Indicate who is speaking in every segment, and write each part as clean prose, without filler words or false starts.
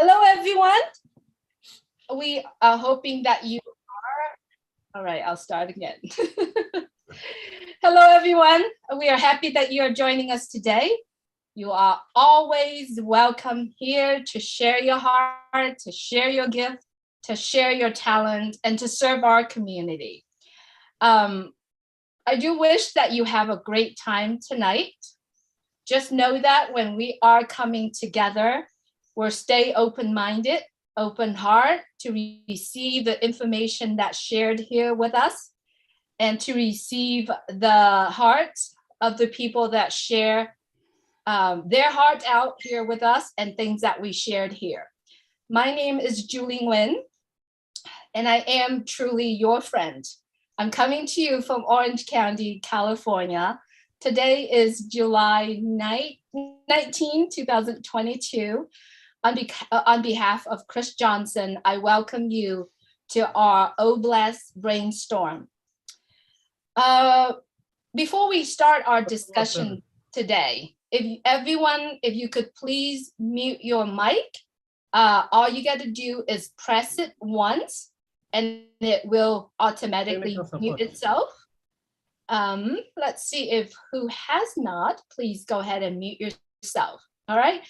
Speaker 1: Hello, everyone. We are hoping that you are. All right, I'll start again. Hello, everyone. We are happy that you are joining us today. You are always welcome here to share your heart, to share your gift, to share your talent, and to serve our community. I do wish that you have a great time tonight. Just know that when we are coming together, we'll stay open-minded, open heart to receive the information that's shared here with us and to receive the hearts of the people that share their heart out here with us and things that we shared here. My name is Julie Nguyen, and I am truly your friend. I'm coming to you from Orange County, California. Today is July 19, 2022. On behalf of Chris Johnson, I welcome you to our Oblast Brainstorm. Before we start our discussion today, if you could please mute your mic, all you got to do is press it once and it will automatically mute itself. Let's see if who has not, please go ahead and mute yourself. All right.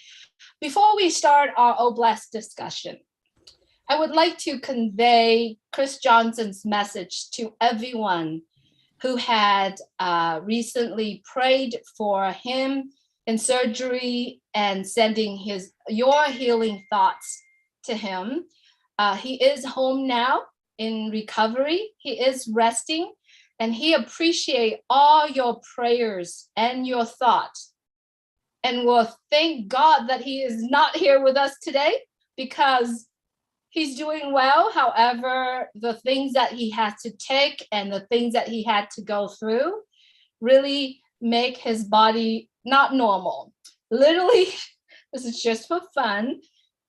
Speaker 1: Before we start our Oblast discussion, I would like to convey Chris Johnson's message to everyone who had recently prayed for him in surgery and sending your healing thoughts to him. He is home now in recovery. He is resting, and he appreciates all your prayers and your thoughts. And we'll thank God that he is not here with us today because he's doing well. However, the things that he had to take and the things that he had to go through really make his body not normal. Literally, this is just for fun.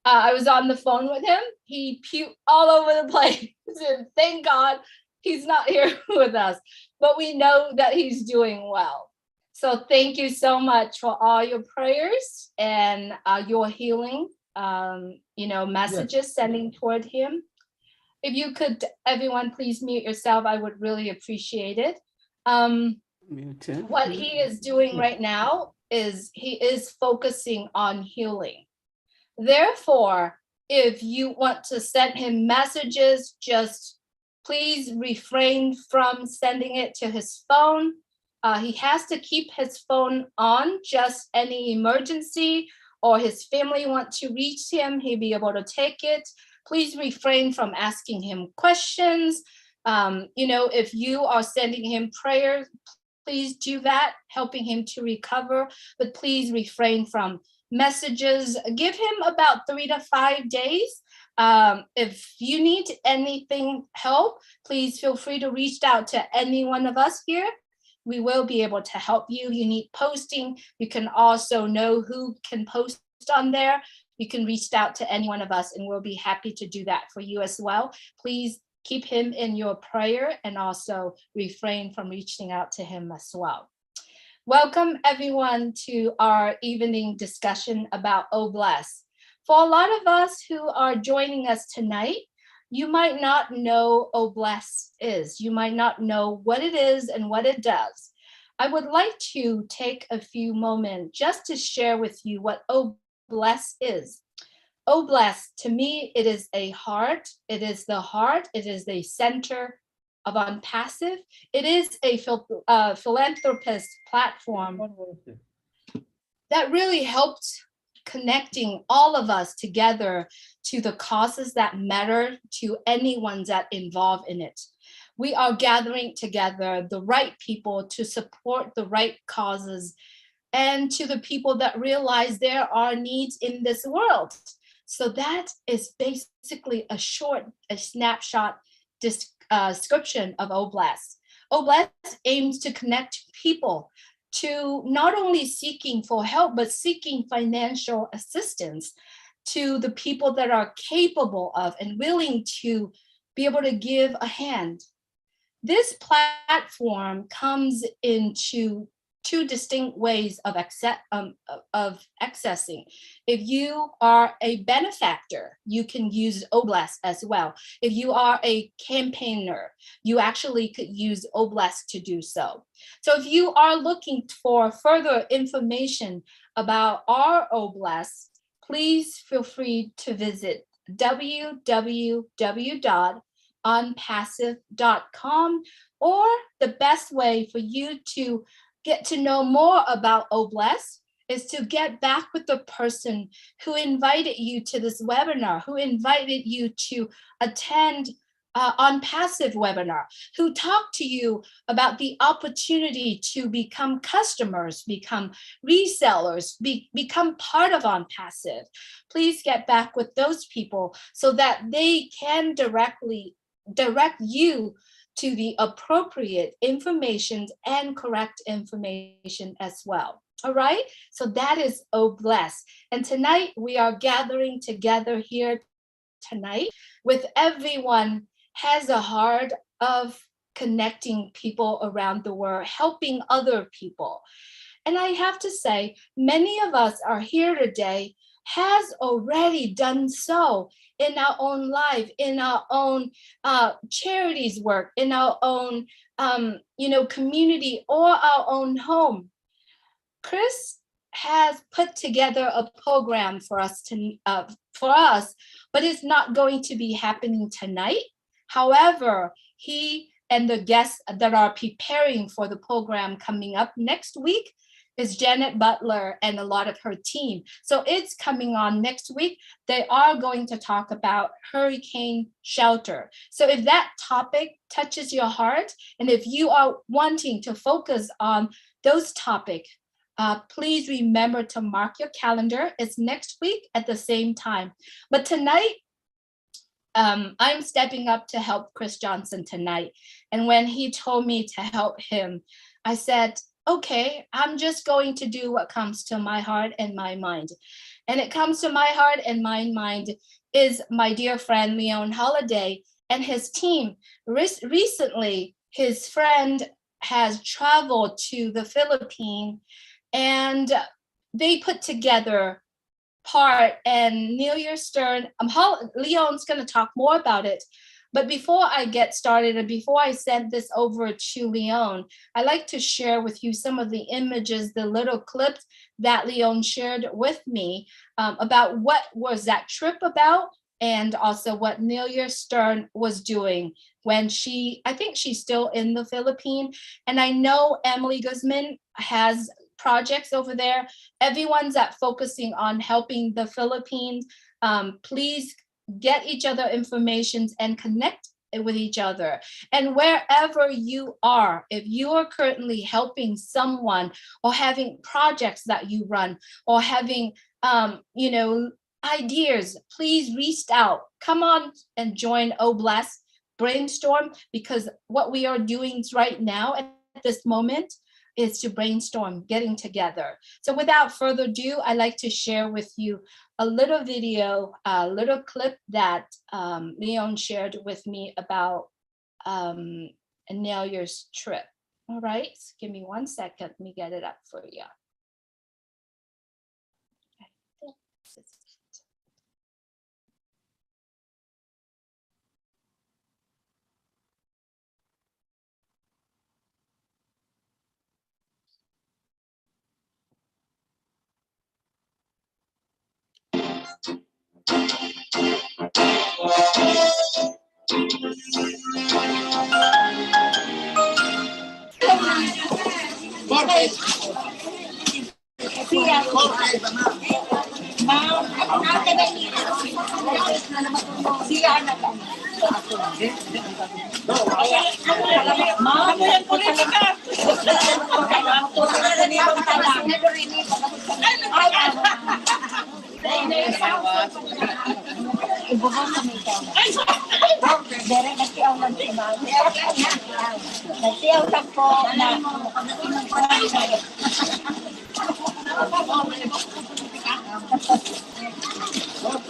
Speaker 1: I was on the phone with him. He puked all over the place. And thank God he's not here with us, but we know that he's doing well. So thank you so much for all your prayers and your healing, messages sending toward him. If you could, everyone, please mute yourself. I would really appreciate it. What he is doing right now is he is focusing on healing. Therefore, if you want to send him messages, just please refrain from sending it to his phone. He has to keep his phone on, just any emergency or his family want to reach him, he'll be able to take it. Please refrain from asking him questions. If you are sending him prayers, please do that, helping him to recover, but please refrain from messages. Give him about 3 to 5 days. If you need anything help, please feel free to reach out to any one of us here. We will be able to help you. You need posting. You can also know who can post on there. You can reach out to any one of us and we'll be happy to do that for you as well. Please keep him in your prayer and also refrain from reaching out to him as well. Welcome everyone to our evening discussion about Oblast. For a lot of us who are joining us tonight, you might not know Oblast is. You might not know what it is and what it does. I would like to take a few moments just to share with you what Oblast is. Oblast, to me, it is a heart. It is the heart. It is the center of OnPassive. It is a philanthropist platform that really helps connecting all of us together to the causes that matter to anyone that involved in it. We are gathering together the right people to support the right causes and to the people that realize there are needs in this world. So that is basically a snapshot description of Oblast. Oblast aims to connect people to not only seeking for help, but seeking financial assistance to the people that are capable of and willing to be able to give a hand. This platform comes into two distinct ways of accessing. If you are a benefactor, you can use Oblast as well. If you are a campaigner, you actually could use Oblast to do so. So if you are looking for further information about our Oblast, please feel free to visit www.onpassive.com, or the best way for you to get to know more about Oblast is to get back with the person who invited you to this webinar, who invited you to attend OnPassive webinar, who talked to you about the opportunity to become customers, become resellers, become part of OnPassive. Please get back with those people so that they can directly direct you to the appropriate information and correct information as well. All right, so that is Oblast. And tonight we are gathering together here tonight with everyone has a heart of connecting people around the world, helping other people. And I have to say, many of us are here today has already done so in our own life, in our own charities work, in our own community or our own home. Chris has put together a program for us but it's not going to be happening tonight. However, he and the guests that are preparing for the program coming up next week is Janet Butler and a lot of her team. So it's coming on next week. They are going to talk about hurricane shelter. So if that topic touches your heart, and if you are wanting to focus on those topics, please remember to mark your calendar. It's next week at the same time. But tonight, I'm stepping up to help Chris Johnson tonight. And when he told me to help him, I said, okay, I'm just going to do what comes to my heart and my mind. And it comes to my heart and my mind is my dear friend, Leon Holiday and his team. Recently, his friend has traveled to the Philippines and they put together part, and Neil Stern, Leon's going to talk more about it. But before I get started and before I send this over to Leon, I like to share with you some of the images, the little clips that Leon shared with me about what was that trip about, and also what Neil Stern was doing when I think she's still in the Philippines. And I know Emily Guzman has projects over there. Everyone's focusing on helping the Philippines. Please get each other information and connect with each other. And wherever you are, if you are currently helping someone or having projects that you run or having, ideas, please reach out. Come on and join Oblast Brainstorm, because what we are doing right now at this moment is to brainstorm, getting together. So without further ado, I'd like to share with you a little video, a little clip that Leon shared with me about Nelia's trip. All right, so give me 1 second, let me get it up for you.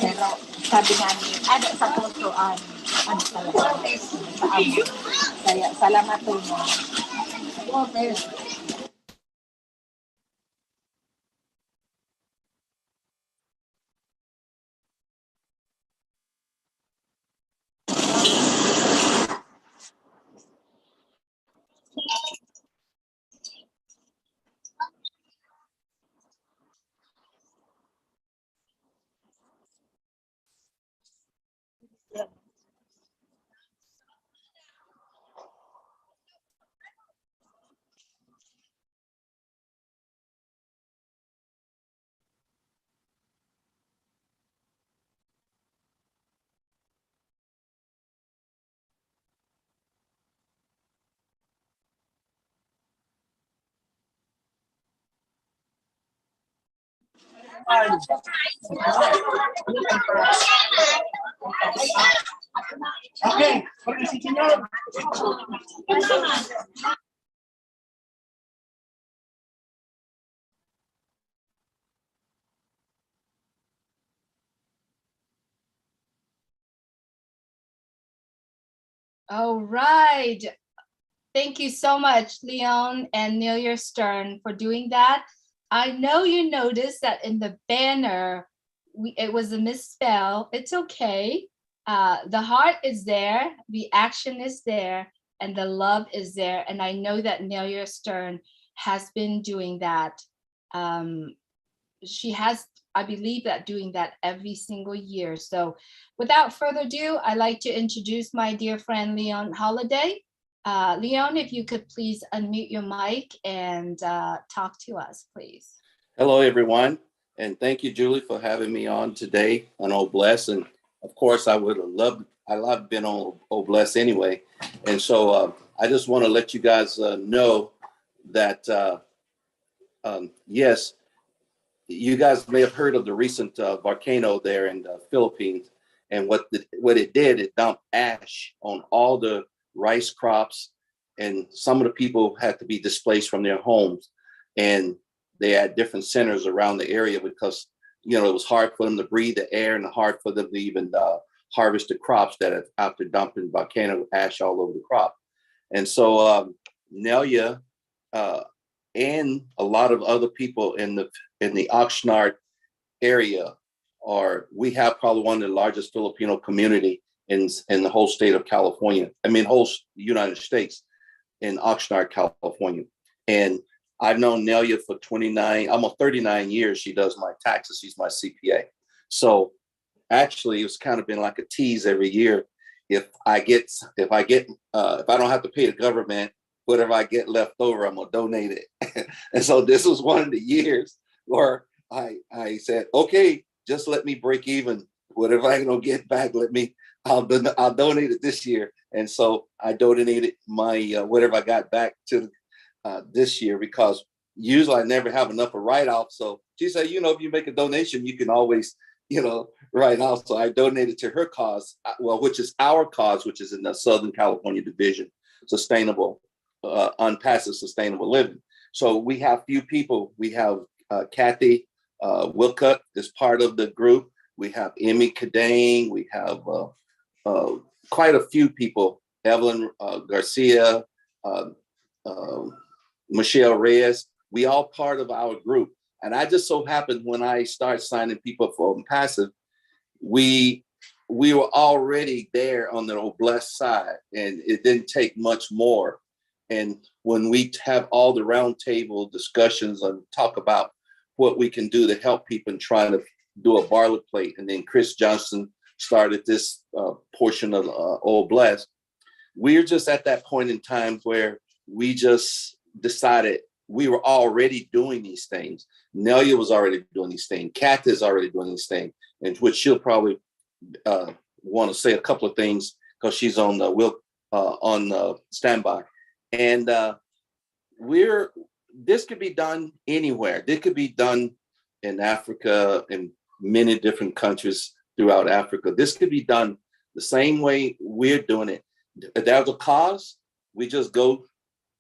Speaker 2: Pero sabi nga ni, ada sa tutuan, ano talaga, kaya salamat po mo.
Speaker 3: Okay.
Speaker 1: All right. Thank you so much, Leon and Nelia Stern, for doing that. I know you noticed that in the banner, it was a misspell. It's okay. The heart is there, the action is there, and the love is there. And I know that Nelia Stern has been doing that. She has, I believe, that doing that every single year. So without further ado, I'd like to introduce my dear friend, Leon Holiday. Leon, if you could please unmute your mic and talk to us, please.
Speaker 4: Hello, everyone. And thank you, Julie, for having me on today on Oh Bless. And of course, I love being on Oh Bless anyway. And so I just want to let you guys know that, yes, you guys may have heard of the recent volcano there in the Philippines. And what it did, it dumped ash on all the rice crops, and some of the people had to be displaced from their homes, and they had different centers around the area because it was hard for them to breathe the air and hard for them to even harvest the crops that after dumping volcano ash all over the crop. And so Nelia and a lot of other people in the Oxnard area we have probably one of the largest Filipino community in the whole state of California. I mean, whole United States, in Oxnard, California. And I've known Nelia for almost 39 years. She does my taxes. She's my CPA. So actually, it's kind of been like a tease every year. If I don't have to pay the government, whatever I get left over, I'm gonna donate it. And so this was one of the years where I said, okay, just let me break even. Whatever I don't get back, I'll donate it this year. And so I donated my whatever I got back to this year, because usually I never have enough of write-off. So she said, if you make a donation, you can always, write off. So I donated to her cause, which is our cause, which is in the Southern California Division, Sustainable, Unpassive Sustainable Living. So we have few people. We have Kathy Wilcutt is part of the group. We have Emmy Kadane. We have quite a few people, Evelyn Garcia, Michelle Reyes. We all part of our group. And I just so happened when I started signing people for Passive, we were already there on the old blessed side, and it didn't take much more. And when we have all the roundtable discussions and talk about what we can do to help people and trying to do a barley plate, and then Chris Johnson started this portion of Old Blessed. We're just at that point in time where we just decided we were already doing these things. Nelia was already doing these things. Kath is already doing these things, and which she'll probably want to say a couple of things because she's on standby. And this could be done anywhere. This could be done in Africa, in many different countries throughout Africa. This could be done the same way we're doing it. If there's a cause, we just go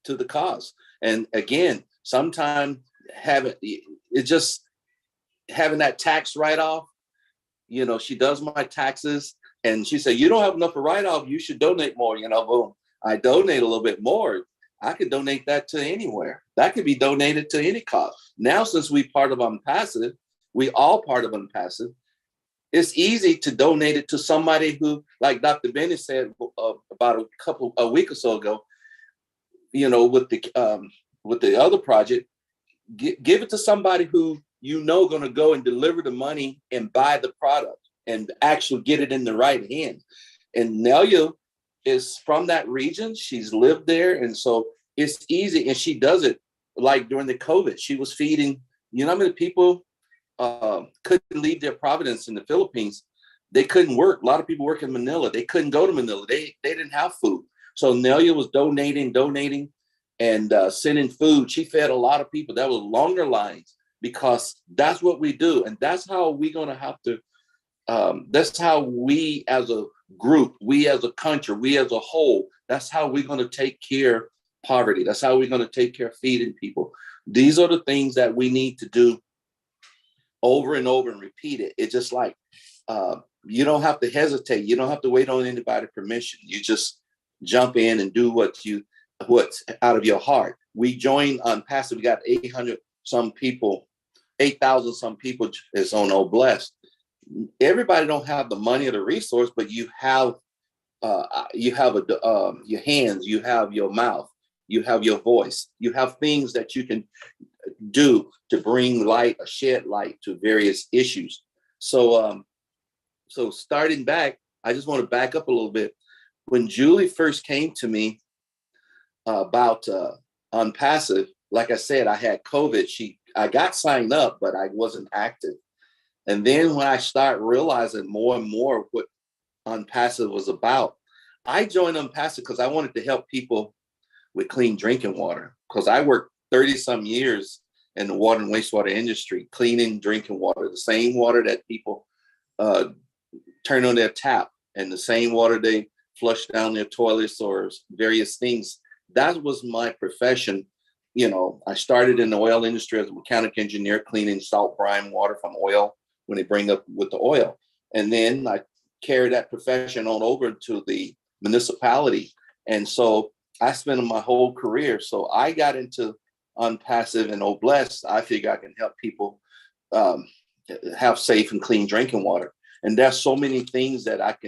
Speaker 4: to the cause. And again, sometimes having that tax write-off, she does my taxes and she said, you don't have enough of write-off, you should donate more, boom. I donate a little bit more. I could donate that to anywhere. That could be donated to any cause. Now, since we part of Unpassive, we all part of Unpassive, it's easy to donate it to somebody who, like Dr. Benny said about a week or so ago, with the other project, give it to somebody who going to go and deliver the money and buy the product and actually get it in the right hand. And Nelia is from that region. She's lived there. And so it's easy. And she does it like during the COVID. She was feeding, how many people couldn't leave their providence in the Philippines. They couldn't work. A lot of people work in Manila. They couldn't go to Manila. They didn't have food. So Nelia was donating and sending food. She fed a lot of people. That was longer lines. because that's what we do. And that's how we're going to have to, that's how we as a group, we as a country, we as a whole, that's how we're going to take care of poverty. That's how we're going to take care of feeding people. These are the things that we need to do over and over and repeat it. It's just like, you don't have to hesitate. You don't have to wait on anybody's permission. You just jump in and do what's out of your heart. We joined Unpassive. We got 800 some people, 8,000 some people is on Oh Blessed. Everybody don't have the money or the resource, but you have your hands, you have your mouth, you have your voice, you have things that you can do to bring light or shed light to various issues. So starting back, I just want to back up a little bit. When Julie first came to me about Unpassive, like I said, I had COVID. I got signed up, but I wasn't active. And then when I started realizing more and more what Unpassive was about, I joined Unpassive because I wanted to help people with clean drinking water, because I worked 30 some years in the water and wastewater industry, cleaning drinking water, the same water that people turn on their tap and the same water they flush down their toilets or various things. That was my profession. You know, I started in the oil industry as a mechanic engineer, cleaning salt brine water from oil when they bring up with the oil. And then I carried that profession on over to the municipality. And so I spent my whole career. So I got into Unpassive and Oh Blessed. I figure I can help people have safe and clean drinking water. And there's so many things that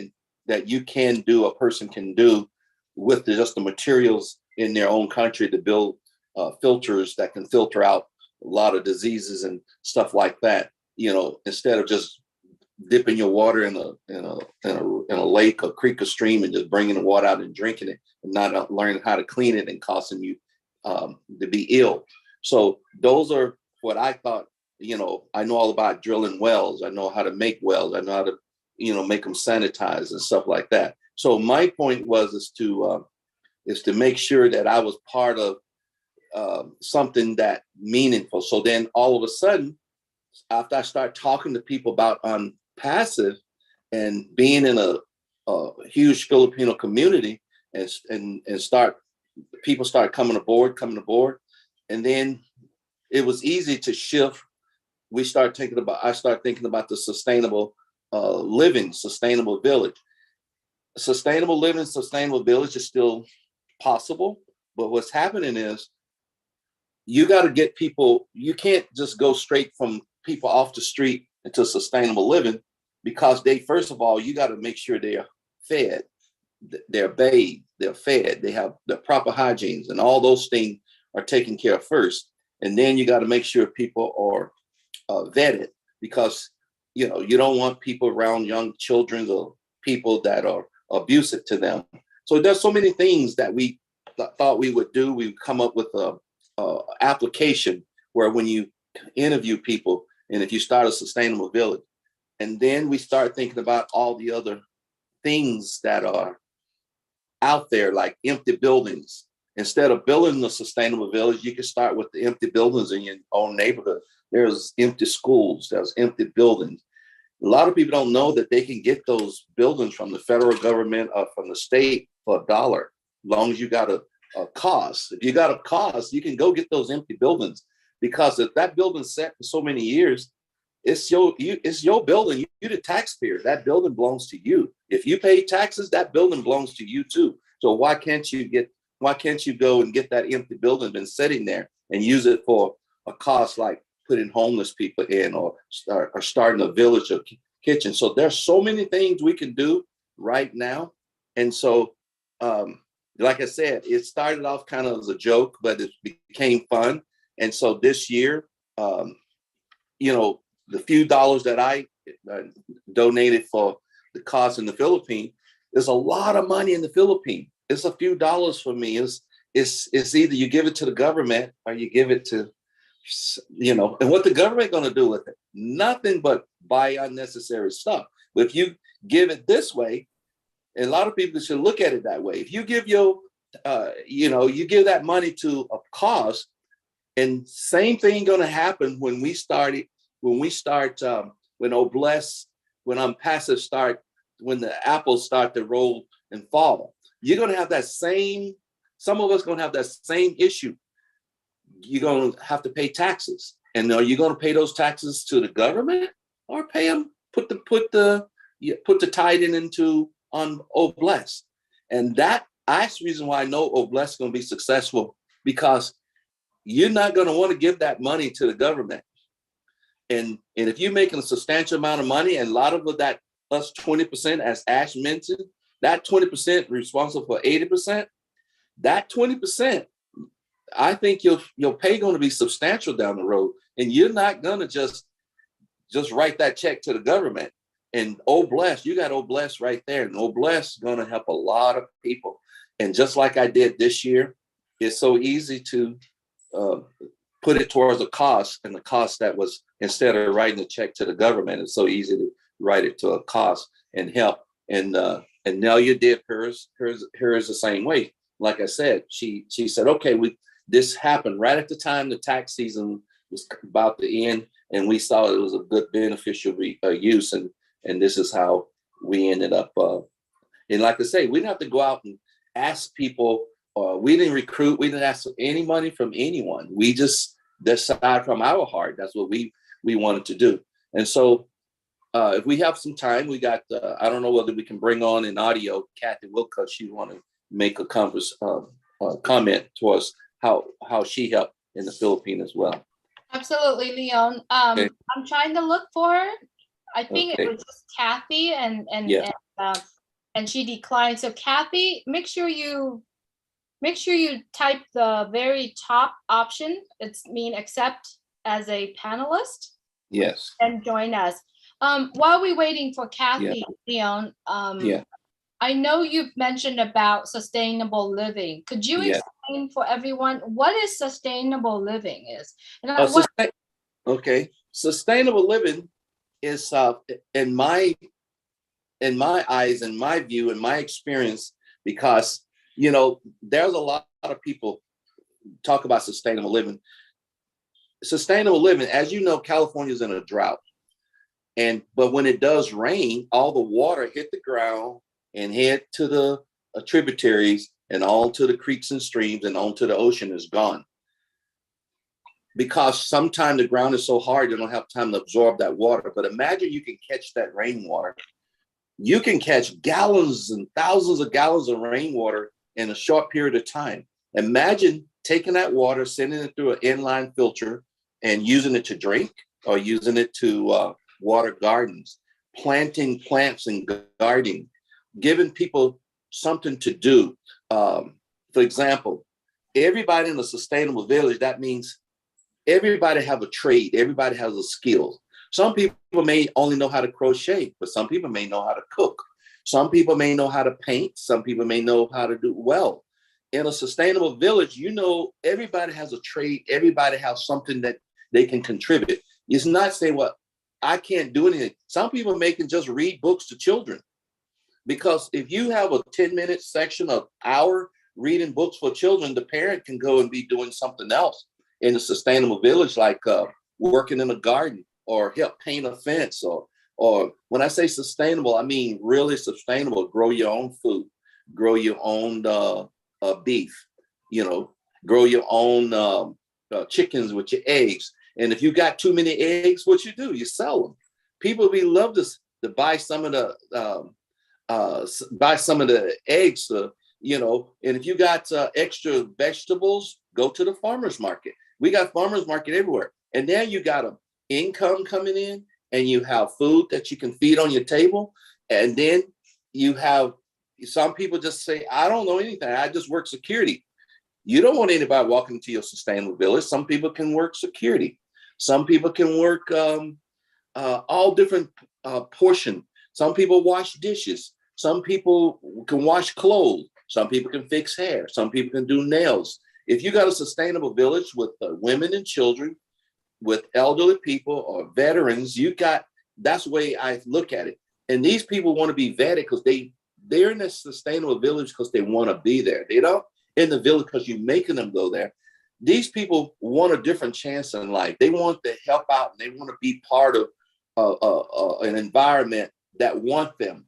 Speaker 4: you can do, a person can do with just the materials in their own country to build filters that can filter out a lot of diseases and stuff like that. You know, instead of just dipping your water in a lake or creek or stream and just bringing the water out and drinking it and not learning how to clean it and causing you to be ill. So those are what I thought. You know, I know all about drilling wells. I know how to make wells. I know how to, make them sanitized and stuff like that. So my point is to make sure that I was part of something that meaningful. So then all of a sudden, after I start talking to people about Unpassive and being in a huge Filipino community and people start coming aboard, and then it was easy to shift. I start thinking about the sustainable living, sustainable village. Sustainable living, sustainable village is still possible, but what's happening is you got to get people. You can't just go straight from people off the street into sustainable living, because first of all, you got to make sure they're fed, they're bathed, they're fed, they have the proper hygienes, and all those things are taken care of first. And then you got to make sure people are vetted, because you don't want people around young children or people that are abusive to them. So there's so many things that we thought we would do. We come up with a application where when you interview people, and if you start a sustainable village, and then we start thinking about all the other things that are out there, like empty buildings. Instead of building a sustainable village, you can start with the empty buildings in your own neighborhood. There's empty schools, there's empty buildings. A lot of people don't know that they can get those buildings from the federal government or from the state for $1, as long as you got a cost. If you got a cost, you can go get those empty buildings, because if that building's set for so many years, it's your building. You're the taxpayer. That building belongs to you. If you pay taxes, that building belongs to you too. So why can't you go and get that empty building been sitting there and use it for a cost like putting homeless people in, or starting a village or kitchen? So there's so many things we can do right now. And so, like I said, it started off kind of as a joke, but it became fun. And so this year, the few dollars that I donated for the cost in the Philippines, there's a lot of money in the Philippines. It's a few dollars for me. It's either you give it to the government or you give it to, and what the government going to do with it? Nothing but buy unnecessary stuff. But if you give it this way, and a lot of people should look at it that way. If you give you give that money to a cause, And same thing going to happen when we start, when Obless, when Passive start, when the apples start to roll and fall. You're going to have that same, some of us going to have that same issue. You're going to have to pay taxes. And are you going to pay those taxes to the government or pay them, put the tithe into on Obless? And that's the reason why I know Obless is going to be successful, because you're not going to want to give that money to the government. And if you're making a substantial amount of money, and a lot of that plus 20%, as Ash mentioned, that 20% responsible for 80%, that 20%, I think your pay going to be substantial down the road. And you're not going to just write that check to the government. And Obless, you got Obless right there. And Obless is going to help a lot of people. And just like I did this year, it's so easy to put it towards a cost, and the cost that was, instead of writing a check to the government, it's so easy to write it to a cost and help. And Nelia did hers the same way. Like I said, she said, okay, this happened right at the time the tax season was about to end, and we saw it was a good beneficial use, and this is how we ended up. And like I say, we didn't have to go out and ask people. We didn't recruit. We didn't ask for any money from anyone. We just decided from our heart. That's what we wanted to do. And so if we have some time, we got, I don't know whether we can bring on in audio, Kathy Wilcox. She want to make a comment towards how she helped in the Philippines as well.
Speaker 1: Absolutely, Leon.
Speaker 4: Okay.
Speaker 1: I'm trying to look for her. I think
Speaker 4: Okay.
Speaker 1: it was just Kathy, and she declined. So Kathy, make sure you type the very top option. It's accept as a panelist.
Speaker 4: Yes.
Speaker 1: And join us. While we're waiting for Kathy, Leon, I know you've mentioned about sustainable living. Could you explain for everyone what is sustainable living is? And
Speaker 4: okay, sustainable living is in my eyes, in my view, in my experience, because there's a lot of people talk about sustainable living. Sustainable living, as you know, California is in a drought, but when it does rain, all the water hit the ground and head to the tributaries and all to the creeks and streams and onto the ocean is gone. Because sometimes the ground is so hard, they don't have time to absorb that water. But imagine you can catch that rainwater. You can catch gallons and thousands of gallons of rainwater in a short period of time. Imagine taking that water, sending it through an inline filter and using it to drink, or using it to water gardens, planting plants and gardening, giving people something to do. For example, everybody in a sustainable village, that means everybody have a trade, everybody has a skill. Some people may only know how to crochet, but some people may know how to cook. Some people may know how to paint. Some people may know how to do well. In a sustainable village, everybody has a trade. Everybody has something that they can contribute. It's not saying, well, I can't do anything. Some people can just read books to children. Because if you have a 10-minute section of hour reading books for children, the parent can go and be doing something else in a sustainable village, like working in a garden or help paint a fence. Or when I say sustainable, I mean really sustainable. Grow your own food, grow your own beef, grow your own chickens with your eggs. And if you got too many eggs, what you do? You sell them. People love to buy some of the eggs, and if you got extra vegetables, go to the farmer's market. We got farmer's market everywhere. And then you got an income coming in, and you have food that you can feed on your table. And then you have, some people just say, I don't know anything. I just work security. You don't want anybody walking into your sustainable village. Some people can work security. Some people can work all different portion. Some people wash dishes. Some people can wash clothes. Some people can fix hair. Some people can do nails. If you got a sustainable village with women and children, with elderly people or veterans, that's the way I look at it. And these people want to be vetted because they're in a sustainable village because they want to be there. They don't in the village because you're making them go there. these people want a different chance in life. They want to help out and they want to be part of an environment that want them.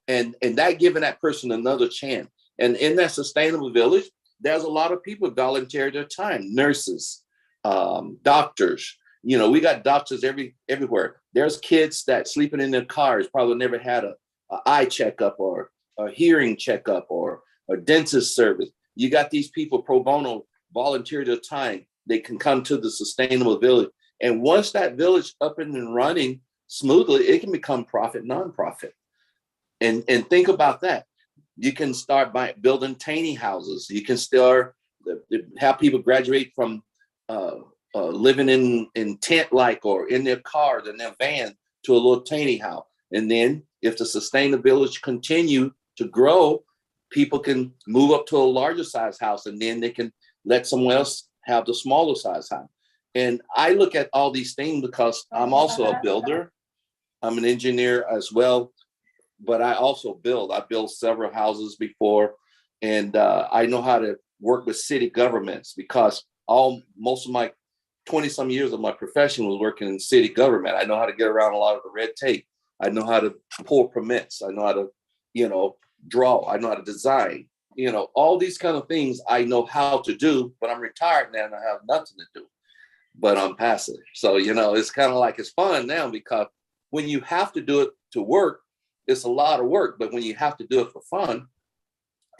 Speaker 4: And that giving that person another chance. And in that sustainable village, there's a lot of people volunteer their time, nurses, doctors. You know, we got doctors everywhere. There's kids that sleeping in their cars, probably never had a eye checkup or a hearing checkup or a dentist service. You got these people pro bono volunteer their time. They can come to the sustainable village. And once that village up and running smoothly, it can become profit, nonprofit. And think about that. You can start by building tiny houses. You can start have people graduate from living in tent like or in their cars in their van to a little tiny house. And then if the sustainable village continue to grow, people can move up to a larger size house, and then they can let someone else have the smaller size house. And I look at all these things because I'm also a builder. I'm an engineer as well, but I also build. I built several houses before, and I know how to work with city governments because most of my 20 some years of my profession was working in city government. I know how to get around a lot of the red tape. I know how to pull permits. I know how to, draw. I know how to design. All these kind of things I know how to do, but I'm retired now and I have nothing to do, but I'm passive. So, it's kind of like it's fun now because when you have to do it to work, it's a lot of work. But when you have to do it for fun,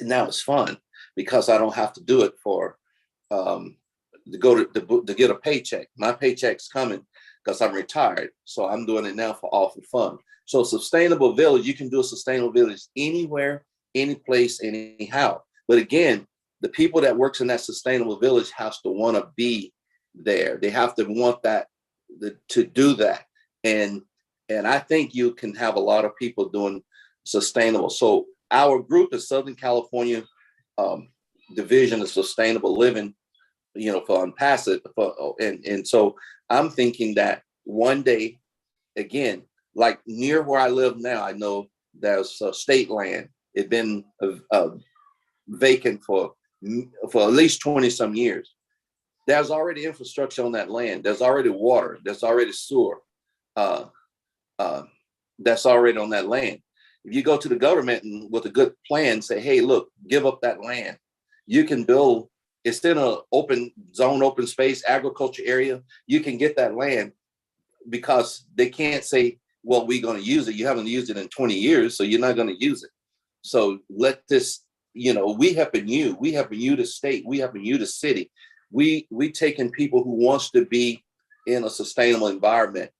Speaker 4: now it's fun because I don't have to do it for to get a paycheck. My paycheck's coming because I'm retired. So I'm doing it now for fun. So sustainable village, you can do a sustainable village anywhere, any place, anyhow. But again, the people that works in that sustainable village has to want to be there. They have to want to do that. And I think you can have a lot of people doing sustainable. So our group is Southern California Division of Sustainable Living, for Unpassive. And so I'm thinking that one day, again, like near where I live now, I know there's state land. It's been vacant for at least 20 some years. There's already infrastructure on that land. There's already water. There's already sewer. That's already on that land. If you go to the government and with a good plan, say, hey, look, give up that land. You can build, it's in an open zone, open space, agriculture area. You can get that land because they can't say, well, we're going to use it. You haven't used it in 20 years, so you're not going to use it. So let this, we helping you. We helping you, the state. We helping you, the city. We taking people who wants to be in a sustainable environment,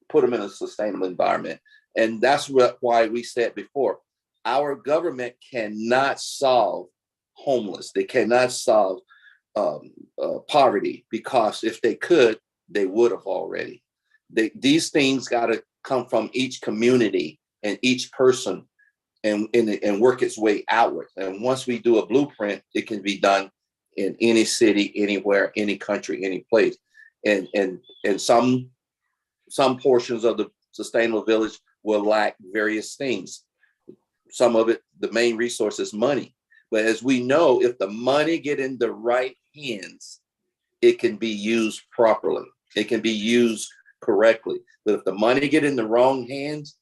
Speaker 4: put them in a sustainable environment. And that's why we said before, our government cannot solve homeless. They cannot solve poverty, because if they could, they would have already. These things got to come from each community and each person and work its way outward. And once we do a blueprint, it can be done in any city, anywhere, any country, any place. And some portions of the sustainable village will lack various things. Some of it, the main resource is money. But as we know, if the money get in the right hands, it can be used properly. It can be used correctly. But if the money get in the wrong hands,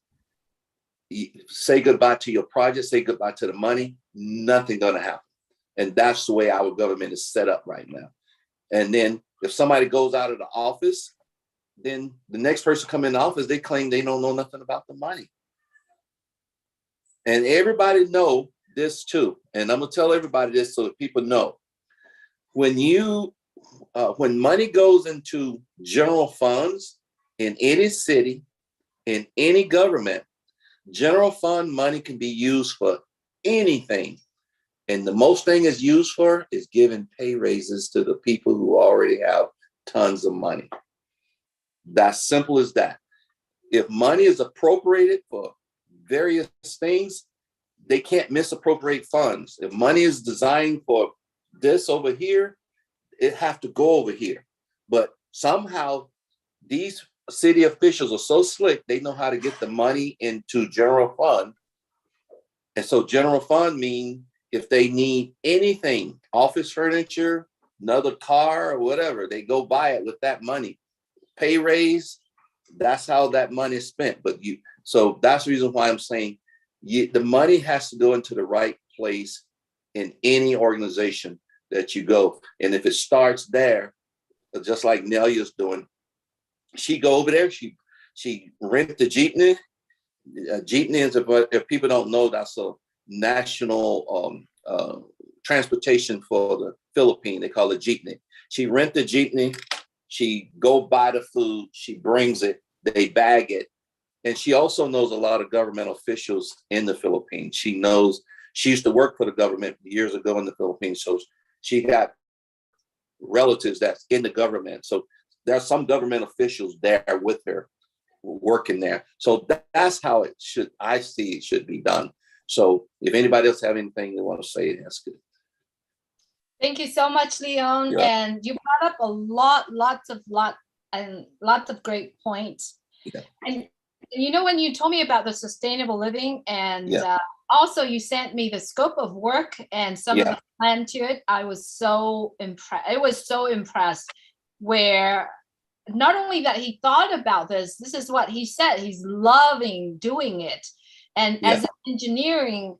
Speaker 4: say goodbye to your project, say goodbye to the money, nothing gonna happen. And that's the way our government is set up right now. And then if somebody goes out of the office, then the next person come in the office, they claim they don't know nothing about the money. And everybody know this too. And I'm gonna tell everybody this so that people know. When money goes into general funds in any city, in any government, general fund money can be used for anything. And the most thing is used for is giving pay raises to the people who already have tons of money. That's simple as that. If money is appropriated for various things, they can't misappropriate funds. If money is designed for this over here, it have to go over here. But somehow these city officials are so slick, they know how to get the money into general fund. And so general fund means if they need anything, office furniture, another car or whatever. They go buy it with that money. Pay raise, that's how that money is spent. So that's the reason why I'm saying the money has to go into the right place in any organization that you go. And if it starts there, just like Nelia's doing, she go over there, she rent the jeepney. Jeepney is, if people don't know, that's a national transportation for the Philippines. They call it jeepney. She rent the jeepney. She go buy the food. She brings it. They bag it. And she also knows a lot of government officials in the Philippines. She used to work for the government years ago in the Philippines. So she got relatives that's in the government. So there's some government officials there with her working there. So that's how I see it should be done. So if anybody else have anything they want to say, that's good.
Speaker 1: Thank you so much, Leon.
Speaker 4: Yeah.
Speaker 1: And you brought up a lots of great points.
Speaker 4: Yeah.
Speaker 1: And when you told me about the sustainable living, and
Speaker 4: Yeah.
Speaker 1: Also you sent me the scope of work and some of the plan to it, I was so impressed. It was so impressed where not only that he thought about this is what he said, he's loving doing it. And as an engineering,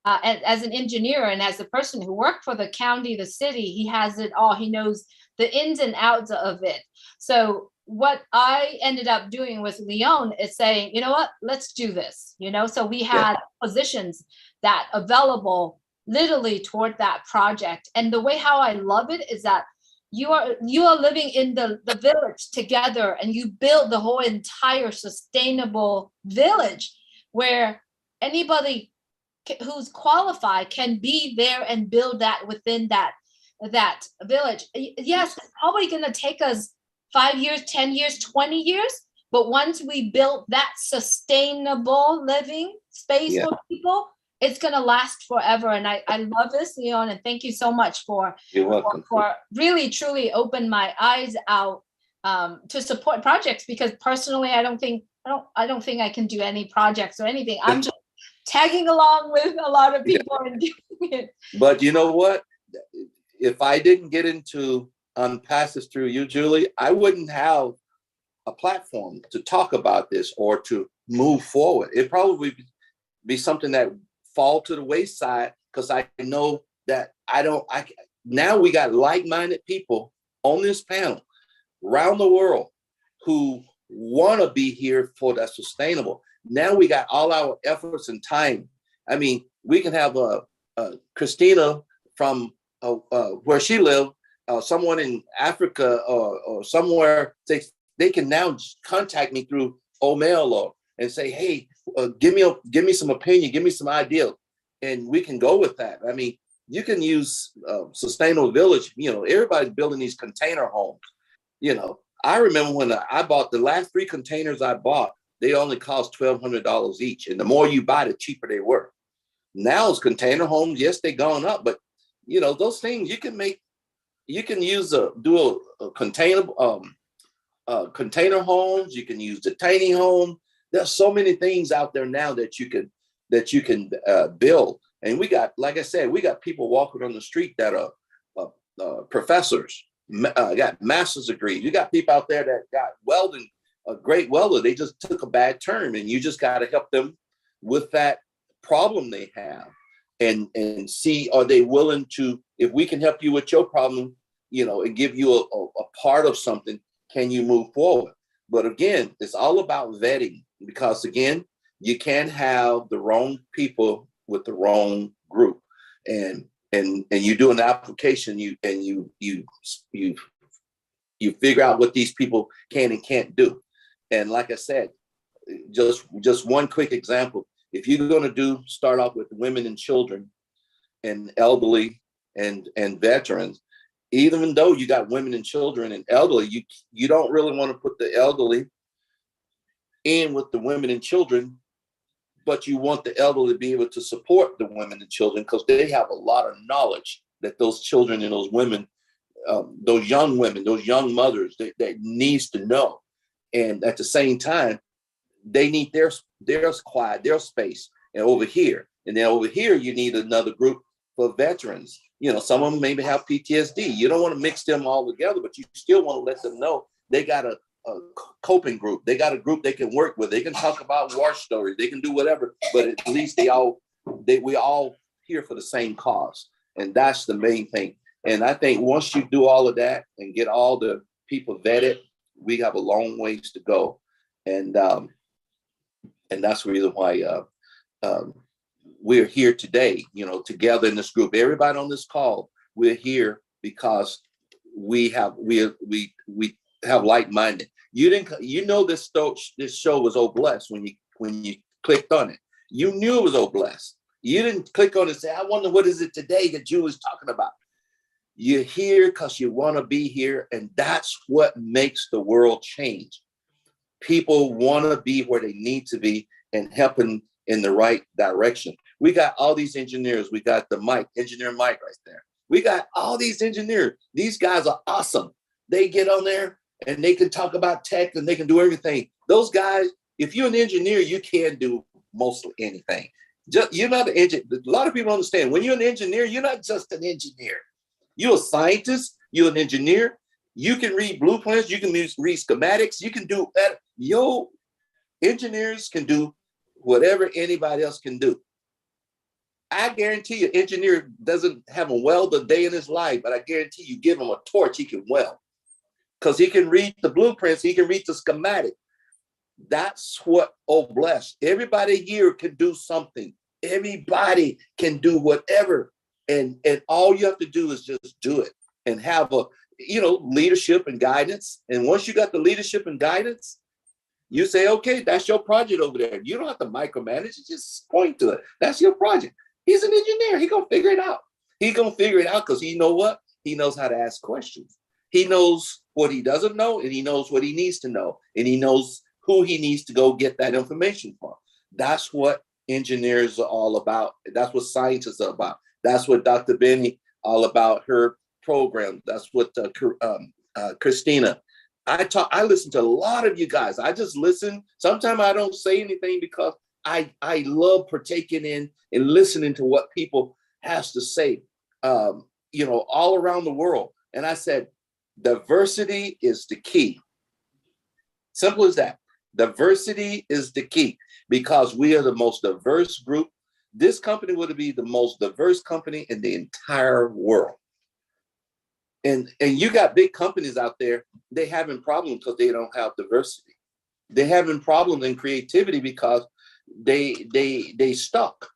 Speaker 1: as an engineer and as a person who worked for the county, the city, he has it all. He knows the ins and outs of it. So what I ended up doing with Leon is saying, you know what, let's do this. So we had positions that available literally toward that project. And the way how I love it is that you are living in the village together, and you build the whole entire sustainable village where anybody who's qualified can be there and build that within that village. Yes, it's probably going to take us 5 years, 10 years, 20 years. But once we build that sustainable living space for people, it's going to last forever. And I love this, Leon, and thank you so much for really, truly open my eyes out to support projects, because personally, I don't think I can do any projects or anything. I'm just tagging along with a lot of people and doing it.
Speaker 4: But you know what? If I didn't get into Pass This Through You, Julie, I wouldn't have a platform to talk about this or to move forward. It probably be something that fall to the wayside, because I know that now we got like-minded people on this panel around the world who want to be here for that sustainable. Now we got all our efforts and time. I mean, we can have Christina from where she lived, someone in Africa or somewhere. They can now contact me through Omail and say, hey, give me some opinion, give me some idea, and we can go with that. I mean, you can use Sustainable Village. Everybody's building these container homes. I remember when I bought the last 3 containers I bought, they only cost $1,200 each. And the more you buy, the cheaper they were. Now it's container homes. Yes, they've gone up, but those things you can use do a container homes. You can use the tiny home. There's so many things out there now that you can build. And we got, like I said, we got people walking on the street that are professors, got master's degrees. You got people out there that got welding, a great welder. They just took a bad turn, and you just got to help them with that problem they have, and see, are they willing to, if we can help you with your problem, and give you a part of something, can you move forward? But again, it's all about vetting, because again, you can't have the wrong people with the wrong group, and you do an application, you figure out what these people can and can't do. And like I said, just one quick example. If you're going to start off with women and children and elderly and veterans, even though you got women and children and elderly, you don't really want to put the elderly in with the women and children, but you want the elderly to be able to support the women and children, because they have a lot of knowledge that those children and those women, those young women, those young mothers, that needs to know. And at the same time, they need their quiet, their space, and over here. And then over here, you need another group for veterans. Some of them maybe have PTSD. You don't want to mix them all together, but you still want to let them know they got a coping group. They got a group they can work with. They can talk about war stories. They can do whatever, but at least we all here for the same cause. And that's the main thing. And I think once you do all of that and get all the people vetted, we have a long ways to go. And that's the reason why we're here today, together in this group. Everybody on this call, we're here because we have like-minded. This show was Oh Blessed when you clicked on it. You knew it was Oh Blessed. You didn't click on it and say, I wonder what is it today that you was talking about. You're here because you want to be here, and that's what makes the world change. People want to be where they need to be and helping in the right direction. We got all these engineers. We got engineer Mike right there. We got all these engineers. These guys are awesome. They get on there and they can talk about tech and they can do everything. Those guys, if you're an engineer, you can do mostly anything. You're not an engineer. A lot of people understand when you're an engineer, you're not just an engineer. You're a scientist. You're an engineer. You can read blueprints. You can read schematics. You can do that. Your engineers can do whatever anybody else can do. I guarantee you, engineer doesn't have a weld a day in his life, but I guarantee you give him a torch, he can weld. Because he can read the blueprints, he can read the schematic. That's what Oh Blessed. Everybody here can do something. Everybody can do whatever. And all you have to do is just do it and have leadership and guidance. And once you got the leadership and guidance, you say, okay, that's your project over there. You don't have to micromanage it, just point to it. That's your project. He's an engineer. He's going to figure it out. He's going to figure it out because he knows how to ask questions. He knows what he doesn't know, and he knows what he needs to know, and he knows who he needs to go get that information from. That's what engineers are all about. That's what scientists are about. That's what Dr. Benny all about, her program. That's what Christina. I listen to a lot of you guys. I just listen. Sometimes I don't say anything because I love partaking in and listening to what people has to say, all around the world. And I said, diversity is the key. Simple as that. Diversity is the key because we are the most diverse group. This company would be the most diverse company in the entire world. And you got big companies out there, they having problems because they don't have diversity. They're having problems in creativity because they stuck.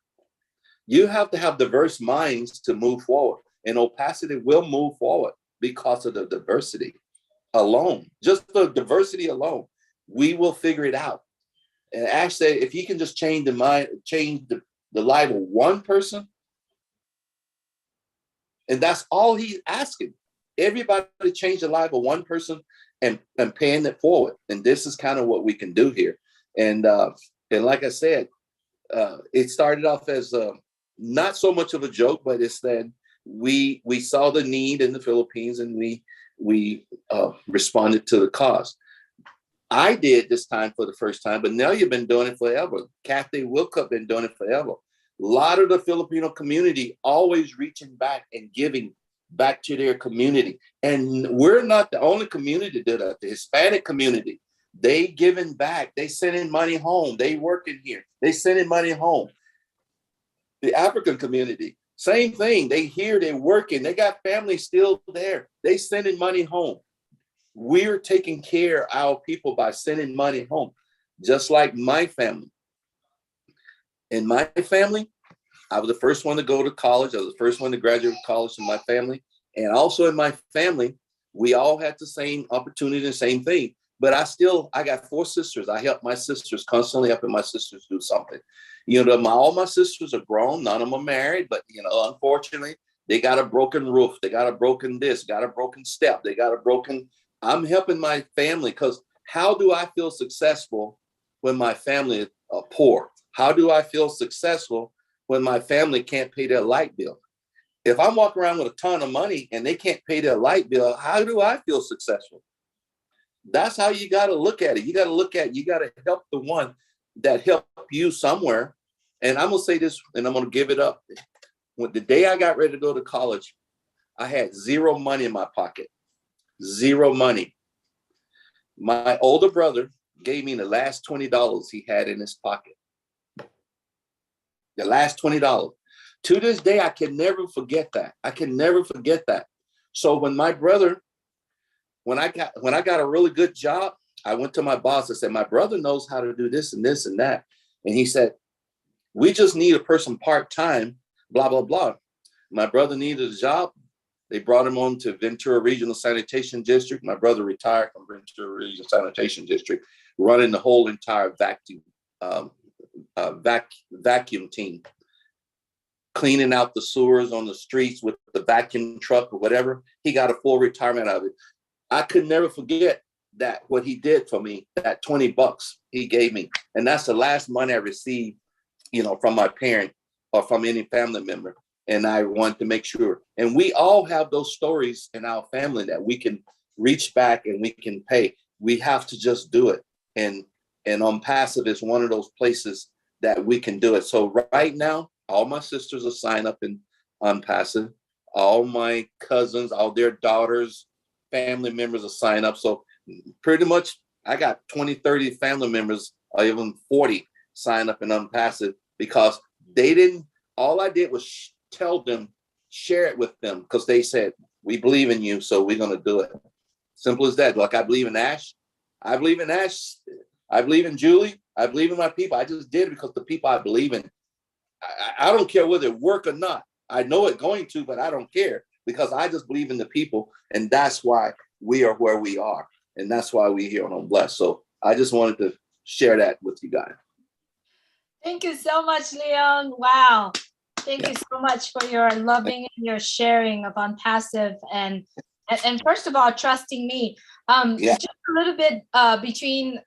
Speaker 4: You have to have diverse minds to move forward. And Opacity will move forward because of the diversity alone. Just the diversity alone. We will figure it out. And Ash said, if he can just change the life of one person, and that's all he's asking. Everybody change the life of one person and paying it forward. And this is kind of what we can do here. And like I said, it started off as not so much of a joke, but it's that we saw the need in the Philippines and we responded to the cause. I did this time for the first time, but now you've been doing it forever. Kathy Wilcup been doing it forever. A lot of the Filipino community always reaching back and giving back to their community. And we're not the only community that did that. The Hispanic community, they giving back. They sending money home. They working here. They sending money home. The African community, same thing. They here, they working. They got family still there. They sending money home. We're taking care of our people by sending money home, just like my family. In my family, I was the first one to go to college. I was the first one to graduate college in my family. And also in my family, we all had the same opportunity, the same thing. But I got 4 sisters. I help my sisters, constantly helping my sisters do something. All my sisters are grown. None of them are married. But, unfortunately, they got a broken roof. They got a broken this, got a broken step. They got a broken. I'm helping my family because how do I feel successful when my family is poor? How do I feel successful when my family can't pay their light bill? If I'm walking around with a ton of money and they can't pay their light bill, how do I feel successful? That's how you got to look at it. You got to help the one that helped you somewhere. And I'm going to say this, and I'm going to give it up. when the day I got ready to go to college, I had zero money in my pocket, zero money. My older brother gave me the last $20 he had in his pocket. The last $20. To this day, I can never forget that. I can never forget that. So when my brother, when I got a really good job, I went to my boss and said, my brother knows how to do this and this and that. And he said, we just need a person part-time, blah, blah, blah. My brother needed a job. They brought him on to Ventura Regional Sanitation District. My brother retired from Ventura Regional Sanitation District, running the whole entire vacuum team, cleaning out the sewers on the streets with the vacuum truck or whatever. He got a full retirement out of it. I could never forget that, what he did for me, that $20 he gave me. And that's the last money I received, from my parent or from any family member. And I want to make sure. And we all have those stories in our family that we can reach back and we can pay. We have to just do it. And OnPassive is one of those places that we can do it. So right now, all my sisters are signed up in OnPassive. All my cousins, all their daughters, family members are signed up. So pretty much I got 20, 30 family members, or even 40 signed up in OnPassive, because all I did was tell them, share it with them, because they said, we believe in you, so we're going to do it. Simple as that. Like, I believe in Ash. I believe in Ash. I believe in Julie. I believe in my people. I just did it because the people I believe in. I don't care whether it work or not. I know it's going to, but I don't care, because I just believe in the people. And that's why we are where we are. And that's why we're here on Blessed. So I just wanted to share that with you guys.
Speaker 1: Thank you so much, Leon. Wow. Thank you so much for your loving and your sharing of OnPassive, and first of all, trusting me. Just a little bit between,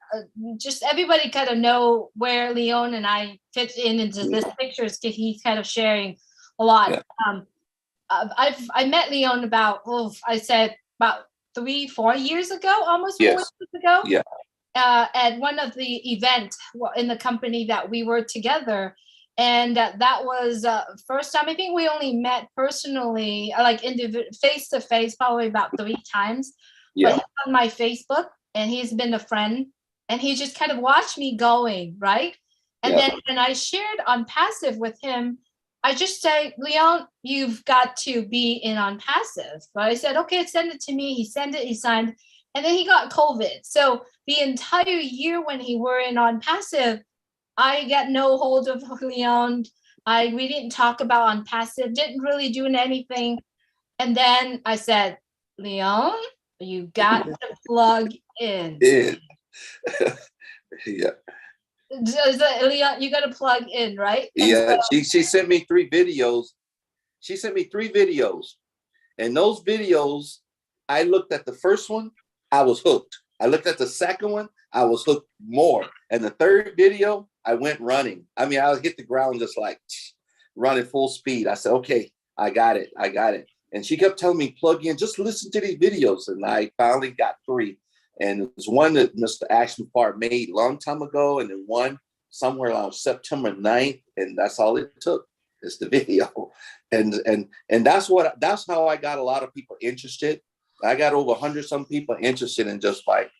Speaker 1: just everybody kind of know where Leon and I fit into this pictures, because he's kind of sharing a lot.
Speaker 4: Yeah.
Speaker 1: I met Leon about 3-4 years ago, almost 4 years ago.
Speaker 4: Yeah.
Speaker 1: At one of the events in the company that we were together. And that was first time. I think we only met personally, like face to face, probably about 3 times.
Speaker 4: Yeah.
Speaker 1: But he's on my Facebook, and he's been a friend, and he just kind of watched me going, right? And then when I shared OnPassive with him, I just say, Leon, you've got to be in OnPassive. But I said, okay, send it to me. He sent it, he signed, and then he got COVID. So the entire year when he were in OnPassive, I got no hold of Leon. We didn't talk about OnPassive, didn't really do anything. And then I said, Leon, you got to plug in.
Speaker 4: Yeah.
Speaker 1: Leon, you got to plug in, right? And
Speaker 4: yeah. So, she sent me 3 videos. She sent me 3 videos. And those videos, I looked at the first one, I was hooked. I looked at the second one, I was hooked more. And the third video, I went running. I mean, I hit the ground just like running full speed. I said, okay, I got it. And she kept telling me, plug in, just listen to these videos. And I finally got 3. And it was one that Mr. Ashton Park made a long time ago, and then one somewhere around September 9th. And that's all it took, is the video. And that's how I got a lot of people interested. I got over 100 some people interested in just like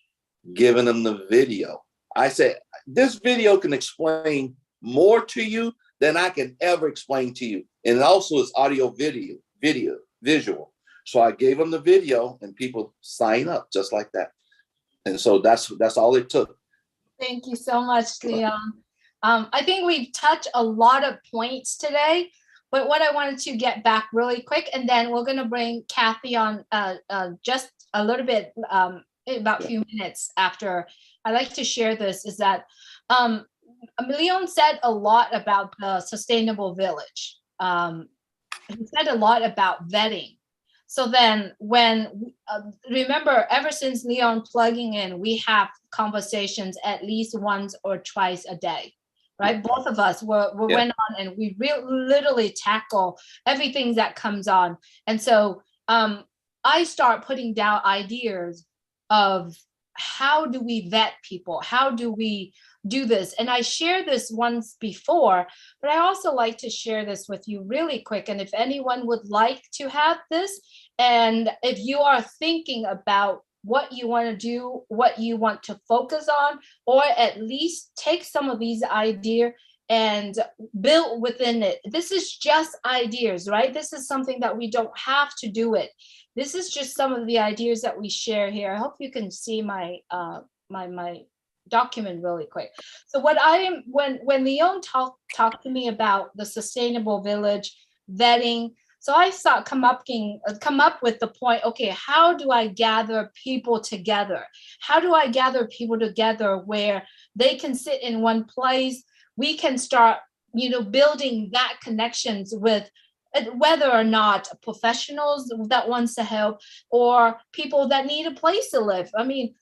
Speaker 4: giving them the video. I said, this video can explain more to you than I can ever explain to you. And it also is audio, video, visual. So I gave them the video, and people sign up just like that. And so that's all it took.
Speaker 1: Thank you so much, Leon. I think we've touched a lot of points today, but what I wanted to get back really quick, and then we're going to bring Kathy on just a little bit, about a few minutes after. I like to share this, is that Leon said a lot about the sustainable village. He said a lot about vetting. So then remember, ever since Leon plugging in, we have conversations at least once or twice a day, right? Both of us went on, and we literally tackle everything that comes on. And so I start putting down ideas of how do we vet people? How do we do this? And I shared this once before, but I also like to share this with you really quick. And if anyone would like to have this, and if you are thinking about what you want to do, what you want to focus on, or at least take some of these ideas and build within it. This is just ideas, right? This is something that we don't have to do it. This is just some of the ideas that we share here. I hope you can see my my document really quick. So what I am, when Leon talked to me about the sustainable village vetting, so I thought come up with the point, okay, how do I gather people together? How do I gather people together where they can sit in one place? We can start, building that connections with whether or not professionals that wants to help or people that need a place to live. I mean,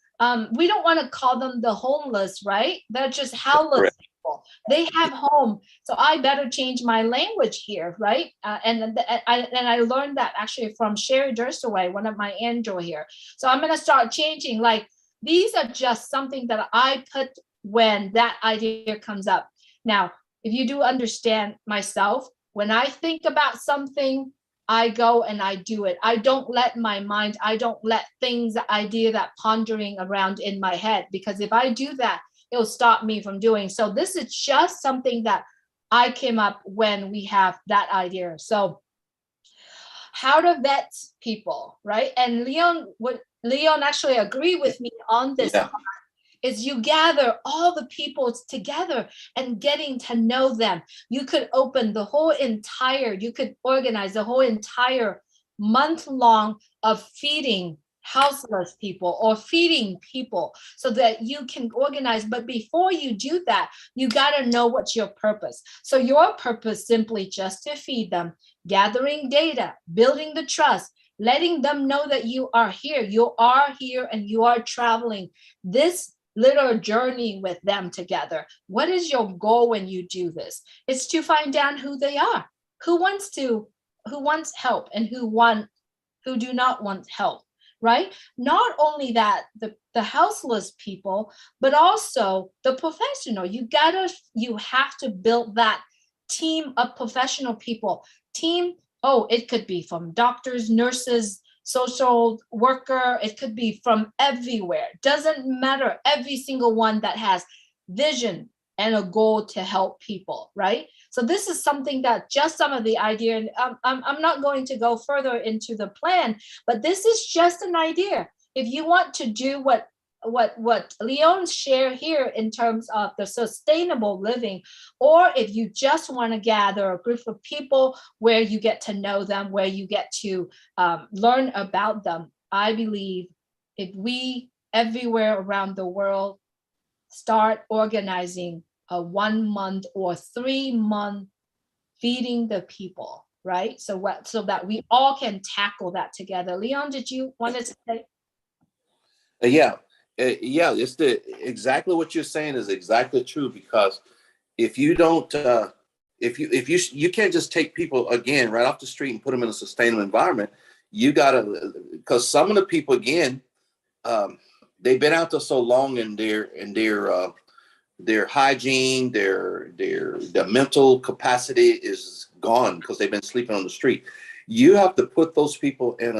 Speaker 1: we don't want to call them the homeless, right? They're just houseless people. They have home. So I better change my language here, right? And I learned that actually from Sherry Durstaway, one of my angel here. So I'm going to start changing. Like, these are just something that I put when that idea comes up. Now, if you do understand myself, when I think about something, I go and I do it. I don't let my mind, I don't let things, idea that pondering around in my head, because if I do that, it'll stop me from doing. So this is just something that I came up when we have that idea. So how to vet people, right? And Leon actually agree with me on this.
Speaker 4: Yeah.
Speaker 1: Is you gather all the people together and getting to know them. You could you could organize the whole entire month long of feeding houseless people or feeding people so that you can organize. But before you do that, you got to know what's your purpose. So your purpose simply just to feed them, gathering data, building the trust, letting them know that you are here and you are traveling this little journey with them together. What is your goal when you do this? It's to find out who they are, who wants help, and who do not want help, right? Not only that, the houseless people, but also the professional. You have to build that team of professional people. It could be from doctors, nurses, social worker, it could be from everywhere. Doesn't matter, every single one that has vision and a goal to help people, right? So this is something that just some of the idea, and I'm not going to go further into the plan, but this is just an idea. If you want to do what Leon share here in terms of the sustainable living, or if you just want to gather a group of people where you get to know them, where you get to learn about them, I believe if we everywhere around the world start organizing a 1 month or 3 month feeding the people, right? So that we all can tackle that together. Leon, did you want to say?
Speaker 4: Yeah. It's exactly what you're saying is exactly true, because if you don't, if you can't just take people again right off the street and put them in a sustainable environment. You gotta, because some of the people again, they've been out there so long, and their hygiene, their mental capacity is gone because they've been sleeping on the street. You have to put those people in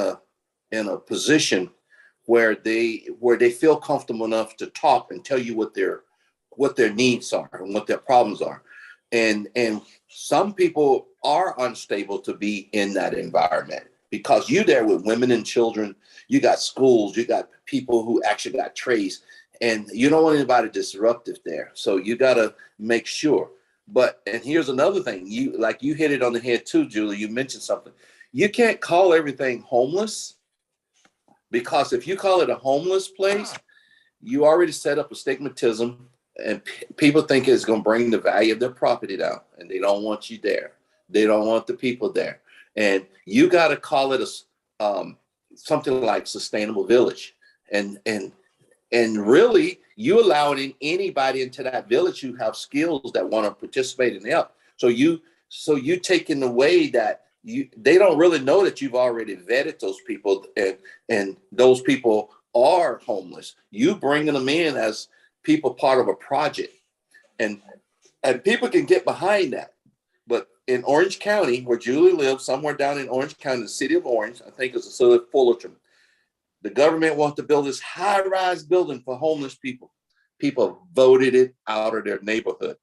Speaker 4: a position where they feel comfortable enough to talk and tell you what their needs are and what their problems are. And some people are unstable to be in that environment, because you're there with women and children, you got schools, you got people who actually got trades, and you don't want anybody disruptive there. So you got to make sure. And here's another thing, you hit it on the head too, Julie. You mentioned something. You can't call everything homeless, because if you call it a homeless place, you already set up a stigmatism, and people think it's going to bring the value of their property down, and they don't want you there. They don't want the people there. And you got to call it something like sustainable village. And really, you allowing anybody into that village who have skills that want to participate and help. So you taking away that they don't really know that you've already vetted those people, and those people are homeless. You bringing them in as people part of a project, and people can get behind that. But in Orange County, where Julie lives, somewhere down in Orange County, the city of Orange, I think it's a city of Fullerton, the government wants to build this high-rise building for homeless people. People voted it out of their neighborhood,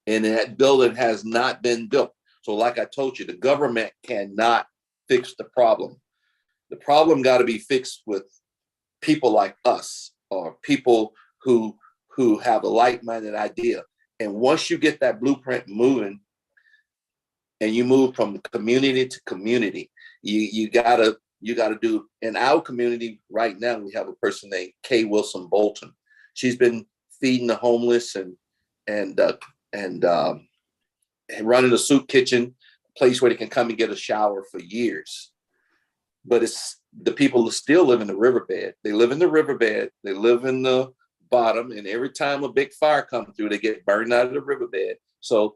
Speaker 4: and that building has not been built. So like I told you, the government cannot fix the problem. The problem got to be fixed with people like us, or people who have a like-minded idea. And once you get that blueprint moving, and you move from community to community, you gotta do. In our community right now, we have a person named Kay Wilson Bolton. She's been feeding the homeless and running a soup kitchen, a place where they can come and get a shower for years. But it's the people who still live in the riverbed. They live in the riverbed. They live in the bottom, and every time a big fire comes through, they get burned out of the riverbed. So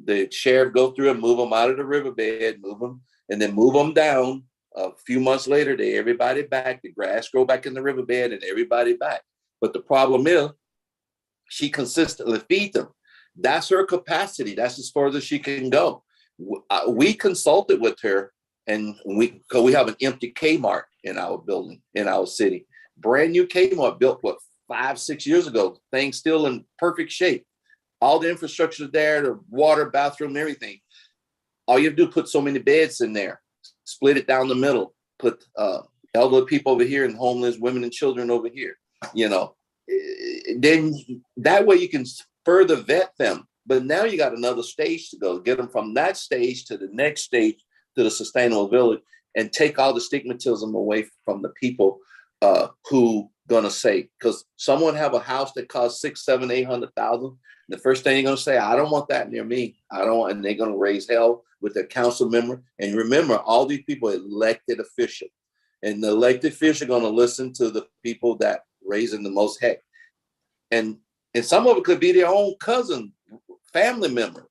Speaker 4: the sheriff go through and move them out of the riverbed, move them, and then move them down. A few months later, everybody back. The grass grow back in the riverbed, and everybody back. But the problem is, she consistently feeds them. That's her capacity. That's as far as she can go. We consulted with her, and we have an empty Kmart in our building, in our city. Brand new Kmart built, 5-6 years ago. Things still in perfect shape. All the infrastructure there, the water, bathroom, everything. All you have to do is put so many beds in there, split it down the middle, put elderly people over here and homeless women and children over here. Then that way you can further vet them. But now you got another stage to go, get them from that stage to the next stage, to the sustainable village, and take all the stigmatism away from the people who gonna say, because someone have a house that costs 600,000, 700,000, 800,000. The first thing they're gonna say, I don't want that near me. I don't, and they're gonna raise hell with their council member. And remember, all these people are elected officials, and the elected officials are gonna listen to the people that raising the most heck. And some of it could be their own cousin, family member,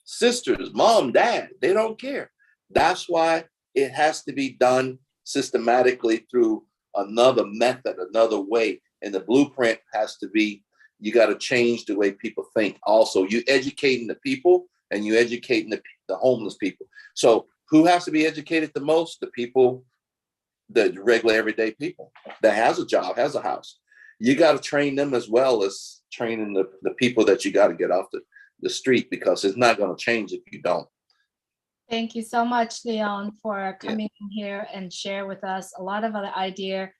Speaker 4: sisters, mom, dad. They don't care. That's why it has to be done systematically through another method, another way. And the blueprint has to be, you got to change the way people think. Also, you educating the people, and you educating the homeless people. So who has to be educated the most? The people, the regular everyday people that has a job, has a house. You got to train them as well as training the people that you got to get off the street, because it's not going to change if you don't.
Speaker 1: Thank you so much, Leon, for coming in here and share with us a lot of other idea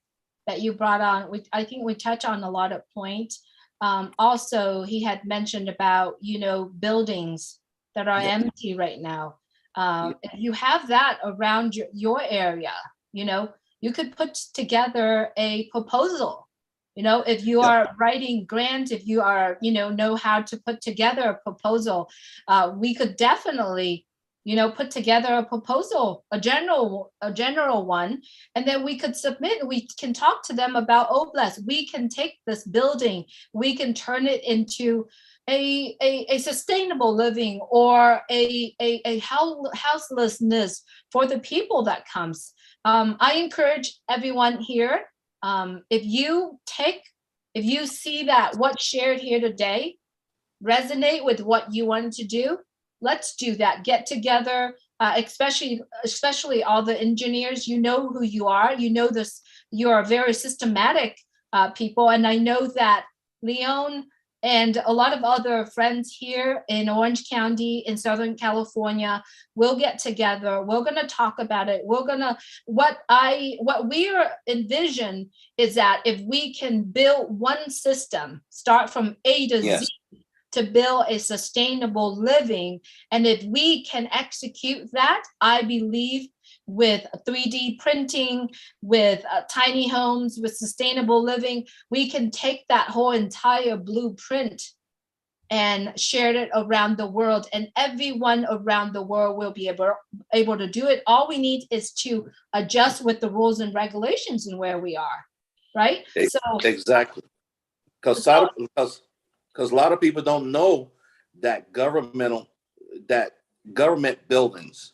Speaker 1: that you brought on. I think we touch on a lot of points. Also, he had mentioned about, buildings that are empty right now. If you have that around your area, you could put together a proposal. If you are writing grants, if you are, know how to put together a proposal, we could definitely, put together a proposal, a general one, and then we could submit. We can talk to them about Oblast. We can take this building, we can turn it into a sustainable living, or a houselessness for the people that comes. I encourage everyone here, if you see that what's shared here today resonate with what you wanted to do, let's do that. Get together, especially all the engineers. You know who you are. You know this. You are very systematic people, and I know that Leon and a lot of other friends here in Orange County, in Southern California, will get together. We're going to talk about it. What we envision is that if we can build one system, start from A to Z, to build a sustainable living, and if we can execute that, I believe with 3D printing, with tiny homes, with sustainable living, we can take that whole entire blueprint and share it around the world, and everyone around the world will be able to do it. All we need is to adjust with the rules and regulations and where we are, right? So
Speaker 4: exactly, because a lot of people don't know that government buildings,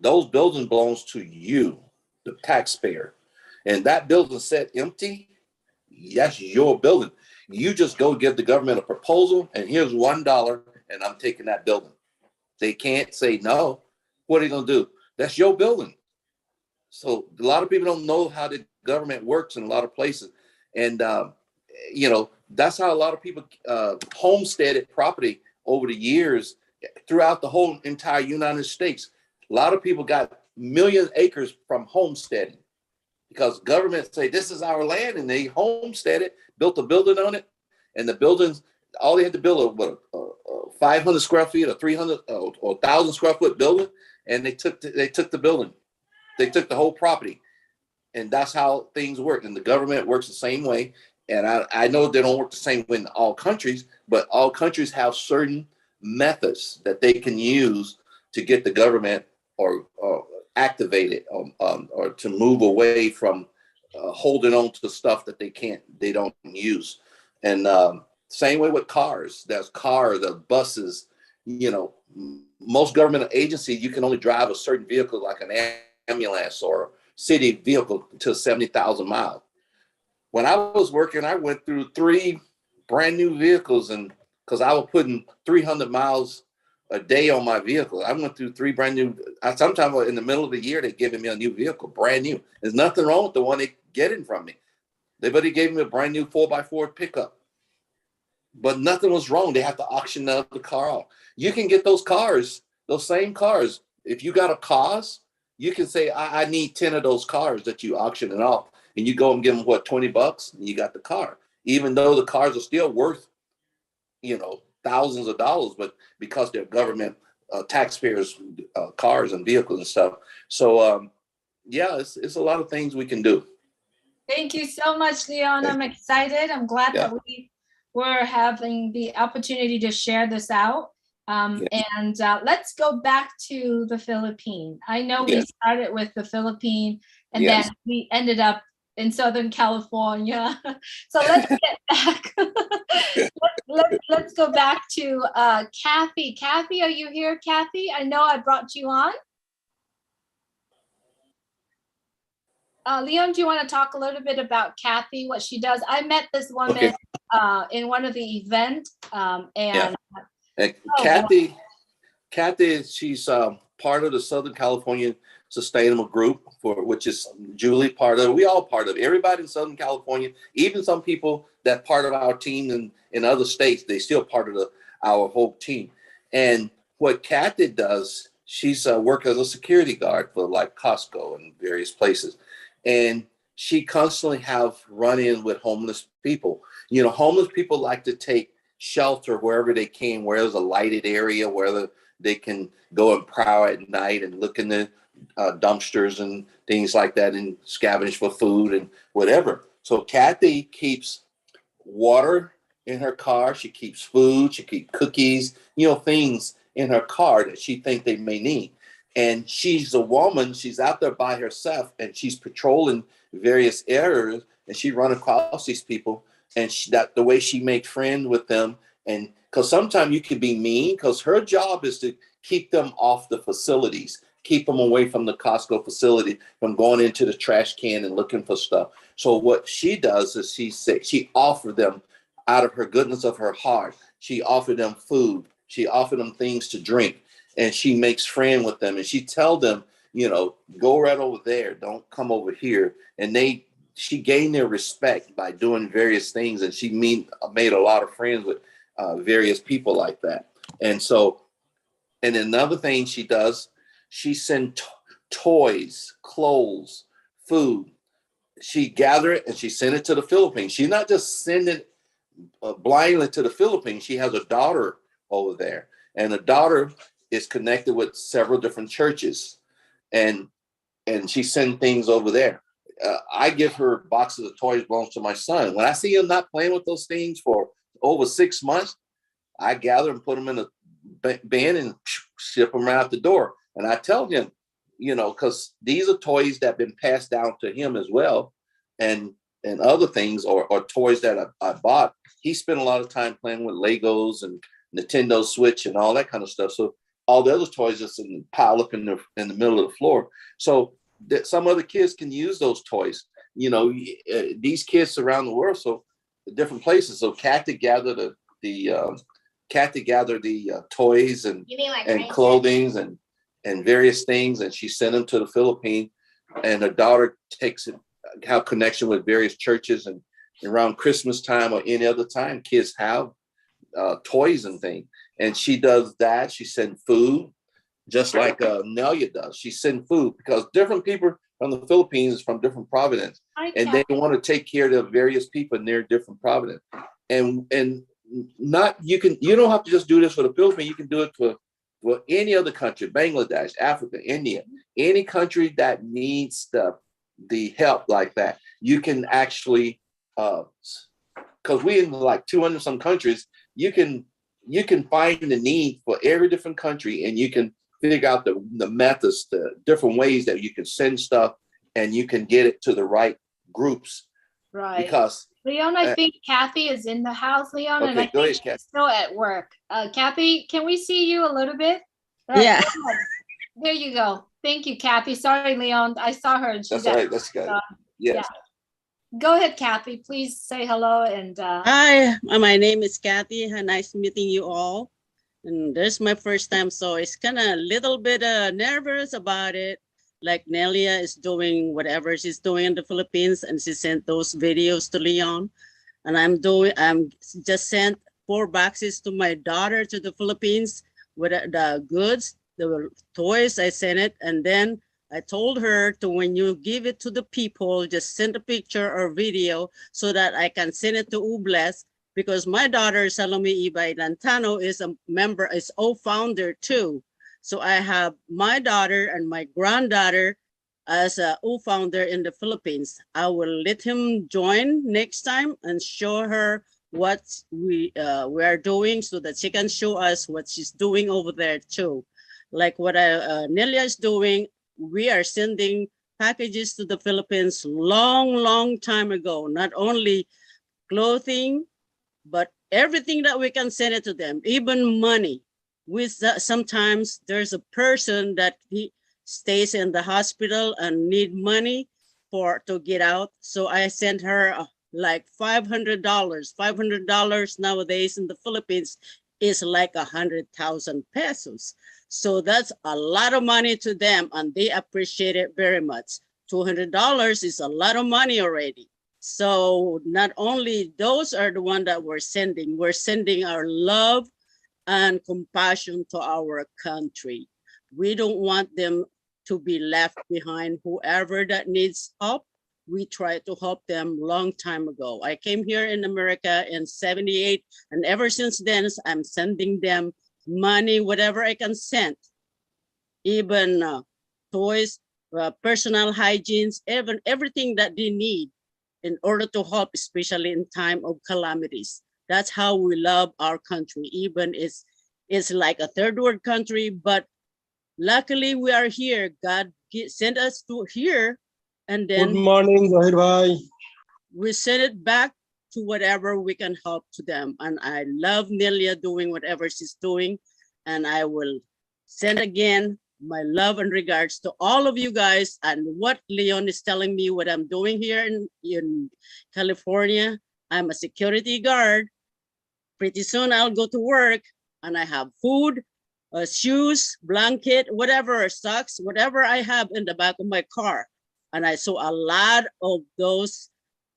Speaker 4: those buildings belongs to you, the taxpayer. And that building set empty, That's your building. You just go give the government a proposal, and here's $1, and I'm taking that building. They can't say no. What are they gonna do? That's your building. So a lot of people don't know how the government works in a lot of places, and that's how a lot of people homesteaded property over the years throughout the whole entire United States. A lot of people got million acres from homesteading because government say this is our land, and they homestead it, built a building on it, and the buildings, all they had to build a 500 square feet, or 300 or 1,000 square foot building, and they took the building, they took the whole property, and that's how things work. And the government works the same way. And I know they don't work the same way in all countries, but all countries have certain methods that they can use to get the government or activate it or to move away from holding on to stuff that they don't use. And same way with cars. There's the buses, most government agencies, you can only drive a certain vehicle like an ambulance or city vehicle to 70,000 miles. When I was working, I went through 3 brand new vehicles, and because I was putting 300 miles a day on my vehicle, I went through 3 brand new. Sometimes in the middle of the year, they're giving me a new vehicle, brand new. There's nothing wrong with the one they getting from me. They gave me a brand new 4x4 pickup, but nothing was wrong. They have to auction the car off. You can get those cars, those same cars. If you got a cause, you can say, I need 10 of those cars that you auction it off. And you go and give them $20, and you got the car. Even though the cars are still worth, thousands of dollars, but because they're government taxpayers' cars and vehicles and stuff. So it's a lot of things we can do.
Speaker 1: Thank you so much, Leon. I'm excited. I'm glad that we were having the opportunity to share this out. And let's go back to the Philippines. I know we started with the Philippines, and then we ended up in Southern California. So let's get back. let's go back to Kathy. Kathy, are you here, Kathy? I know I brought you on. Leon, do you want to talk a little bit about Kathy, what she does? I met this woman in one of the events,
Speaker 4: Kathy, she's part of the Southern California Sustainable Group, which is Julie part of. We all part of. Everybody in Southern California, even some people that part of our team in other states, they still part of our whole team. And what Kathy does, she's worked as a security guard for like Costco and various places, and she constantly have run-in with homeless people. Homeless people like to take shelter wherever they can, where there's a lighted area, where they can go and prowl at night and look in the dumpsters and things like that and scavenge for food and whatever. So Kathy keeps water in her car. She keeps food. She keeps cookies, things in her car that she thinks they may need. And she's a woman. She's out there by herself, and she's patrolling various areas, and she run across these people. And the way she makes friends with them, and because sometimes you can be mean, because her job is to keep them off the facilities, keep them away from the Costco facility, from going into the trash can and looking for stuff. So what she does is she offers them, out of her goodness of her heart, she offered them food, she offered them things to drink, and she makes friends with them, and she tell them, go right over there, don't come over here. And she gained their respect by doing various things, and she made a lot of friends with various people like that. And another thing she does, she sends toys, clothes, food. She gather it and she send it to the Philippines. She's not just sending it blindly to the Philippines. She has a daughter over there, and the daughter is connected with several different churches, and she sends things over there. I give her boxes of toys belongs to my son. When I see him not playing with those things for over 6 months, I gather and put them in a bin and ship them out the door. And I tell him, because these are toys that have been passed down to him as well, and other things or toys that I bought. He spent a lot of time playing with Legos and Nintendo Switch and all that kind of stuff. So all the other toys just pile up in the middle of the floor. So that some other kids can use those toys. these kids around the world, so different places. So Kathy gathered the toys and
Speaker 2: You mean like
Speaker 4: clothing and various things, and she sent them to the Philippines. And her daughter have connection with various churches, and around Christmas time or any other time, kids have toys and things. And she does that. She sends food, just like Nelia does. She sends food because different people from the Philippines, from different provinces, and they want to take care of the various people in their different province. And you don't have to just do this for the Philippines. You can do it for any other country, Bangladesh, Africa, India, any country that needs the help like that. You can actually, because we in like 200 some countries, you can find the need for every different country, and you can figure out the methods, the different ways that you can send stuff, and you can get it to the right groups.
Speaker 1: Right.
Speaker 4: Because
Speaker 1: Leon, I think Kathy is in the house, Leon, and I
Speaker 4: go
Speaker 1: think
Speaker 4: ahead, Kathy.
Speaker 1: she's still at work. Kathy, can we see you a little bit?
Speaker 3: Yeah.
Speaker 1: There you go. Thank you, Kathy. Sorry, Leon. I saw her and she's
Speaker 4: That's all right. That's good. Yes.
Speaker 1: Go ahead, Kathy. Please say hello and
Speaker 3: Hi, my name is Kathy. Nice meeting you all. And this is my first time, so it's kind of a little bit nervous about it. Like Nelia is doing whatever she's doing in the Philippines, and she sent those videos to Leon. And I'm just sent 4 boxes to my daughter to the Philippines with the goods, the toys. I sent it, and then I told her to, when you give it to the people, just send a picture or video so that I can send it to Ubles, because my daughter, Salome Ibay Lantano, is a member, is O-founder too. So I have my daughter and my granddaughter as a O-founder in the Philippines. I will let him join next time and show her what we are doing, so that she can show us what she's doing over there too. Like what Nelia is doing, we are sending packages to the Philippines long time ago, not only clothing, but everything that we can send it to them, even money. Sometimes there's a person that he stays in the hospital and need money to get out. So I sent her like $500. $500 nowadays in the Philippines is like 100,000 pesos. So that's a lot of money to them, and they appreciate it very much. $200 is a lot of money already. So not only those are the ones that we're sending our love and compassion to our country. We don't want them to be left behind. Whoever that needs help, we tried to help them long time ago. I came here in America in 78, and ever since then, I'm sending them money, whatever I can send, even toys, personal hygienes, even everything that they need in order to help, especially in time of calamities. That's how we love our country, even it's like a third world country, but luckily we are here. God sent us to here, and then
Speaker 5: Good morning, Zahir bhai.
Speaker 3: we send it back to whatever we can help to them. And I love Nelia doing whatever she's doing. And I will send again my love and regards to all of you guys. And what Leon is telling me, what I'm doing here in California, I'm a security guard. Pretty soon I'll go to work and I have food, shoes, blanket, whatever, socks, whatever I have in the back of my car. And I saw a lot of those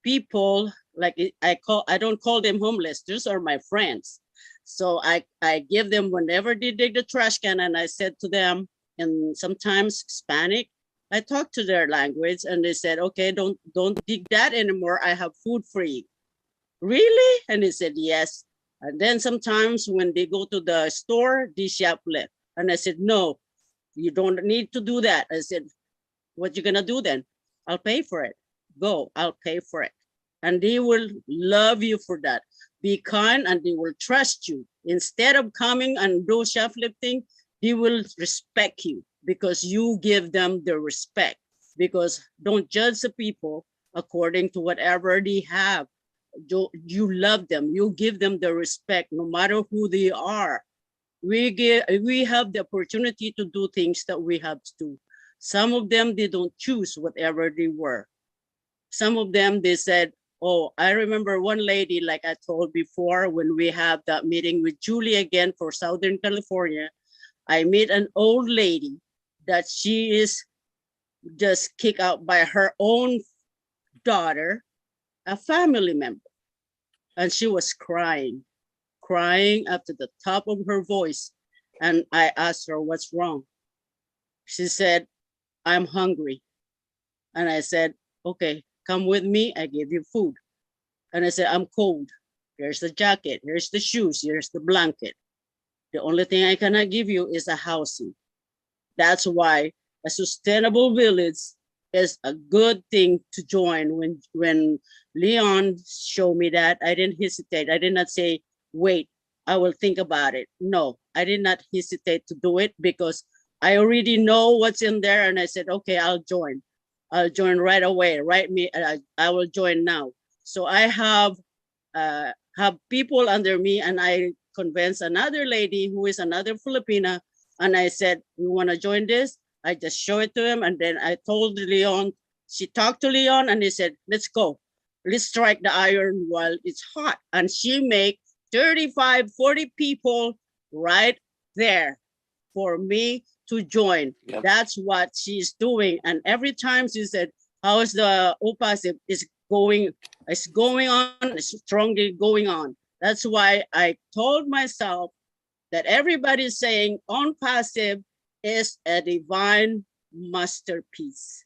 Speaker 3: people, like I don't call them homeless. Those are my friends. So I give them whenever they dig the trash can, and I said to them, and sometimes Hispanic, I talk to their language, and they said, okay, don't dig that anymore. I have food for you. Really? And they said, yes. And then sometimes when they go to the store, they shoplift. And I said, no, you don't need to do that. I said, what you gonna do then? I'll pay for it. Go, I'll pay for it. And they will love you for that. Be kind, and they will trust you. Instead of coming and do shoplifting, they will respect you because you give them the respect. Because don't judge the people according to whatever they have. You love them, you give them the respect no matter who they are. We have the opportunity to do things that we have to do. Some of them, they don't choose whatever they were. Some of them, they said, oh, I remember one lady, like I told before, when we have that meeting with Julie again for Southern California, I meet an old lady that she is just kicked out by her own daughter, a family member. And she was crying up to the top of her voice. And I asked her, what's wrong? She said, I'm hungry. And I said, okay, come with me, I give you food. And I said, I'm cold. Here's the jacket, here's the shoes, here's the blanket. The only thing I cannot give you is a housing. That's why a sustainable village is a good thing to join. When Leon showed me that, I didn't hesitate. I did not say, wait, I will think about it. No, I did not hesitate to do it because I already know what's in there. And I said, okay, I'll join. I'll join right away. I will join now. So I have people under me, and I convinced another lady who is another Filipina. And I said, you want to join this? I just show it to him. And then I told Leon, she talked to Leon and he said, let's go. Let's strike the iron while it's hot. And she make 35, 40 people right there for me to join.
Speaker 4: Yep.
Speaker 3: That's what she's doing. And every time she said, how is the OPASIP? It's going on, it's strongly going on. That's why I told myself that everybody's saying OPASIP is a divine masterpiece.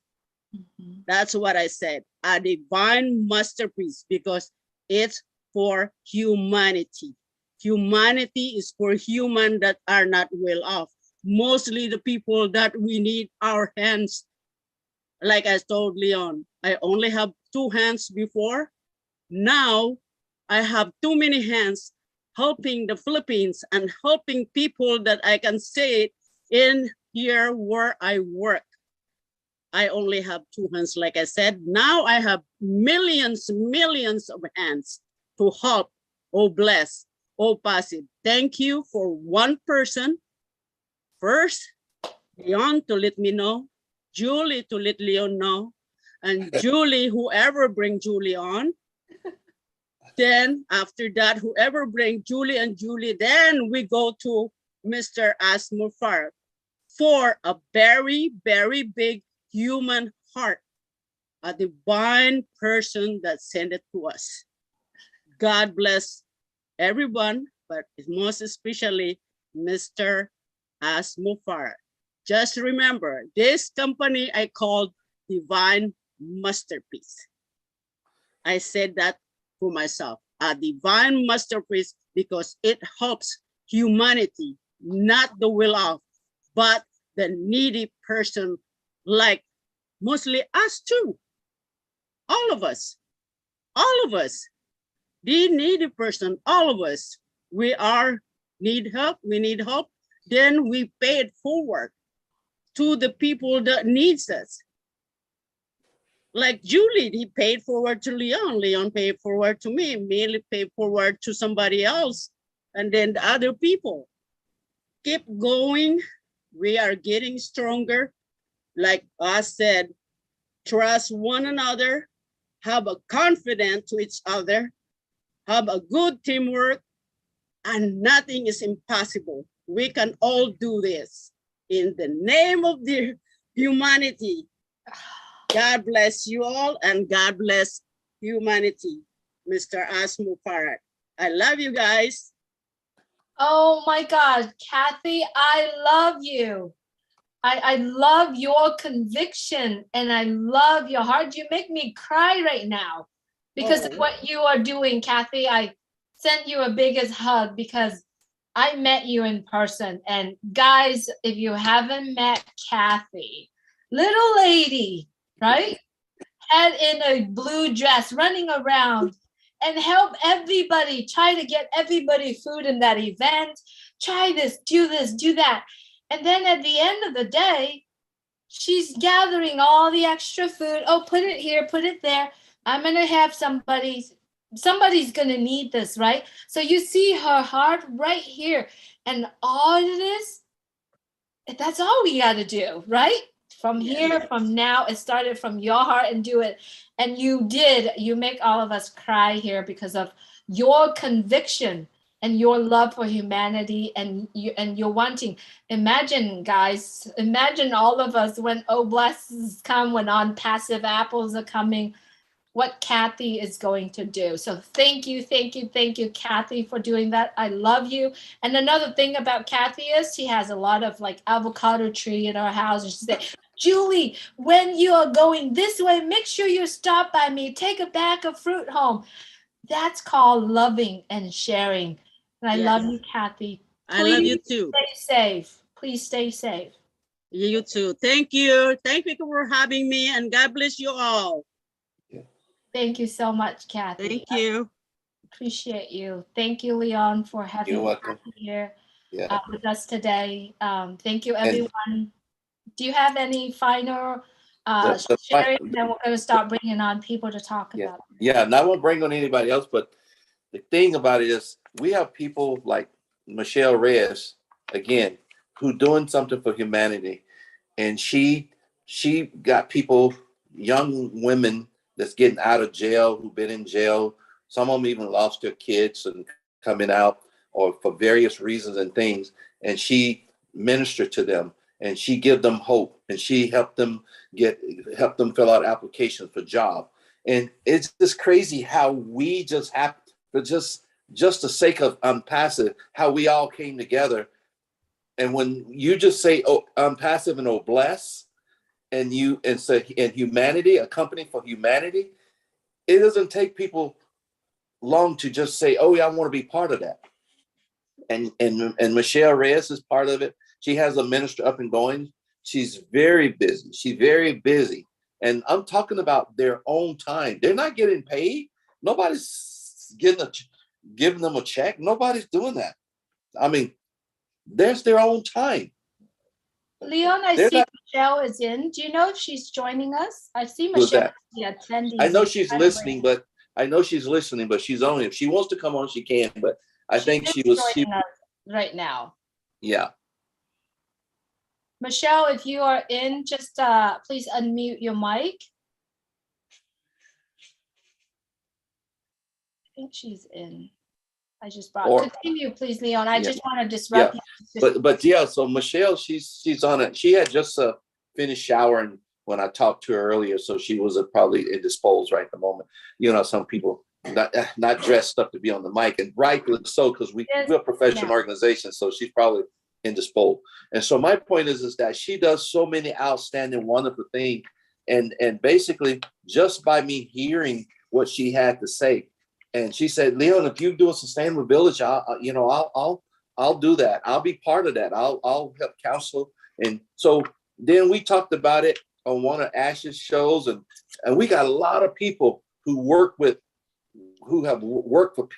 Speaker 2: Mhm.
Speaker 3: That's what I said, a divine masterpiece, because it's for humanity. Humanity is for human that are not well off. Mostly the people that we need our hands. Like I told Leon, I only have 2 hands before. Now I have too many hands helping the Philippines and helping people that I can say it in here where I work. I only have 2 hands, like I said. Now I have millions of hands to help. Oh, bless. Oh, passive. Thank you for one person. First, Leon to let me know, Julie to let Leon know, and Julie, whoever bring Julie on. Then after that, whoever bring Julie and Julie, then we go to Mr. Asmufar for a very, very big human heart, a divine person that sent it to us. God bless everyone, but most especially Mr. Asmufar. Just remember, this company I called Divine Masterpiece. I said that for myself, a divine masterpiece, because it helps humanity, not the will of, but the needy person, like mostly us too. All of us, the needy person, all of us, we need help, then we pay it forward to the people that needs us. Like Julie, he paid forward to Leon, Leon paid forward to me paid forward to somebody else, and then the other people. Keep going, we are getting stronger. Like I said, trust one another, have a confidence to each other, have a good teamwork, and nothing is impossible. We can all do this in the name of the humanity. God bless you all, and God bless humanity, Mr. Asmufar. I love you guys.
Speaker 1: Oh my God, Kathy, I love you. I love your conviction and I love your heart. You make me cry right now because of what you are doing, Kathy. I sent you a biggest hug because I met you in person. And guys, if you haven't met Kathy, little lady, right? Head in a blue dress, running around and help everybody, try to get everybody food in that event. Try this, do that. And then at the end of the day, she's gathering all the extra food. Oh, put it here, put it there. I'm going to have somebody's going to need this, right? So you see her heart right here. And all it is, that's all we got to do, right? From here, from now, it started from your heart and do it. And you did. You make all of us cry here because of your conviction and your love for humanity and your wanting. Imagine, guys, imagine all of us when blessings come, when on passive apples are coming, what Kathy is going to do. So thank you, Kathy, for doing that. I love you. And another thing about Kathy is she has a lot of like avocado tree in her house. And she said, Julie, when you are going this way, make sure you stop by me. Take a bag of fruit home. That's called loving and sharing. And I love you, Kathy.
Speaker 3: I love you
Speaker 1: Please
Speaker 3: too.
Speaker 1: stay safe. Please stay safe.
Speaker 3: You too. Thank you. Thank you for having me, and God bless you all.
Speaker 1: Thank you so much, Kathy.
Speaker 3: Thank you.
Speaker 1: Appreciate you. Thank you, Leon, for
Speaker 4: You're
Speaker 1: having
Speaker 4: welcome.
Speaker 1: you here
Speaker 4: Yeah.
Speaker 1: with us today. Thank you, everyone. Do you have any final sharing? Then we're going to start bringing on people to talk about it.
Speaker 4: Yeah, and I won't bring on anybody else, but the thing about it is we have people like Michelle Reyes, again, who doing something for humanity. And she got people, young women that's getting out of jail, who've been in jail. Some of them even lost their kids and coming out or for various reasons and things. And she ministered to them and she give them hope and she helped them fill out applications for job. And it's just crazy how we just have for just the sake of passive, how we all came together. And when you just say, "Oh, I'm passive and oh bless," and humanity, a company for humanity, it doesn't take people long to just say, "Oh yeah, I want to be part of that." And Michelle Reyes is part of it. She has a ministry up and going. She's very busy. And I'm talking about their own time. They're not getting paid. Nobody's giving them a check. Nobody's doing that. I mean, there's their own time.
Speaker 1: Leon, I see Michelle is in. Do you know if she's joining us? I see
Speaker 4: Who's
Speaker 1: Michelle
Speaker 4: that?
Speaker 1: the attendees.
Speaker 4: I know she's listening, but she's on. If she wants to come on, she can. But I think she was
Speaker 1: joining us right now.
Speaker 4: Yeah.
Speaker 1: Michelle, if you are in, just please unmute your mic. I think she's in. I just brought continue, please, Leon. I just want to disrupt you.
Speaker 4: But yeah, so Michelle, she's on it. She had just finished showering when I talked to her earlier, so she was probably indisposed right at the moment. You know, some people not dressed up to be on the mic, and rightly so, because we're a professional organization, so she's probably indisposed. And so my point is that she does so many outstanding, wonderful things, and basically just by me hearing what she had to say. And she said, Leon, if you do a sustainable village, I'll do that. I'll be part of that. I'll help counsel. And so then we talked about it on one of Ash's shows, and we got a lot of people who have worked for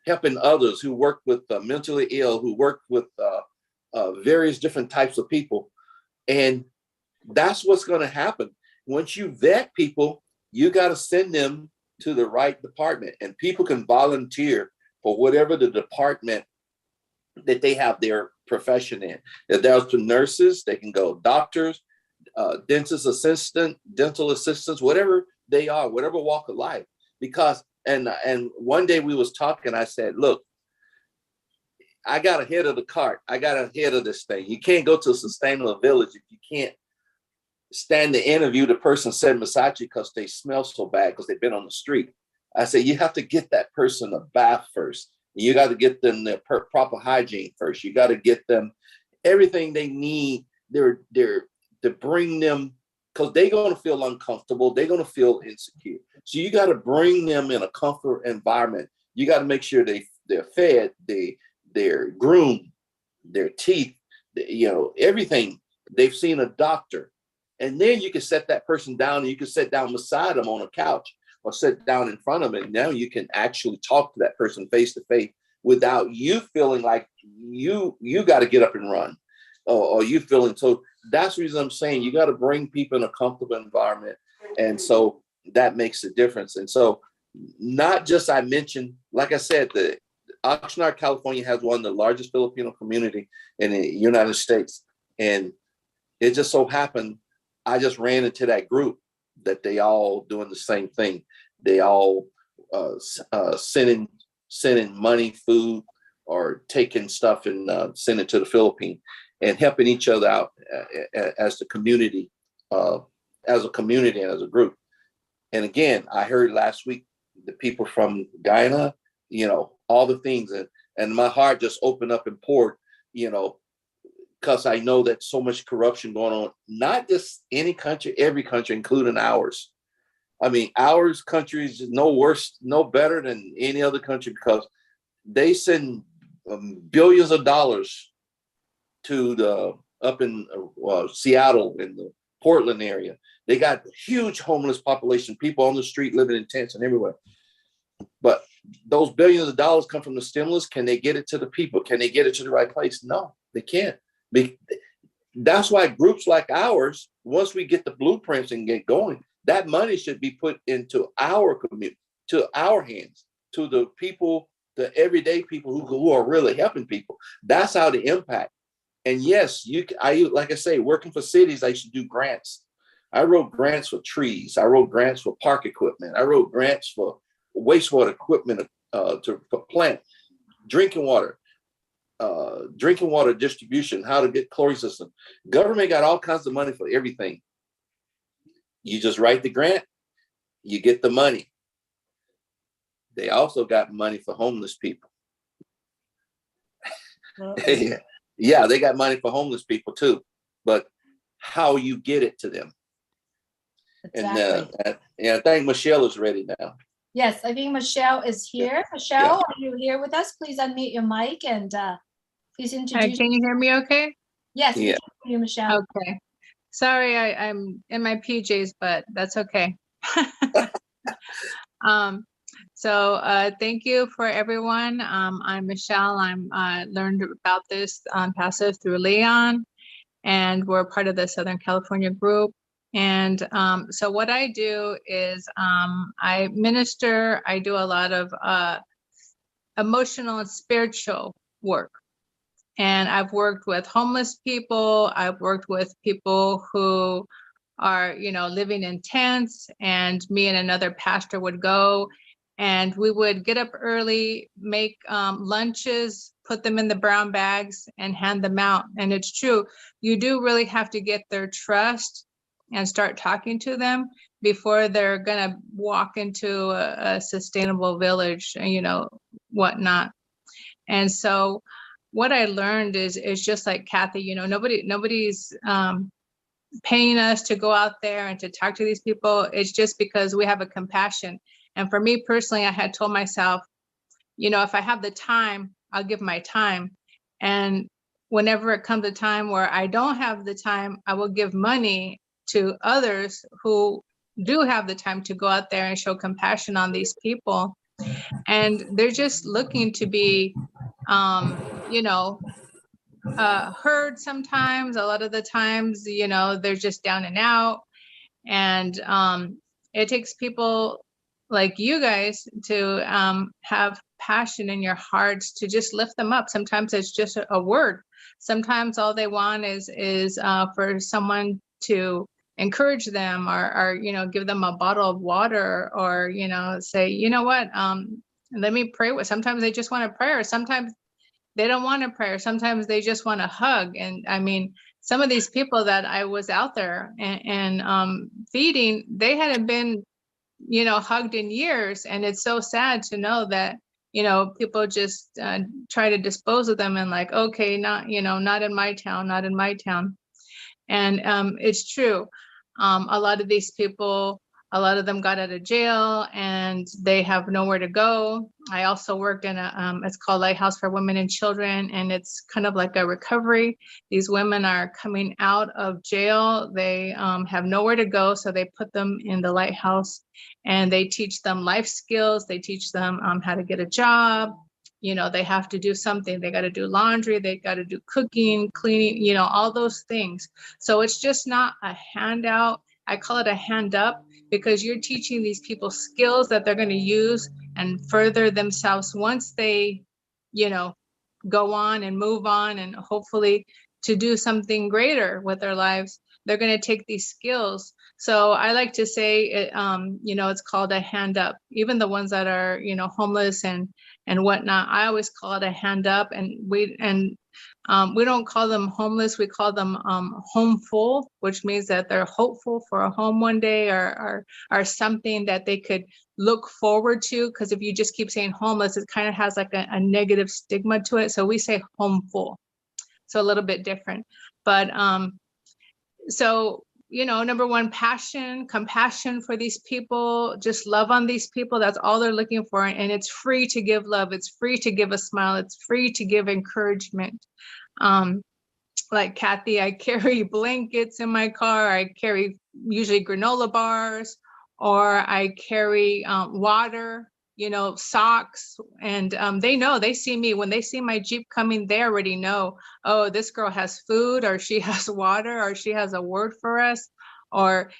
Speaker 4: helping others, who work with mentally ill, who work with various different types of people. And that's what's going to happen. Once you vet people, you got to send them to the right department, and people can volunteer for whatever the department that they have their profession in. If there's to nurses, they can go doctors, dentist assistant, dental assistants, whatever they are, whatever walk of life. Because and one day we was talking, I said, look, I got ahead of the cart. I got ahead of this thing. You can't go to a sustainable village if you can't stand to interview the person sitting beside you because they smell so bad because they've been on the street. I said, you have to get that person a bath first. You got to get them their proper hygiene first. You got to get them everything they need. They're to bring them, because they're going to feel uncomfortable. They're going to feel insecure. So you got to bring them in a comfort environment. You got to make sure they're fed, they're groomed, their teeth, everything. They've seen a doctor. And then you can set that person down, and you can sit down beside them on a couch or sit down in front of them. And now you can actually talk to that person face to face without you feeling like you got to get up and run, or you feeling. So that's the reason I'm saying you got to bring people in a comfortable environment. And so that makes a difference. And so not just, I mentioned, like I said, the Oxnard, California has one of the largest Filipino community in the United States. And It just so happened, I just ran into that group that they all doing the same thing. They all sending money, food, or taking stuff and sending it to the Philippines and helping each other out as the community, as a community and as a group. And again, I heard last week the people from Guyana, all the things, and my heart just opened up and poured, because I know that so much corruption going on, not just any country, every country, including ours. I mean, ours country is no worse, no better than any other country, because they send billions of dollars to the up in Seattle in the Portland area. They got huge homeless population, people on the street living in tents and everywhere. But those billions of dollars come from the stimulus. Can they get it to the people? Can they get it to the right place? No, they can't. That's why groups like ours, once we get the blueprints and get going, that money should be put into our community, to our hands, to the people, the everyday people who are really helping people. That's how the impact. And yes, like I say, working for cities, I used to do grants. I wrote grants for trees. I wrote grants for park equipment. I wrote grants for wastewater equipment for plant, drinking water distribution, how to get chlorine system. Government got all kinds of money for everything. You just write the grant, you get the money. They also got money for homeless people. Yeah, they got money for homeless people too, but how you get it to them.
Speaker 1: Exactly.
Speaker 4: And I think Michelle is ready now.
Speaker 1: Yes, I think Michelle is here. Michelle, are you here with us? Please unmute your mic and please introduce.
Speaker 5: Can you hear me okay?
Speaker 1: Yes, we
Speaker 4: Yeah.
Speaker 1: can hear you, Michelle.
Speaker 5: Okay. Sorry, I'm in my PJs, but that's okay. Thank you for everyone. I'm Michelle. I learned about this passive through Leon, and we're part of the Southern California group. And so what I do is I minister. I do a lot of emotional and spiritual work. And I've worked with homeless people. I've worked with people who are, living in tents, and me and another pastor would go and we would get up early, make lunches, put them in the brown bags and hand them out. And it's true, you do really have to get their trust and start talking to them before they're going to walk into a sustainable village, whatnot. And so what I learned is just like Kathy, nobody's paying us to go out there and to talk to these people. It's just because we have a compassion. And for me personally, I had told myself, if I have the time, I'll give my time. And whenever it comes a time where I don't have the time, I will give money to others who do have the time to go out there and show compassion on these people. And they're just looking to be, heard sometimes. A lot of the times, they're just down and out. And it takes people like you guys to have passion in your hearts to just lift them up. Sometimes it's just a word. Sometimes all they want is for someone to encourage them or give them a bottle of water or, say, what, let me pray with. Sometimes they just want a prayer. Sometimes they don't want a prayer. Sometimes they just want a hug. And I mean, some of these people that I was out there and feeding, they hadn't been, hugged in years. And it's so sad to know that, people just try to dispose of them and like, okay, not in my town, not in my town. And it's true. A lot of these people, a lot of them got out of jail and they have nowhere to go. I also worked in it's called Lighthouse for Women and Children, and it's kind of like a recovery. These women are coming out of jail. They have nowhere to go, so they put them in the Lighthouse and they teach them life skills. They teach them how to get a job. They have to do something. They got to do laundry. They got to do cooking, cleaning, all those things. So it's just not a handout. I call it a hand up, because you're teaching these people skills that they're going to use and further themselves once they, go on and move on and hopefully to do something greater with their lives, they're going to take these skills. So I like to say, it's called a hand up. Even the ones that are, homeless and whatnot, I always call it a hand up. And we don't call them homeless. We call them homeful, which means that they're hopeful for a home one day, or something that they could look forward to. Because if you just keep saying homeless, it kind of has like a negative stigma to it. So we say homeful. So a little bit different. But so, number one, passion, compassion for these people, just love on these people. That's all they're looking for. And it's free to give love. It's free to give a smile. It's free to give encouragement. Like Kathy, I carry blankets in my car. I carry usually granola bars, or I carry water, socks. And they see me. When they see my Jeep coming, they already know, oh, this girl has food, or she has water, or she has a word for us, or,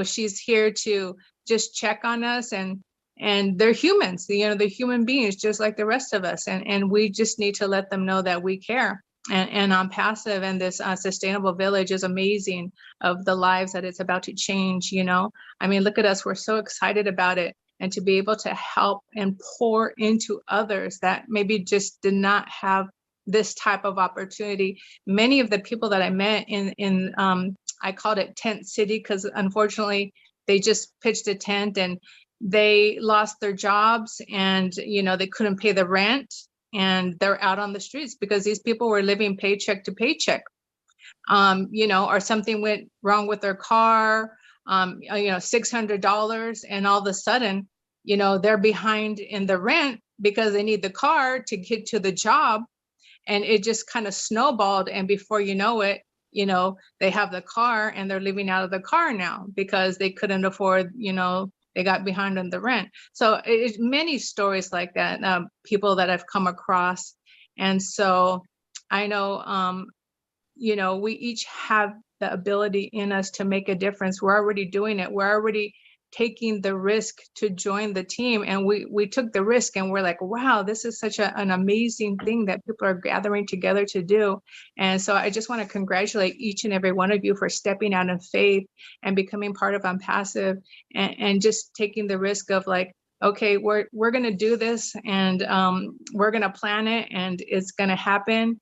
Speaker 5: she's here to just check on us. And they're humans, they're human beings just like the rest of us. And we just need to let them know that we care. And on Passive and this sustainable village is amazing, of the lives that it's about to change. I mean, look at us. We're so excited about it. And to be able to help and pour into others that maybe just did not have this type of opportunity. Many of the people that I met in I called it Tent City, because unfortunately they just pitched a tent and they lost their jobs, and they couldn't pay the rent, and they're out on the streets because these people were living paycheck to paycheck. Or something went wrong with their car, $600, and all of a sudden, they're behind in the rent because they need the car to get to the job. And it just kind of snowballed. And before you know it, they have the car and they're living out of the car now because they couldn't afford, they got behind on the rent. So it's many stories like that, people that I've come across. And so I know, we each have the ability in us to make a difference. We're already doing it. We're already taking the risk to join the team. And we took the risk, and we're like, wow, this is such an amazing thing that people are gathering together to do. And so I just want to congratulate each and every one of you for stepping out in faith and becoming part of Unpassive, and just taking the risk of like, okay, we're going to do this, and we're going to plan it, and it's going to happen.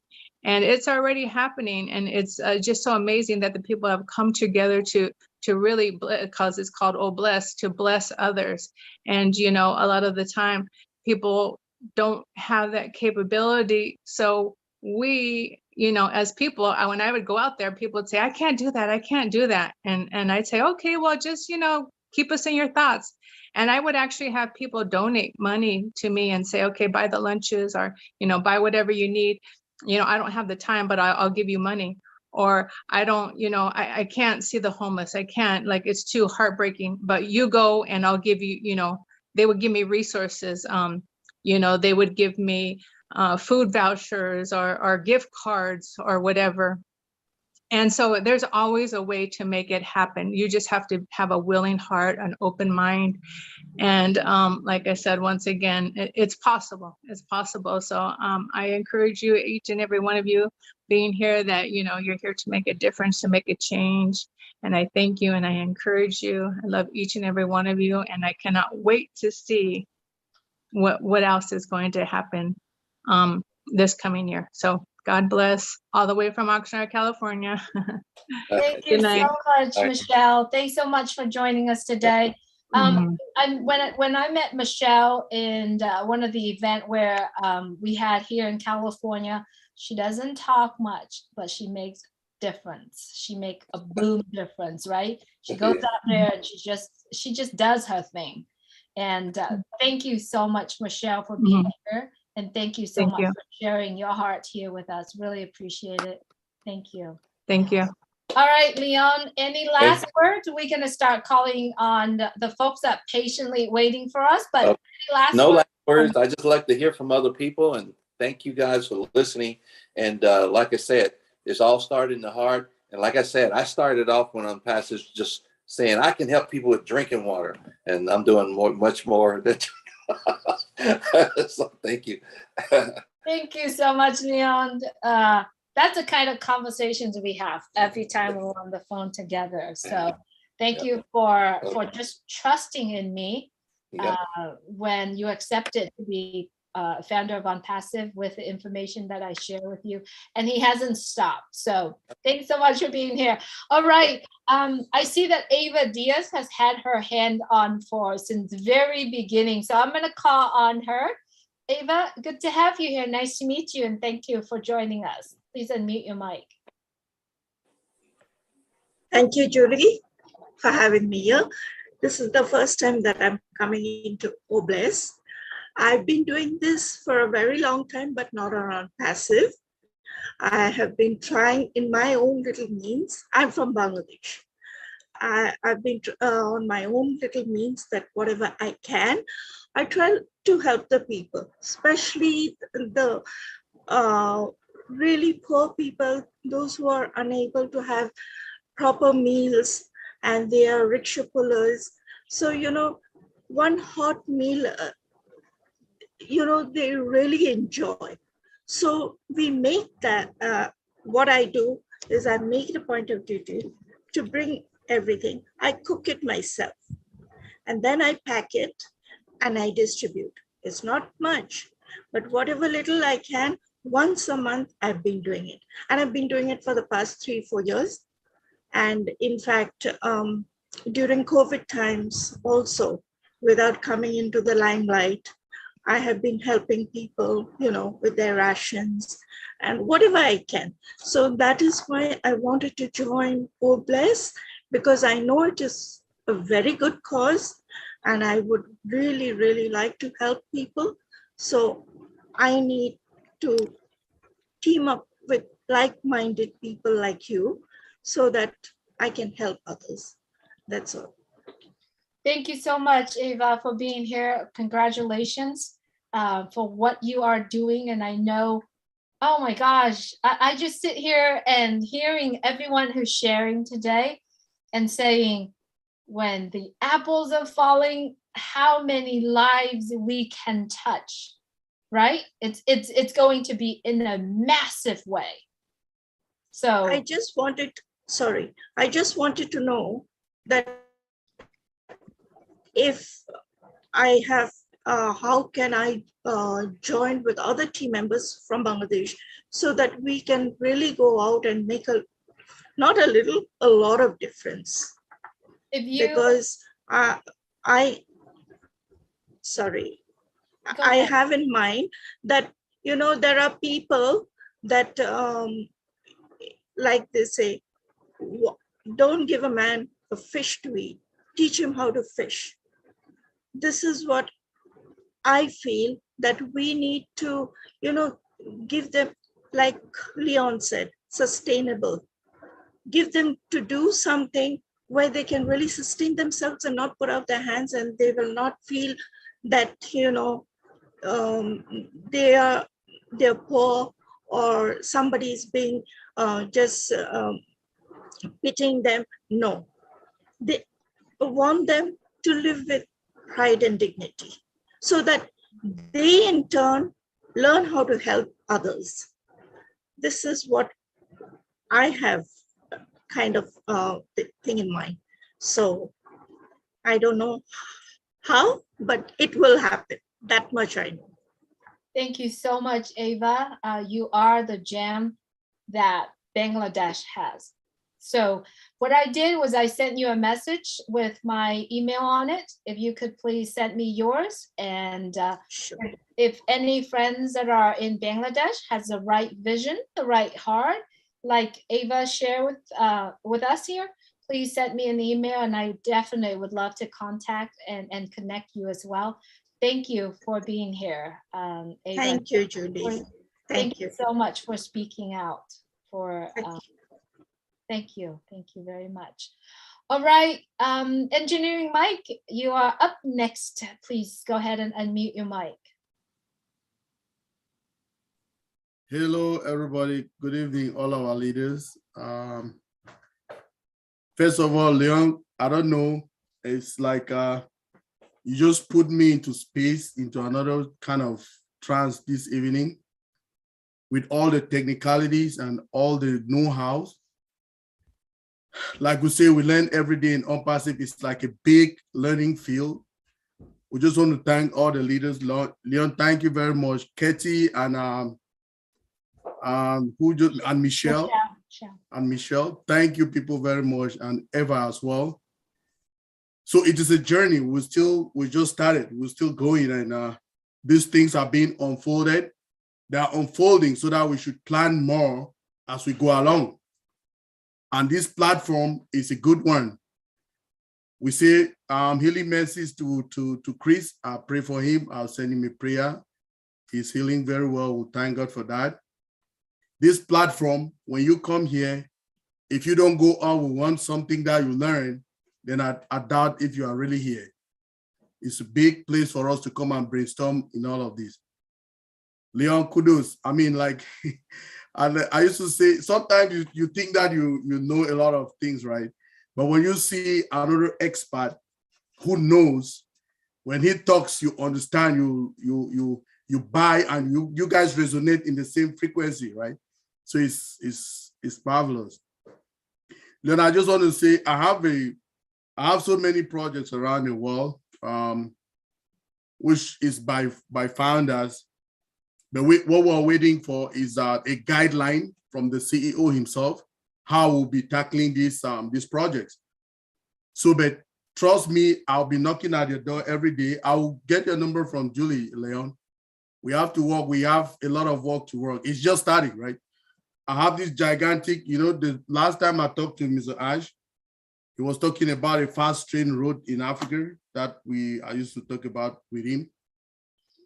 Speaker 5: And it's already happening. And it's just so amazing that the people have come together to really, because it's called Oh Bless, to bless others. And, a lot of the time people don't have that capability. So we, as people, when I would go out there, people would say, I can't do that. I can't do that. And I'd say, okay, well, just, keep us in your thoughts. And I would actually have people donate money to me and say, okay, buy the lunches, or, buy whatever you need. I don't have the time, but I'll give you money. Or I don't, I can't see the homeless. I can't, like, it's too heartbreaking, but you go and I'll give you, they would give me resources. They would give me food vouchers or gift cards or whatever. And so there's always a way to make it happen. You just have to have a willing heart, an open mind. And like I said, once again, it's possible. It's possible. So I encourage you, each and every one of you being here, that, you're here to make a difference, to make a change. And I thank you and I encourage you. I love each and every one of you. And I cannot wait to see what else is going to happen this coming year. So God bless, all the way from Oxnard, California.
Speaker 1: Thank you so much, Michelle. Thanks so much for joining us today. When I met Michelle in one of the event where we had here in California, she doesn't talk much, but she makes difference. She makes a boom difference, right? She goes out there and she just does her thing. And thank you so much, Michelle, for being here. And thank you so much for sharing your heart here with us. Really appreciate it. Thank you.
Speaker 5: Thank you.
Speaker 1: All right, Leon, any last words? We're going to start calling on the folks that patiently waiting for us, but any last
Speaker 4: no
Speaker 1: words?
Speaker 4: last words. I just like to hear from other people, and thank you guys for listening. And like I said, it's all started in the heart. And like I said, I started off when I'm past this just saying I can help people with drinking water, and I'm doing much more than so thank you.
Speaker 1: Thank you so much, Leon. that's the kind of conversations we have every time we're on the phone together. So thank you for just trusting in me
Speaker 4: Yeah.
Speaker 1: when you accepted to be founder of OnPassive with the information that I share with you. And he hasn't stopped. So thanks so much for being here. All right. I see that Ava Diaz has had her hand on since very beginning. So I'm going to call on her. Ava, good to have you here. Nice to meet you. And thank you for joining us. Please unmute your mic.
Speaker 6: Thank you, Julie, for having me here. This is the first time that I'm coming into OBLESS. I've been doing this for a very long time, but not on OnPassive. I have been trying in my own little means. I'm from Bangladesh. I've been on my own little means that whatever I can, I try to help the people, especially the really poor people, those who are unable to have proper meals, and they are rickshaw pullers. So, one hot meal, they really enjoy. So we make that, what I do is I make it a point of duty to bring everything. I cook it myself, and then I pack it and I distribute. It's not much, but whatever little I can, once a month, I've been doing it. And I've been doing it for the past 3-4 years. And in fact, during COVID times also, without coming into the limelight, I have been helping people, with their rations and whatever I can. So that is why I wanted to join OBLESS, because I know it is a very good cause and I would really, really like to help people. So I need to team up with like-minded people like you so that I can help others. That's all.
Speaker 1: Thank you so much, Ava, for being here. Congratulations for what you are doing. And I know, oh my gosh, I just sit here and hearing everyone who's sharing today and saying, when the apples are falling, how many lives we can touch, right? It's going to be in a massive way. So
Speaker 6: I just wanted to know that if I have, how can I join with other team members from Bangladesh so that we can really go out and make a lot of difference.
Speaker 1: if you,
Speaker 6: Because I have in mind that, there are people that, like they say, don't give a man a fish to eat, teach him how to fish. This is what I feel that we need to, give them, like Leon said, sustainable. Give them to do something where they can really sustain themselves and not put out their hands, and they will not feel that, they're poor or somebody's being just pitying them. No, they want them to live with pride and dignity so that they in turn learn how to help others. This is what I have kind of thing in mind. So I don't know how, but it will happen. That much I know.
Speaker 1: thank you so much, Ava. You are the gem that Bangladesh has. So what I did was I sent you a message with my email on it. If you could please send me yours. And
Speaker 6: Sure.
Speaker 1: if any friends that are in Bangladesh has the right vision, the right heart, like Ava shared with us here, please send me an email, and I definitely would love to contact and connect you as well. Thank you for being here, Ava.
Speaker 6: Thank you, Julie.
Speaker 1: Thank you so much for speaking out.
Speaker 6: Thank you.
Speaker 1: Thank you very much. All right, Engineering Mike, you are up next. Please go ahead and unmute your mic.
Speaker 7: Hello, everybody. Good evening, all our leaders. First of all, Leon, I don't know. It's like you just put me into space, into another kind of trance this evening. with all the technicalities and all the know-hows. Like we say, we learn every day in On-Passive. It's like a big learning field. We just want to thank all the leaders. Leon, thank you very much. Katie and Michelle. And Michelle, thank you people very much, and Eva as well. So it is a journey. We just started. We're still going, and these things are being unfolded. They are unfolding so that we should plan more as we go along. And this platform is a good one. We say healing mercies to Chris. I pray for him. I'll send him a prayer. He's healing very well. We thank God for that. This platform, when you come here, if you don't go on with something that you learn, then I doubt if you are really here. It's a big place for us to come and brainstorm in all of this. Leon, kudos. I mean, like, I used to say, sometimes you think that you know a lot of things, right? But when you see another expert who knows, when he talks, you understand, you buy, and you guys resonate in the same frequency, right? So it's marvelous. Then I just want to say I have so many projects around the world, which is by founders. But what we're waiting for is a guideline from the CEO himself, how we'll be tackling these projects. So, but trust me, I'll be knocking at your door every day. I'll get your number from Julie, Leon. We have to work. We have a lot of work to work. It's just starting, right? I have this gigantic, the last time I talked to Mr. Ash, he was talking about a fast train road in Africa that I used to talk about with him.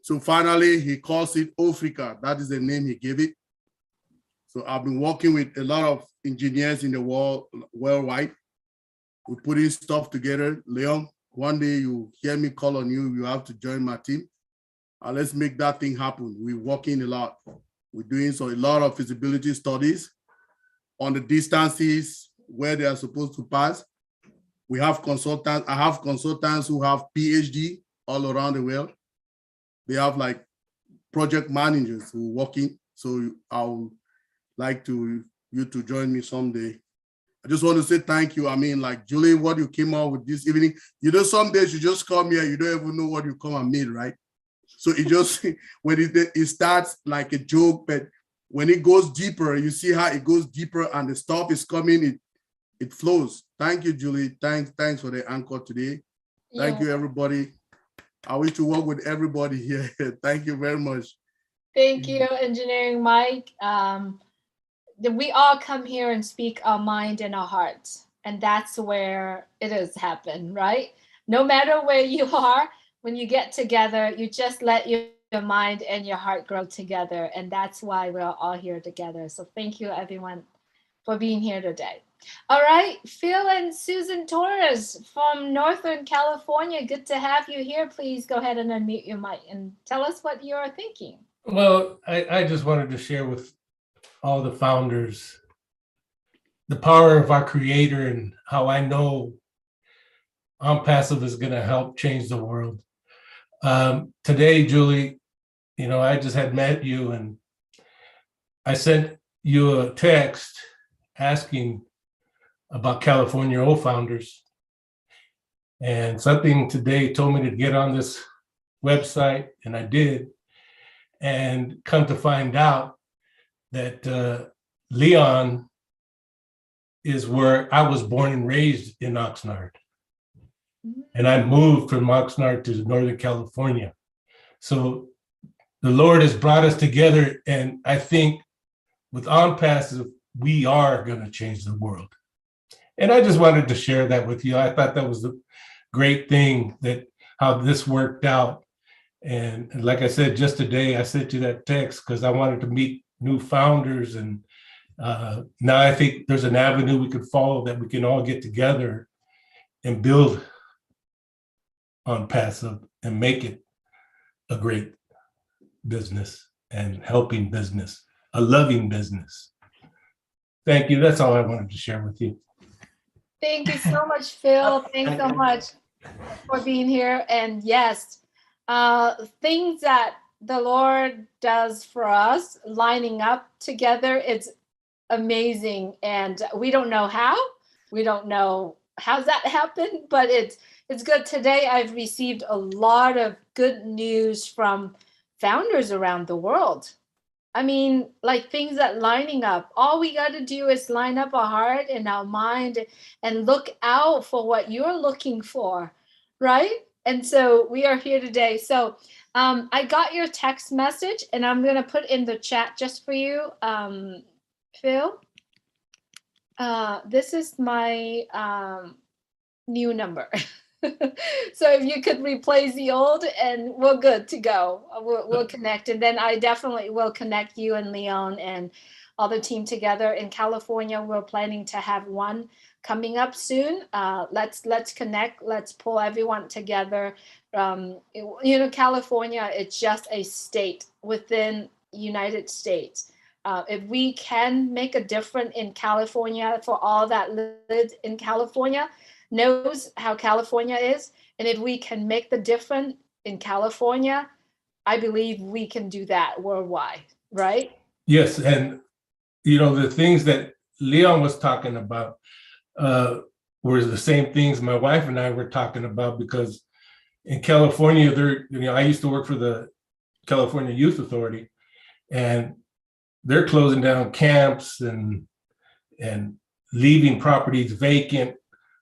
Speaker 7: So finally, he calls it Africa. That is the name he gave it. So I've been working with a lot of engineers in the world, worldwide. We're putting stuff together. Leon, one day you hear me call on you, you have to join my team. Let's make that thing happen. We're working a lot. We're doing a lot of feasibility studies on the distances where they are supposed to pass. We have consultants. I have consultants who have PhD all around the world. They have like project managers who are working. So I would like you to join me someday. I just want to say thank you. I mean, like Julie, what you came out with this evening, some days you just come here, you don't even know what you come and meet, right? So it just, when it starts like a joke, but when it goes deeper, you see how it goes deeper and the stuff is coming, it flows. Thank you, Julie. Thanks for the anchor today. Thank you, everybody. I wish to work with everybody here. Thank you very much.
Speaker 1: Thank you, Engineering Mike. We all come here and speak our mind and our hearts, and that's where it has happened, right? No matter where you are, when you get together, you just let your mind and your heart grow together, and that's why we're all here together. So thank you, everyone, for being here today. All right, Phil and Susan Torres from Northern California, good to have you here. Please go ahead and unmute your mic and tell us what you're thinking.
Speaker 8: Well, I just wanted to share with all the founders the power of our creator and how I know On-Passive is going to help change the world. Today, Julie, I just had met you and I sent you a text asking about California O-Founders. And something today told me to get on this website, and I did. And come to find out that Leon is where I was born and raised in Oxnard. And I moved from Oxnard to Northern California. So the Lord has brought us together, and I think with On-Passive, we are going to change the world. And I just wanted to share that with you. I thought that was a great thing, that how this worked out. And like I said, just today, I sent you that text because I wanted to meet new founders. And now I think there's an avenue we could follow that we can all get together and build On-Passive and make it a great business and helping business, a loving business. Thank you. That's all I wanted to share with you.
Speaker 1: Thank you so much, Phil. Thanks so much for being here. And yes, things that the Lord does for us, lining up together, it's amazing. And we don't know how. We don't know how that happened, but it's good. Today I've received a lot of good news from founders around the world. I mean, like things that lining up. All we got to do is line up our heart and our mind and look out for what you're looking for, right? And so we are here today. So I got your text message and I'm going to put in the chat just for you, Phil. This is my new number. So if you could replace the old and we're good to go. We'll connect. And then I definitely will connect you and Leon and all the team together. In California, we're planning to have one coming up soon. Let's connect. Let's pull everyone together. California, it's just a state within United States. If we can make a difference in California for all that lives in California, knows how California is, and if we can make the difference in California, I believe we can do that worldwide, right?
Speaker 8: Yes, and the things that Leon was talking about were the same things my wife and I were talking about, because in California, I used to work for the California Youth Authority, and they're closing down camps and leaving properties vacant.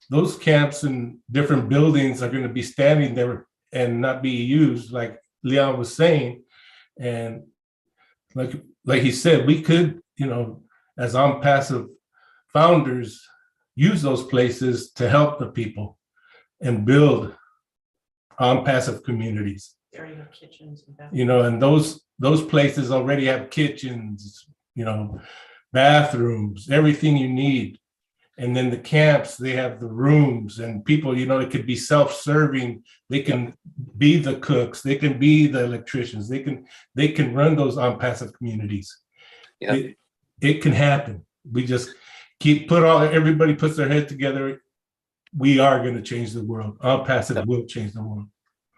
Speaker 8: Those camps and different buildings are going to be standing there and not be used, like Leon was saying. And like he said, we could, as OnPassive founders, use those places to help the people and build OnPassive communities.
Speaker 9: Area kitchens and
Speaker 8: And those places already have kitchens, bathrooms, everything you need. And then the camps, they have the rooms, and people, it could be self-serving. They can be the cooks, they can be the electricians, they can run those OnPassive communities.
Speaker 4: Yeah.
Speaker 8: It can happen. We just everybody puts their head together. We are going to change the world. OnPassive will change the world.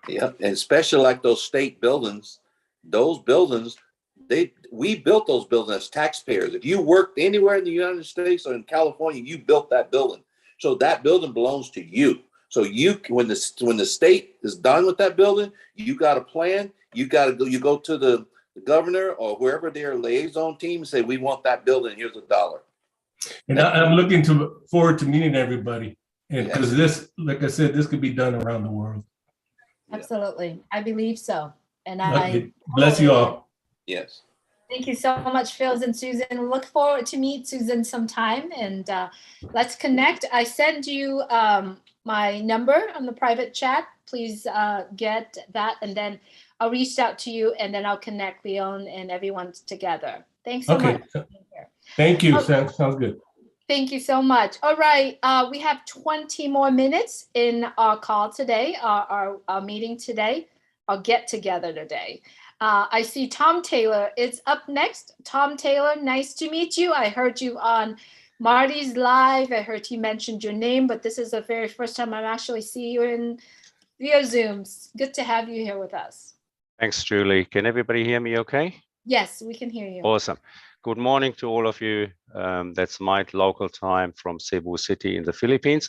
Speaker 4: Yeah, and especially like those state buildings, we built those buildings as taxpayers. If you worked anywhere in the United States or in California, you built that building. So that building belongs to you. So when the state is done with that building, you got a plan. You go to the governor or whoever their liaison team and say, we want that building. Here's $1.
Speaker 8: And I'm looking forward to meeting everybody. And because this, like I said, this could be done around the world.
Speaker 1: Absolutely. I believe so. And
Speaker 8: Okay. Bless you all.
Speaker 4: Yes.
Speaker 1: Thank you so much, Phil and Susan. Look forward to meet Susan sometime, and let's connect. I send you my number on the private chat. Please get that, and then I'll reach out to you, and then I'll connect Leon and everyone together. Thanks so much.
Speaker 8: Thank you. Sounds good.
Speaker 1: Thank you so much. All right, we have 20 more minutes in our call today, our meeting today, our get together today. I see Tom Taylor is up next. Tom Taylor, nice to meet you. I heard you on Marty's Live. I heard he mentioned your name, but this is the very first time I'm actually see you via Zoom. Good to have you here with us.
Speaker 10: Thanks, Julie. Can everybody hear me okay?
Speaker 1: Yes, we can hear you.
Speaker 10: Awesome. Good morning to all of you. That's my local time from Cebu City in the Philippines.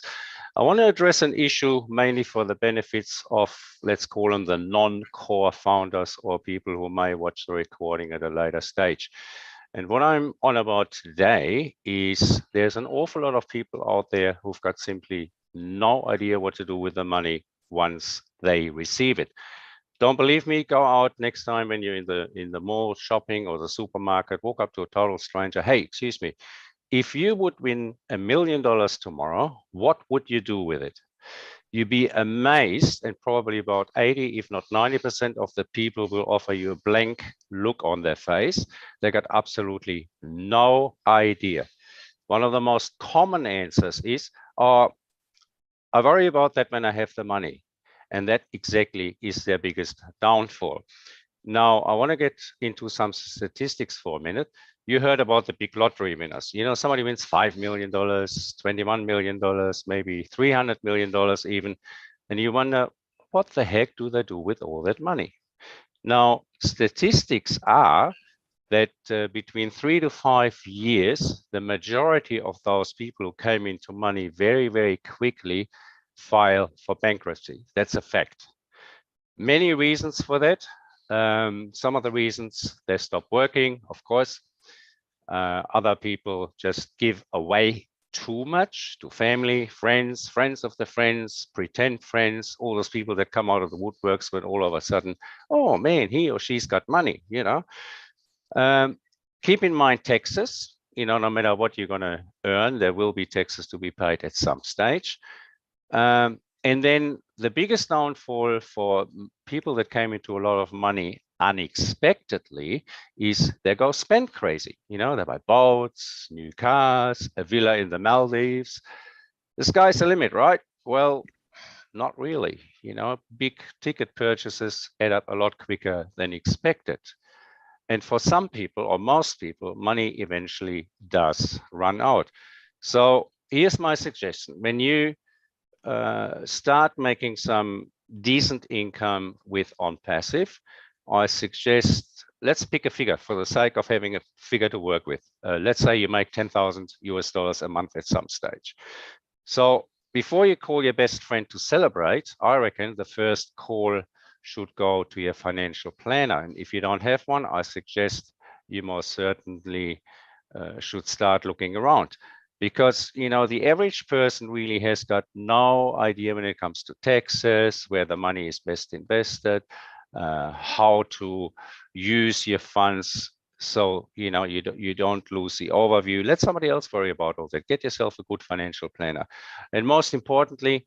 Speaker 10: I want to address an issue mainly for the benefits of, let's call them the non-core founders or people who may watch the recording at a later stage. And what I'm on about today is there's an awful lot of people out there who've got simply no idea what to do with the money once they receive it. Don't believe me? Go out next time when you're in the mall shopping or the supermarket, walk up to a total stranger. Hey, excuse me. If you would win $1 million tomorrow, what would you do with it? You'd be amazed, and probably about 80, if not 90% of the people will offer you a blank look on their face. They got absolutely no idea. One of the most common answers is, I worry about that when I have the money. And that exactly is their biggest downfall. Now, I want to get into some statistics for a minute. You heard about the big lottery winners. Somebody wins $5 million, $21 million, maybe $300 million even. And you wonder, what the heck do they do with all that money? Now, statistics are that between 3 to 5 years, the majority of those people who came into money very, very quickly file for bankruptcy. That's a fact. Many reasons for that. Some of the reasons, they stop working, of course. Other people just give away too much to family, friends, friends of the friends, pretend friends, all those people that come out of the woodworks when all of a sudden, oh man, he or she's got money, you know. Keep in mind taxes, you know, no matter what you're going to earn, there will be taxes to be paid at some stage. And then the biggest downfall for people that came into a lot of money unexpectedly is they go spend crazy. You know, they buy boats, new cars, a villa in the Maldives. The sky's the limit, right? Well, not really. You know, big ticket purchases add up a lot quicker than expected. And for some people, or most people, money eventually does run out. So here's my suggestion. When you start making some decent income with OnPassive, I suggest, let's pick a figure for the sake of having a figure to work with. Let's say you make $10,000 a month at some stage. So before you call your best friend to celebrate, I reckon the first call should go to your financial planner. And if you don't have one, I suggest you most certainly should start looking around. Because, you know, the average person really has got no idea when it comes to taxes, where the money is best invested, how to use your funds. So, you know, you don't lose the overview. Let somebody else worry about all that. Get yourself a good financial planner. And most importantly,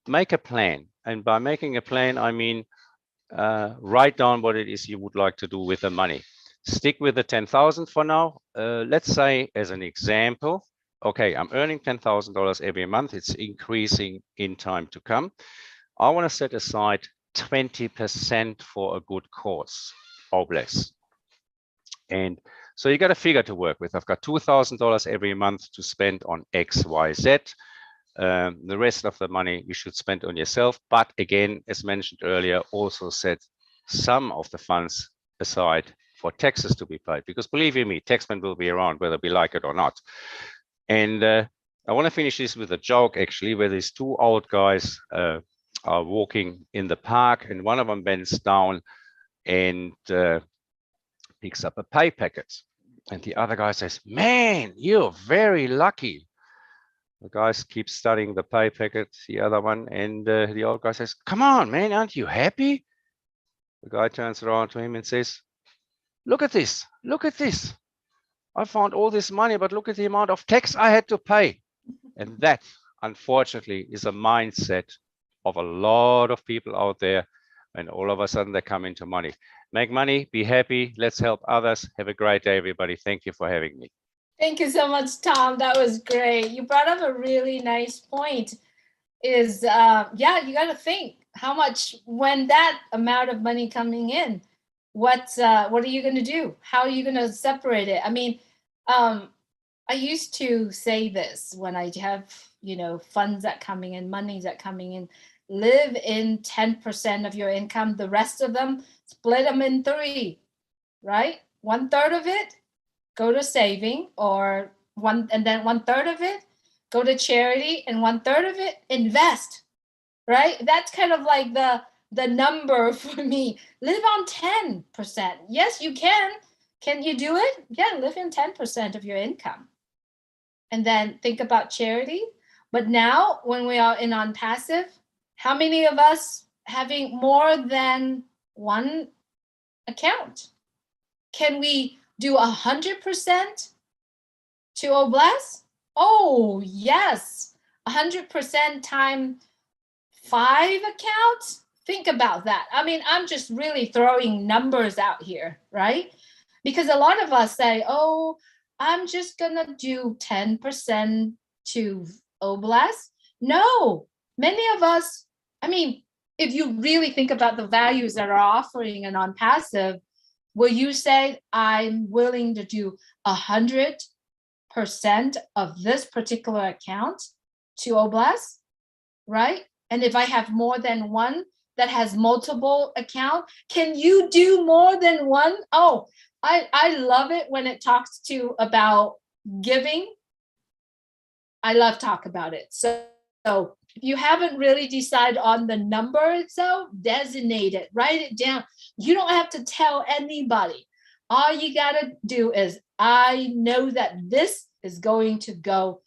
Speaker 10: make a plan. And by making a plan, I mean, write down what it is you would like to do with the money. Stick with the 10,000 for now. Let's say, as an example, okay, I'm earning $10,000 every month. It's increasing in time to come. I want to set aside 20% for a good cause, or less. And so you got a figure to work with. I've got $2,000 every month to spend on X, Y, Z. The rest of the money you should spend on yourself. But again, as mentioned earlier, also set some of the funds aside for taxes to be paid. Because believe you me, taxmen will be around whether we like it or not. And I want to finish this with a joke, actually, where these two old guys are walking in the park, and one of them bends down and picks up a pay packet. And the other guy says, man, you're very lucky. The guy keeps studying the pay packet, the other one, and the old guy says, come on, man, aren't you happy? The guy turns around to him and says, look at this, look at this. I found all this money, but look at the amount of tax I had to pay. And that, unfortunately, is a mindset of a lot of people out there, and all of a sudden they come into money. Make money, be happy, let's help others. Have a great day, everybody. Thank you for having me.
Speaker 1: Thank you so much, Tom. That was great. You brought up a really nice point. Is yeah, you got to think how much, when that amount of money coming in, what are you going to do? How are you going to separate it? I mean, I used to say this when I have, you know, funds that coming in, monies that coming in, live in 10% of your income. The rest of them, split them in 3, right? 1/3 of it go to saving, or and then 1/3 of it go to charity, and 1/3 of it invest, right? That's kind of like the number for me. Live on 10%. Yes, you can. Can you do it? Yeah, live in 10% of your income. And then think about charity. But now when we are in OnPassive, how many of us having more than one account? Can we do 100% to Oblast? Oh, yes. 100% times 5 accounts? Think about that. I mean, I'm just really throwing numbers out here, right? Because a lot of us say, oh, I'm just gonna do 10% to Oblast. No, many of us, I mean, if you really think about the values that are offering an OnPassive, will you say, I'm willing to do 100% of this particular account to Oblast, right? And if I have more than one, that has multiple account? Can you do more than one? Oh, I love it when it talks to about giving. I love talk about it. So if you haven't really decided on the number itself, designate it, write it down. You don't have to tell anybody. All you got to do is, I know that this is going to go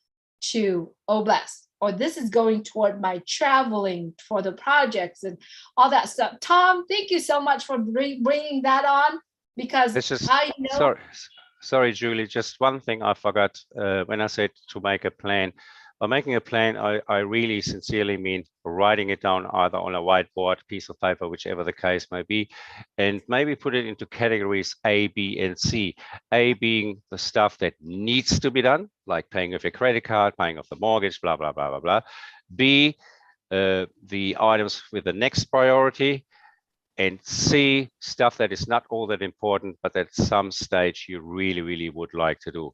Speaker 1: to Oblast, or this is going toward my traveling for the projects and all that stuff. Tom, thank you so much for bringing that on, because
Speaker 10: It's just,
Speaker 1: I know.
Speaker 10: sorry, Julie, just one thing I forgot when I said to make a plan. By making a plan, I really sincerely mean writing it down either on a whiteboard, piece of paper, whichever the case may be, and maybe put it into categories A, B, and C. A being the stuff that needs to be done, like paying off your credit card, paying off the mortgage, blah, blah, blah, blah, blah. B, the items with the next priority. And C, stuff that is not all that important, but at some stage you really, really would like to do.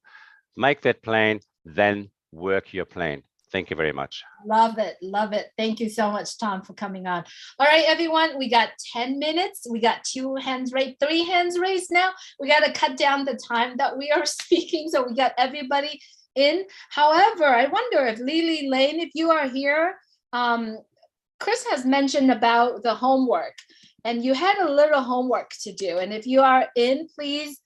Speaker 10: Make that plan, then work your plan. Thank you very much.
Speaker 1: Love it. Love it. Thank you so much, Tom, for coming on. All right, everyone, we got 10 minutes. We got 2 hands raised, 3 hands raised now. We got to cut down the time that we are speaking. So we got everybody in. However, I wonder if Lily Lane, if you are here, Chris has mentioned about the homework, and you had a little homework to do. And if you are in, please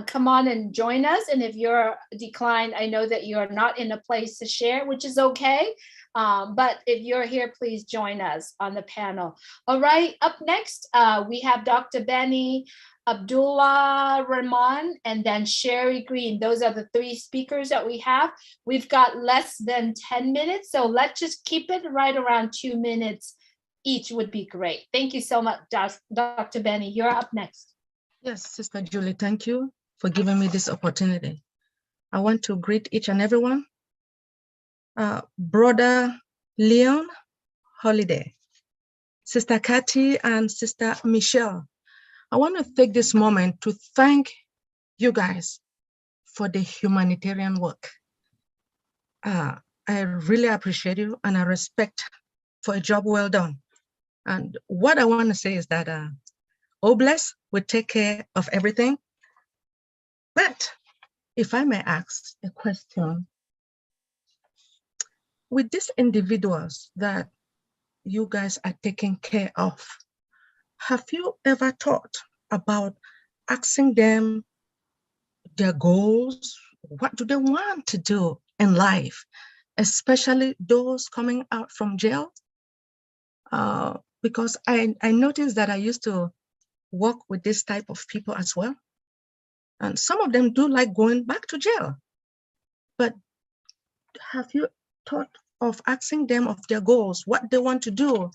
Speaker 1: come on and join us. And if you're declined, I know that you're not in a place to share, which is okay. But if you're here, please join us on the panel. All right, up next, we have Dr. Benny, Abdullah Rahman, and then Sherry Green. Those are the 3 speakers that we have. We've got less than 10 minutes, so let's just keep it right around 2 minutes each would be great. Thank you so much, Dr. Benny. You're up next.
Speaker 9: Yes, Sister Julie, thank you for giving me this opportunity. I want to greet each and everyone. Brother Leon Holiday, Sister Kathy, and Sister Michelle. I want to take this moment to thank you guys for the humanitarian work. I really appreciate you, and I respect for a job well done. And what I want to say is that Oblast will take care of everything. But if I may ask a question, with these individuals that you guys are taking care of, have you ever thought about asking them their goals? What do they want to do in life, especially those coming out from jail? Because I noticed that I used to work with this type of people as well. And some of them do like going back to jail. But have you thought of asking them of their goals, what they want to do,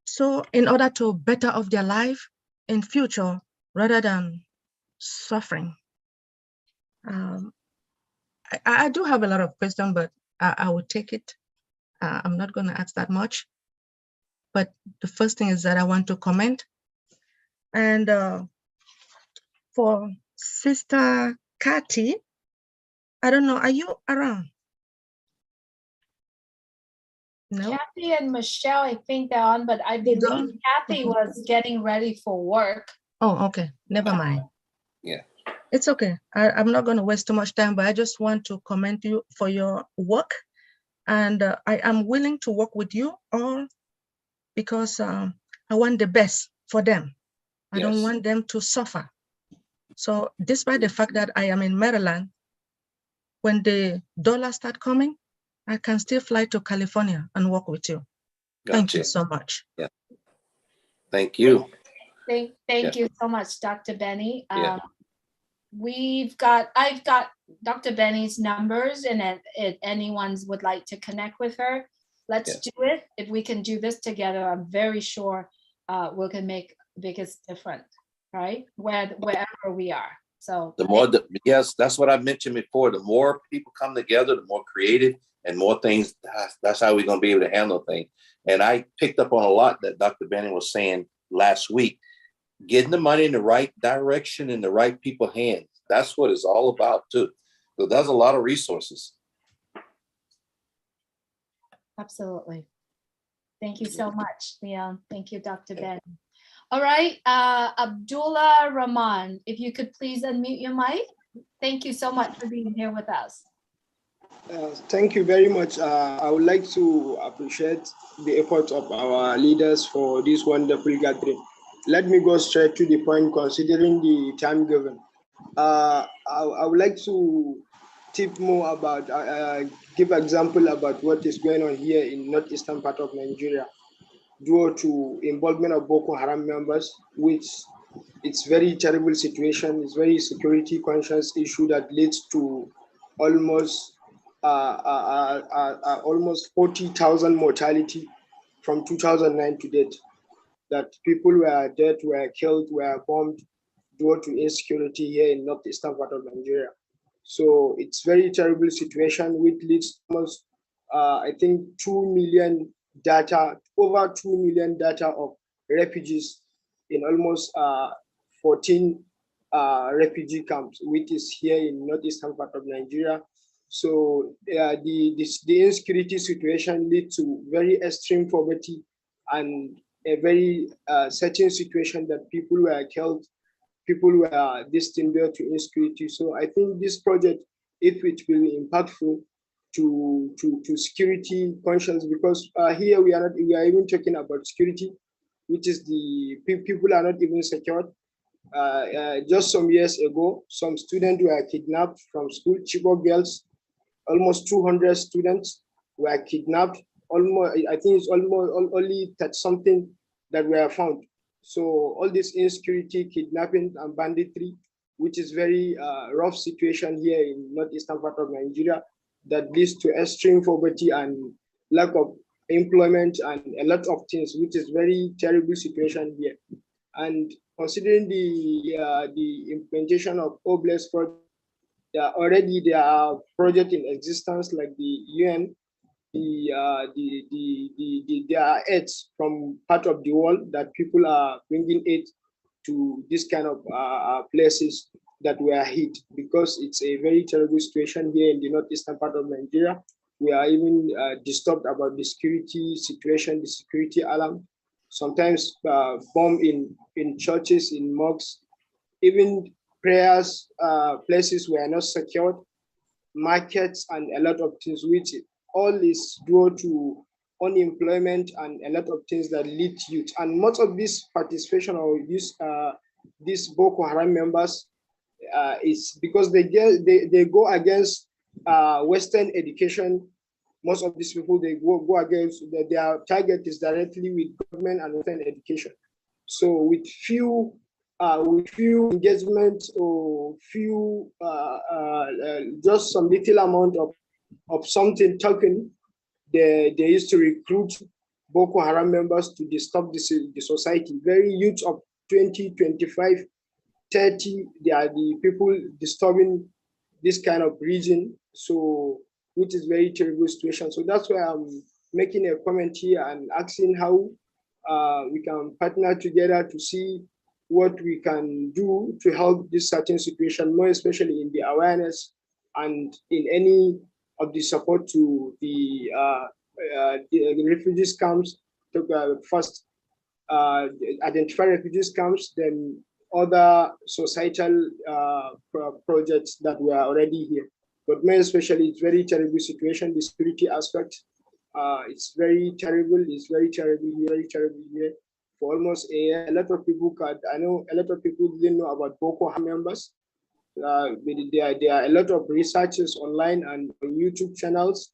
Speaker 9: so in order to better of their life in future rather than suffering? I do have a lot of questions, but I will take it. I'm not going to ask that much. But the first thing is that I want to comment. And for Sister Kathy, I don't know, are you around? No.
Speaker 1: Kathy and Michelle, I think they're on, but I believe Kathy was getting ready for work.
Speaker 9: Oh, okay, never mind.
Speaker 4: Yeah.
Speaker 9: It's okay. I'm not going to waste too much time, but I just want to commend you for your work. And I am willing to work with you all because I want the best for them. I don't want them to suffer. So despite the fact that I am in Maryland, when the dollars start coming, I can still fly to California and work with you.
Speaker 4: Gotcha.
Speaker 9: Thank you so much.
Speaker 4: Yeah. Thank you.
Speaker 1: Thank you so much, Dr. Benny.
Speaker 4: Yeah.
Speaker 1: I've got Dr. Benny's numbers, and if anyone would like to connect with her, let's do it. If we can do this together, I'm very sure we can make the biggest difference, right? Wherever we are. So
Speaker 4: the more, yes, that's what I mentioned before. The more people come together, the more creative and more things. That's how we're going to be able to handle things. And I picked up on a lot that Dr. Benny was saying last week. Getting the money in the right direction in the right people's hands. That's what it's all about too. So there's a lot of resources.
Speaker 1: Absolutely. Thank you so much, Leon. Thank you, Dr. Ben. All right, Abdullah Rahman, if you could please unmute your mic. Thank you so much for being here with us.
Speaker 11: Thank you very much. I would like to appreciate the effort of our leaders for this wonderful gathering. Let me go straight to the point considering the time given. I would like to tip more about, give example about what is going on here in northeastern part of Nigeria due to involvement of Boko Haram members, which it's very terrible situation. It's very security conscious issue that leads to almost 40,000 mortality from 2009 to date. That people were dead, were killed, were bombed due to insecurity here in northeastern part of Nigeria. So it's very terrible situation, which leads to almost, I think, 2 million data, over 2 million data of refugees in almost 14 refugee camps, which is here in northeastern part of Nigeria. So the insecurity situation leads to very extreme poverty and a very certain situation that people were killed, people were destined to insecurity. So I think this project, if it will be impactful to security conscience, because here we are even talking about security, which is the people are not even secured. Just some years ago, some students were kidnapped from school, Chibok girls, almost 200 students were kidnapped. Almost, I think it's almost only that something that were found. So all this insecurity, kidnapping and banditry, which is very rough situation here in northeastern part of Nigeria, that leads to extreme poverty and lack of employment and a lot of things, which is very terrible situation here. And considering the implementation of OBLES project, already there are projects in existence like the UN. There are aids from part of the world that people are bringing aid to this kind of places that were hit, because it's a very terrible situation here in the northeastern part of Nigeria. We are even disturbed about the security situation, the security alarm. Sometimes bomb in churches, in mosques, even prayers, places were not secured, markets, and a lot of things, which all is due to unemployment and a lot of things that lead to youth. And most of this participation or these Boko Haram members is because they go against Western education. Most of these people, they go against, their target is directly with government and Western education. So with few engagement or few just some little amount of something token, they used to recruit Boko Haram members to disturb the society. Very youth of 20, 25, 30, they are the people disturbing this kind of region. So, which is very terrible situation. So that's why I'm making a comment here and asking how we can partner together to see what we can do to help this certain situation, more especially in the awareness and in any of the support to the refugees camps, to first identify refugees camps, then other societal projects that were already here. But more especially, it's very terrible situation, the security aspect. It's very terrible, it's very terrible here. For almost a year, a lot of people I know a lot of people didn't know about Boko Haram members. There are a lot of researches online and on YouTube channels.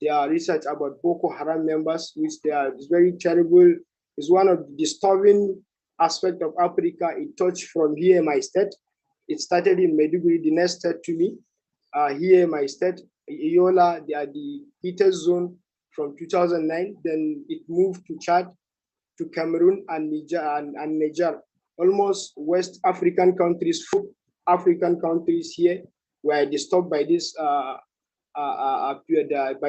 Speaker 11: There are research about Boko Haram members, which is very terrible. It's one of the disturbing aspects of Africa. It touched from here, my state. It started in Maiduguri, the next state to me. Here, my state, Yola, they are the heatest zone from 2009. Then it moved to Chad, to Cameroon and Niger. Almost West African countries, African countries here were disturbed by this by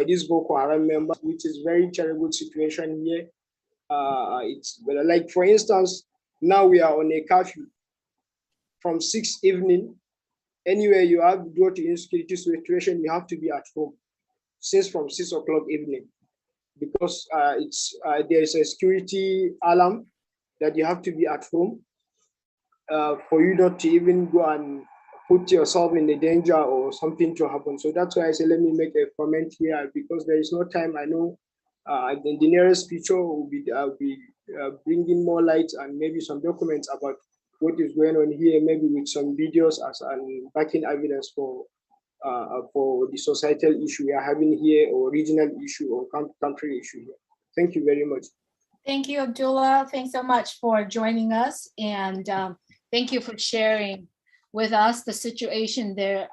Speaker 11: these Boko Haram members, which is very terrible situation here. It's like, for instance, now we are on a curfew from 6 evening. Anywhere you have due to insecurity situation, you have to be at home since from 6 o'clock evening. because there's a security alarm that you have to be at home for you not to even go and put yourself in the danger or something to happen. So that's why I say, let me make a comment here, because there is no time. I know in the nearest future will be bringing more light and maybe some documents about what is going on here, maybe with some videos as an backing evidence for the societal issue we are having here, or regional issue, or country issue here. Thank you very much.
Speaker 1: Thank you, Abdullah. Thanks so much for joining us. And thank you for sharing with us the situation there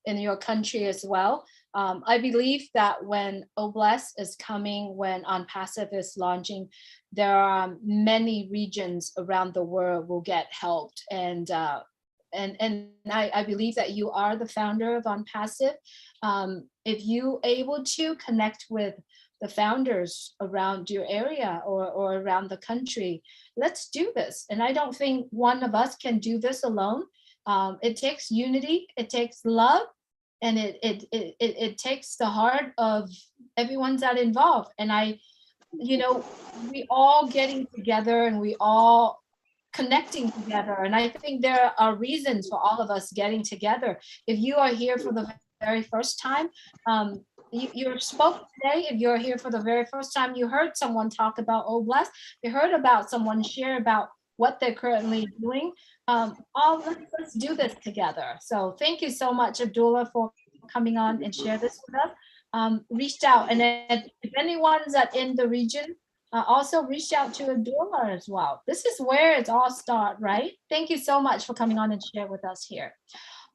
Speaker 1: in your country as well. I believe that when Oblast is coming, when OnPassive is launching, there are many regions around the world will get helped. And I believe that you are the founder of OnPassive. If you able to connect with the founders around your area or around the country, let's do this. And I don't think one of us can do this alone. It takes unity, it takes love, and it takes the heart of everyone that involved. And we all getting together and we all connecting together. And I think there are reasons for all of us getting together. If you are here for the very first time, you spoke today. If you're here for the very first time, you heard someone talk about Oblast, you heard about someone share about what they're currently doing. Let's do this together. So thank you so much, Abdullah, for coming on and share this with us. Reached out, and if anyone's in the region, also reach out to Abdullah as well. This is where it's all start, right? Thank you so much for coming on and share with us here.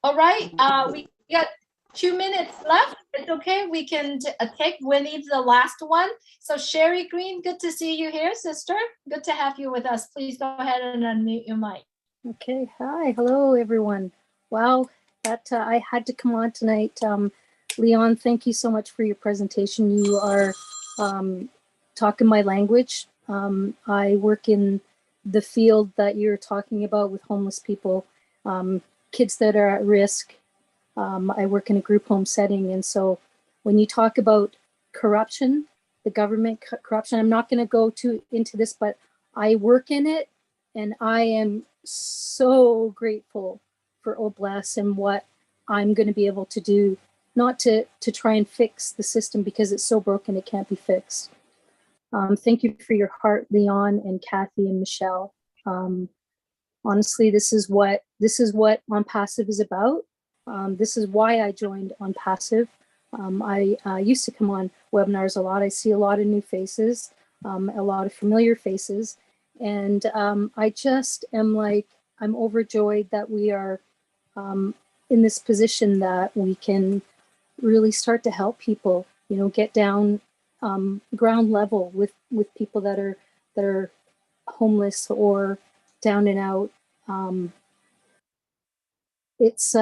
Speaker 1: All right, we got 2 minutes left. It's okay. We can take Winnie's the last one. So Sherry Green, good to see you here, sister. Good to have you with us. Please go ahead and unmute your mic.
Speaker 12: Okay. Hi. Hello, everyone. Wow. That I had to come on tonight. Leon, thank you so much for your presentation. You are talking my language. I work in the field that you're talking about with homeless people, kids that are at risk. I work in a group home setting. And so when you talk about corruption, the government corruption, I'm not going to go into this, but I work in it, and I am so grateful for Oblast and what I'm going to be able to do, not to try and fix the system because it's so broken it can't be fixed. Thank you for your heart, Leon and Kathy and Michelle. Honestly, this is what OnPassive is about. This is why I joined OnPassive. I used to come on webinars a lot. I see a lot of new faces, a lot of familiar faces. And I just am I'm overjoyed that we are in this position that we can really start to help people, get down ground level with people that are homeless or down and out. It's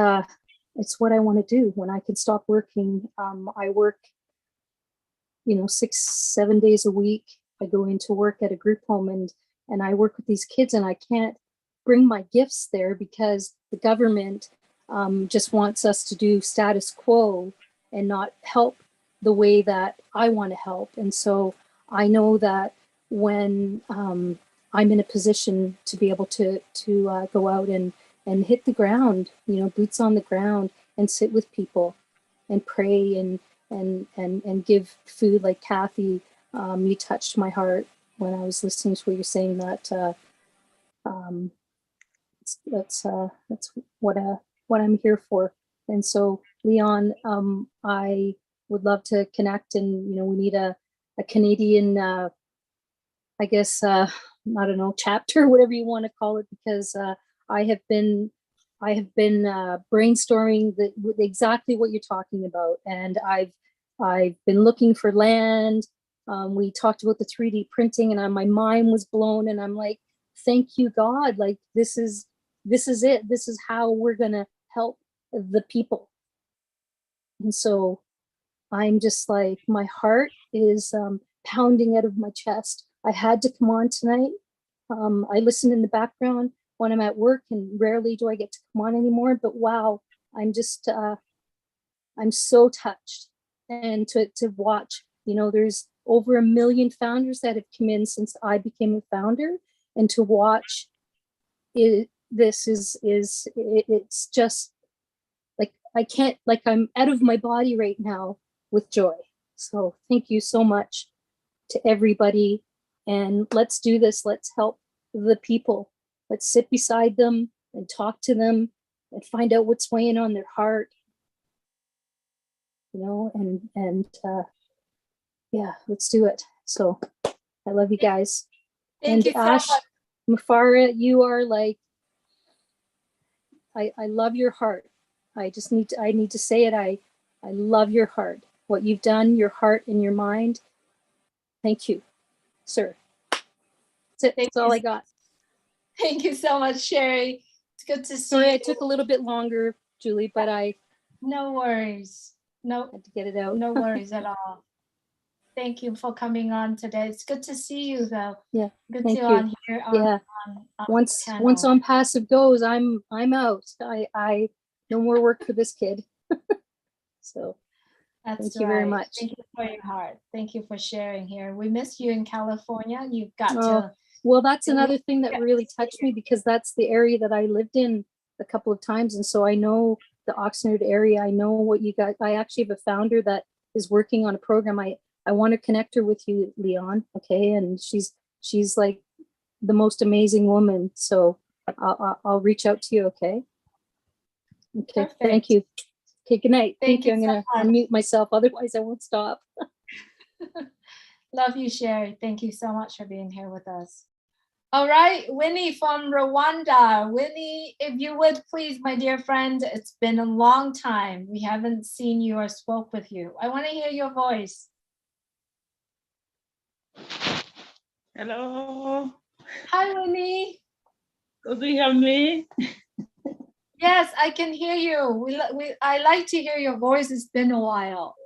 Speaker 12: what I want to do when I can stop working. I work, 6-7 days a week. I go into work at a group home and I work with these kids, and I can't bring my gifts there because the government just wants us to do status quo and not help the way that I want to help. And so I know that when I'm in a position to be able to go out and hit the ground, boots on the ground, and sit with people and pray and give food, like Kathy, you touched my heart when I was listening to what you're saying, that that's what I'm here for. And so, Leon, I would love to connect, and we need a Canadian, I guess, I don't know, chapter, whatever you want to call it, because I have been brainstorming exactly what you're talking about, and I've been looking for land. We talked about the 3D printing, and my mind was blown, and I'm like, thank you, God, like this is it. This is how we're gonna help the people. And so I'm just like, my heart is pounding out of my chest. I had to come on tonight. I listen in the background when I'm at work, and rarely do I get to come on anymore, but wow, I'm I'm so touched. And to watch, there's over 1 million founders that have come in since I became a founder, and to watch it, it's just like, I can't, like, I'm out of my body right now with joy. So thank you so much to everybody, and let's do this. Let's help the people. Let's sit beside them and talk to them and find out what's weighing on their heart, you know, and yeah, let's do it. So I love you guys.
Speaker 1: Thank you so
Speaker 12: Ash,
Speaker 1: much.
Speaker 12: Mufara, you are like, I love your heart. I need to say it. I love your heart. What you've done, your heart and your mind. Thank you, sir. That's it. That's all I got.
Speaker 1: Thank you so much, Sherry. It's good to see
Speaker 12: Sorry,
Speaker 1: you.
Speaker 12: I took a little bit longer, Julie, but I
Speaker 1: No worries. No,
Speaker 12: had to get it out.
Speaker 1: no worries at all. Thank you for coming on today. It's good to see you, though.
Speaker 12: Yeah,
Speaker 1: Good
Speaker 12: thank
Speaker 1: to
Speaker 12: you.
Speaker 1: on here.
Speaker 12: Yeah.
Speaker 1: On
Speaker 12: Once
Speaker 1: channel.
Speaker 12: On Passive goes, I'm out. I no more work for this kid. So
Speaker 1: That's
Speaker 12: thank you very
Speaker 1: right.
Speaker 12: much.
Speaker 1: Thank you for your heart. Thank you for sharing here. We miss you in California. You've got
Speaker 12: Oh,
Speaker 1: to.
Speaker 12: well, that's
Speaker 1: really
Speaker 12: another thing that
Speaker 1: get
Speaker 12: really
Speaker 1: to see
Speaker 12: touched me, because that's the area that I lived in a couple of times. And so I know the Oxnard area. I know what you got. I actually have a founder that is working on a program. I want to connect her with you, Leon. Okay. And she's like the most amazing woman. So I'll reach out to you. Okay. Okay.
Speaker 1: Perfect.
Speaker 12: Thank you. Okay. Good night.
Speaker 1: Thank
Speaker 12: Thank you.
Speaker 1: you
Speaker 12: I'm
Speaker 1: so
Speaker 12: going to
Speaker 1: much.
Speaker 12: unmute myself. Otherwise I won't stop.
Speaker 1: Love you, Sherry. Thank you so much for being here with us. All right, Winnie from Rwanda. Winnie, if you would please, my dear friend, it's been a long time. We haven't seen you or spoke with you. I want to hear your voice.
Speaker 13: Hello.
Speaker 1: Hi, Winnie.
Speaker 13: Do you hear me?
Speaker 1: Yes, I can hear you. I like to hear your voice. It's been a while.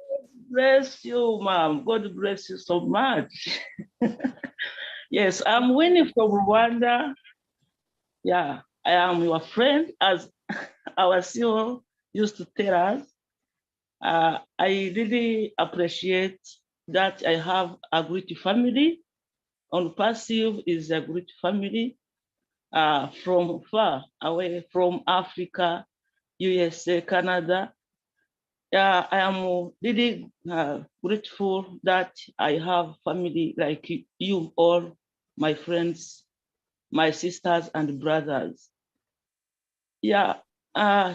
Speaker 13: Bless you, ma'am. God bless you so much. Yes, I'm Winnie from Rwanda. Yeah, I am your friend, as our CEO used to tell us. I really appreciate that I have a great family. On Passive is a great family from far away, from Africa, USA, Canada. I am really grateful that I have family like you all, my friends, my sisters and brothers. Yeah,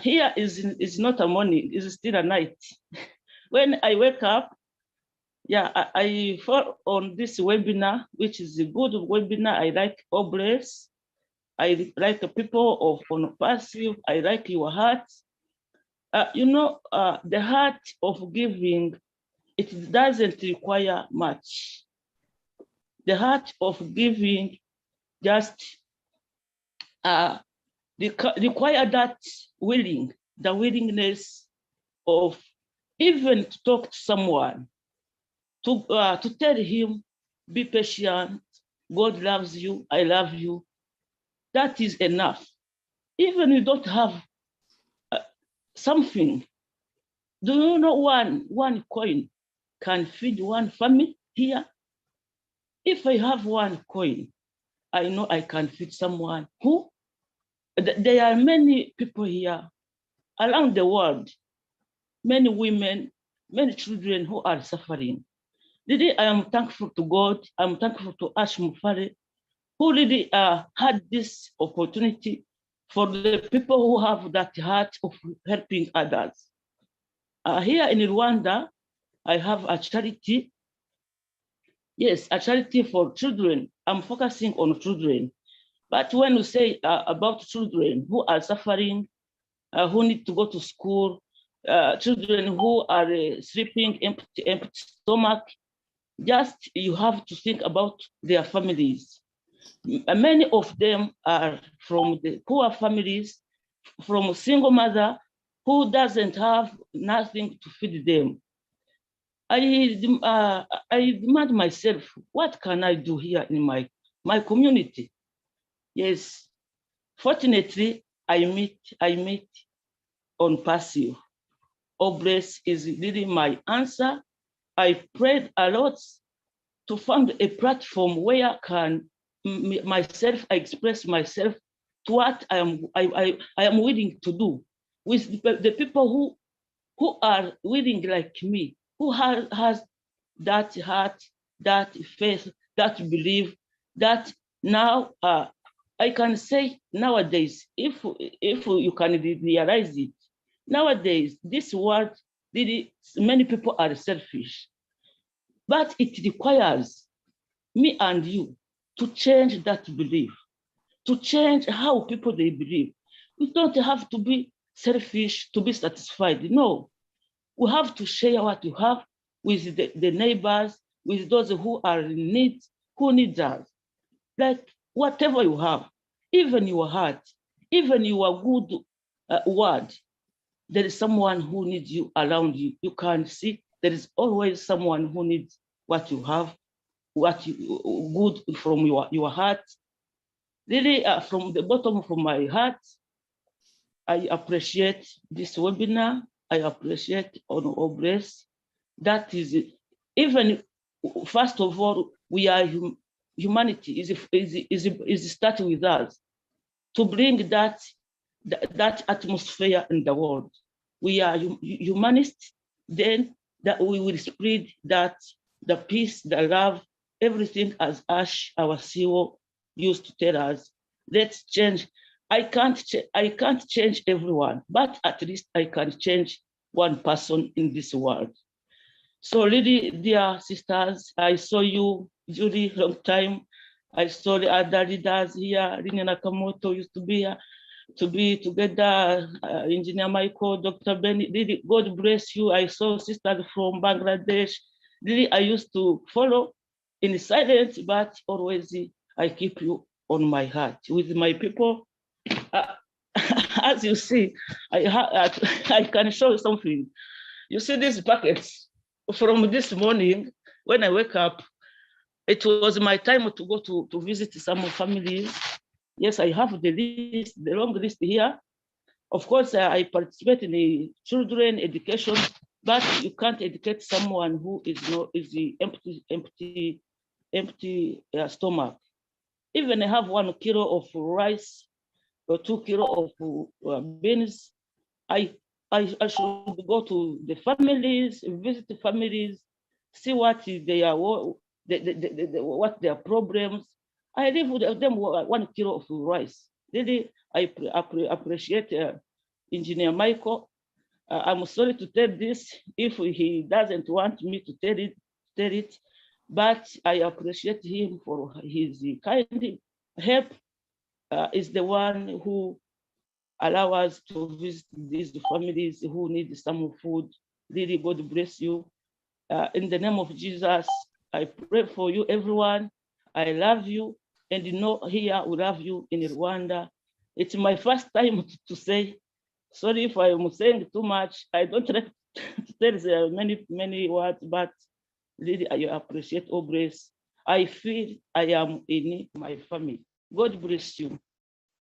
Speaker 13: here is not a morning, it's still a night. When I wake up, yeah, I fall on this webinar, which is a good webinar. I like Obles. I like the people of On Passive. I like your heart. The heart of giving, it doesn't require much. The heart of giving just require that the willingness of even to talk to someone, to tell him, be patient, God loves you, I love you. That is enough. Even you don't have something. Do you know one coin can feed one family here? If I have one coin, I know I can feed someone who, there are many people here around the world, many women, many children who are suffering. Really, I am thankful to God. I'm thankful to Ash Mufare, who really had this opportunity for the people who have that heart of helping others. Here in Rwanda, I have a charity. Yes, a charity for children. I'm focusing on children. But when we say about children who are suffering, who need to go to school, children who are sleeping empty stomach, just you have to think about their families. Many of them are from the poor families, from a single mother who doesn't have nothing to feed them. I demand myself, what can I do here in my community? Yes, fortunately, I meet On Passive. Obles is really my answer. I prayed a lot. to find a platform where I can myself, I express myself to what I am willing to do with the people who are willing like me, who has that heart, that faith, that belief, that now I can say nowadays, if you can realize it, nowadays this world, many people are selfish, but it requires me and you to change that belief, to change how people they believe. We don't have to be selfish to be satisfied. No, we have to share what you have with the neighbors, with those who are in need, who need us. Like whatever you have, even your heart, even your good word, there is someone who needs you around you. You can see there is always someone who needs what you have, what you good from your heart. Really, from the bottom of my heart, I appreciate this webinar. I appreciate Honorable Grace. That is, even first of all, we are humanity is starting with us to bring that atmosphere in the world. We are humanists, then that we will spread that the peace, the love, everything as Ash, our CEO, used to tell us. Let's change. I can't change everyone, but at least I can change one person in this world. So really, dear sisters, I saw you, Julie, long time. I saw the other leaders here. Rina Nakamoto used to be here, to be together, Engineer Michael, Dr. Benny. Really, God bless you. I saw sisters from Bangladesh. Really, I used to follow in silence, but always I keep you on my heart. With my people, as you see, I can show you something. You see these buckets from this morning, when I wake up, it was my time to go to visit some families. Yes, I have the list, the long list here. Of course, I participate in the children education, but you can't educate someone who is the empty stomach. Even I have 1 kilo of rice or 2 kilo of beans. I should go to the families, visit the families, see what they are, what their problems. I live with them 1 kilo of rice. Really, I appreciate Engineer Michael. I'm sorry to tell this if he doesn't want me to tell it, but I appreciate him for his kind help. Is the one who allow us to visit these families who need some food. Really, God bless you. In the name of Jesus, I pray for you, everyone. I love you, and you know here we love you in Rwanda. It's my first time to say, sorry if I'm saying too much. I don't like to tell many words, but really I appreciate all grace. I feel I am in my family. God bless you.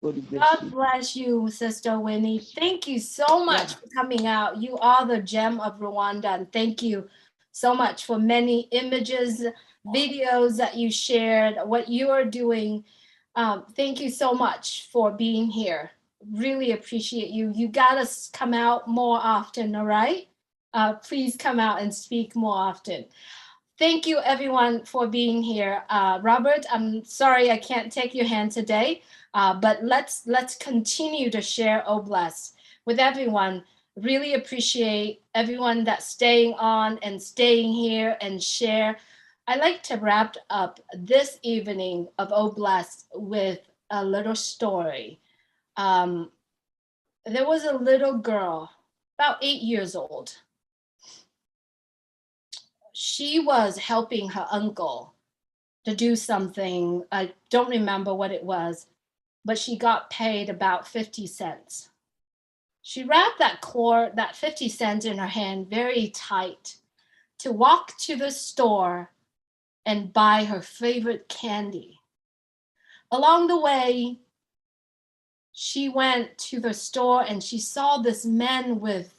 Speaker 1: God bless you, Sister Winnie. Thank you so much for coming out. You are the gem of Rwanda, and thank you so much for many images, videos that you shared, what you are doing. Thank you so much for being here. Really appreciate you. You gotta come out more often, all right? Please come out and speak more often. Thank you, everyone, for being here. Robert, I'm sorry I can't take your hand today, but let's continue to share Oblast with everyone. Really appreciate everyone that's staying on and staying here and share. I like to wrap up this evening of Oblast with a little story. There was a little girl, about 8 years old. She was helping her uncle to do something. I don't remember what it was, but she got paid about 50 cents. She wrapped that 50 cents in her hand very tight to walk to the store and buy her favorite candy. Along the way, she went to the store and she saw this man with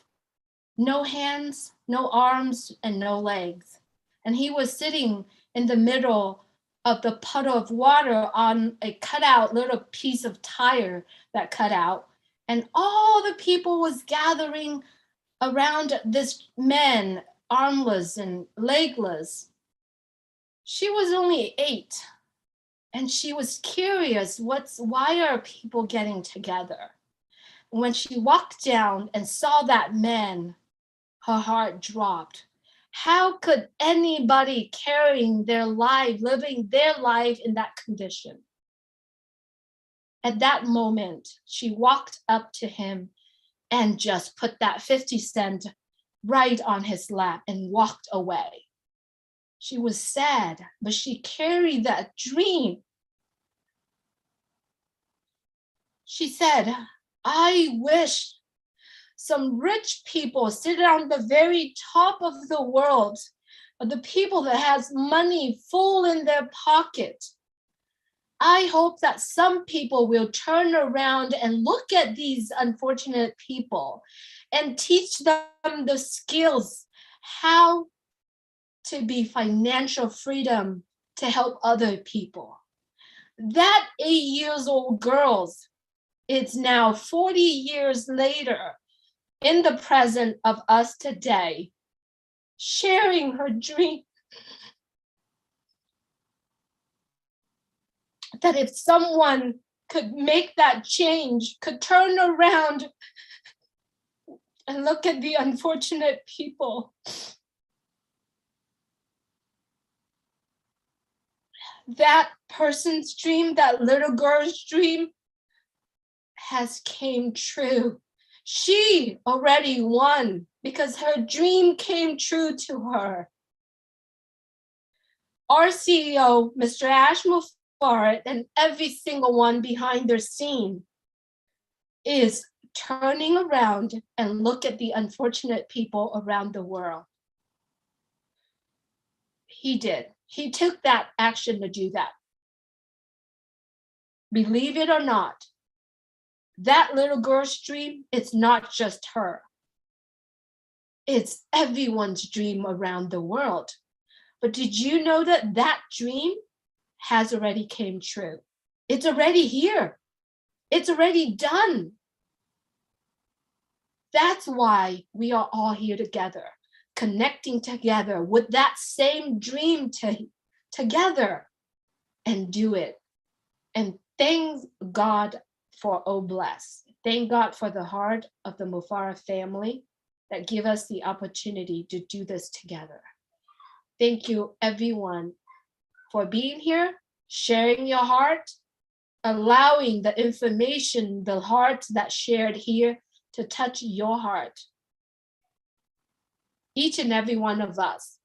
Speaker 1: no hands, no arms, and no legs. And he was sitting in the middle of the puddle of water on a cutout little piece of tire that cut out. And all the people was gathering around this man, armless and legless. She was only 8. And she was curious, why are people getting together? When she walked down and saw that man, her heart dropped. How could anybody carrying their life, living their life in that condition? At that moment, she walked up to him and just put that 50 cent right on his lap and walked away. She was sad, but she carried that dream. She said, I wish some rich people sit on the very top of the world, the people that has money full in their pocket. I hope that some people will turn around and look at these unfortunate people and teach them the skills, how to be financial freedom to help other people. That 8-year-old girl, it's now 40 years later, in the present of us today, sharing her dream. That if someone could make that change, could turn around and look at the unfortunate people, that person's dream, that little girl's dream, has came true. She already won because her dream came true to her. Our CEO, Mr. Ash Mufareh, and every single one behind their scene is turning around and look at the unfortunate people around the world. He did. He took that action to do that. Believe it or not, that little girl's dream, it's not just her. It's everyone's dream around the world. But did you know that that dream has already came true? It's already here. It's already done. That's why we are all here together, connecting together with that same dream together and do it. And thank God for Bless. Thank God for the heart of the Mufareh family that give us the opportunity to do this together. Thank you everyone for being here, sharing your heart, allowing the information, the heart that's shared here to touch your heart. Each and every one of us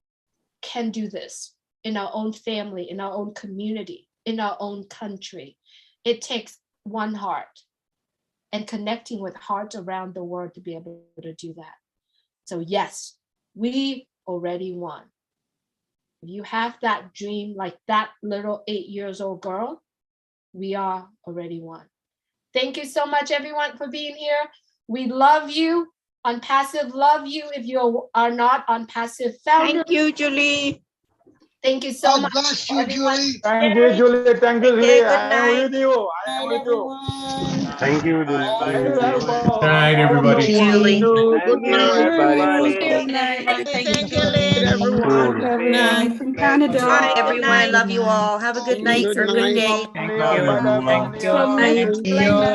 Speaker 1: can do this in our own family, in our own community, in our own country. It takes one heart and connecting with hearts around the world to be able to do that. So yes, we already won. If you have that dream like that little 8-year-old girl, we are already won. Thank you so much everyone for being here. We love you. On Passive love you if you are not on Passive Founder.
Speaker 6: Thank you, Julie.
Speaker 1: Thank you so much.
Speaker 14: Bless you, Julie.
Speaker 15: Thank you, Julie. Thank you, Julie.
Speaker 6: Good
Speaker 15: I am
Speaker 6: night.
Speaker 15: with you. I am with you.
Speaker 10: Thank you, Julie.
Speaker 15: Thank you,
Speaker 8: Good night, everybody.
Speaker 15: Julie.
Speaker 4: Good night, everybody.
Speaker 2: Good night. Thank you, Julie.
Speaker 15: Everyone.
Speaker 2: Good night from Canada.
Speaker 6: Bye,
Speaker 2: Everyone, I love you all. Have a good night or good day.
Speaker 15: Thank
Speaker 9: Thank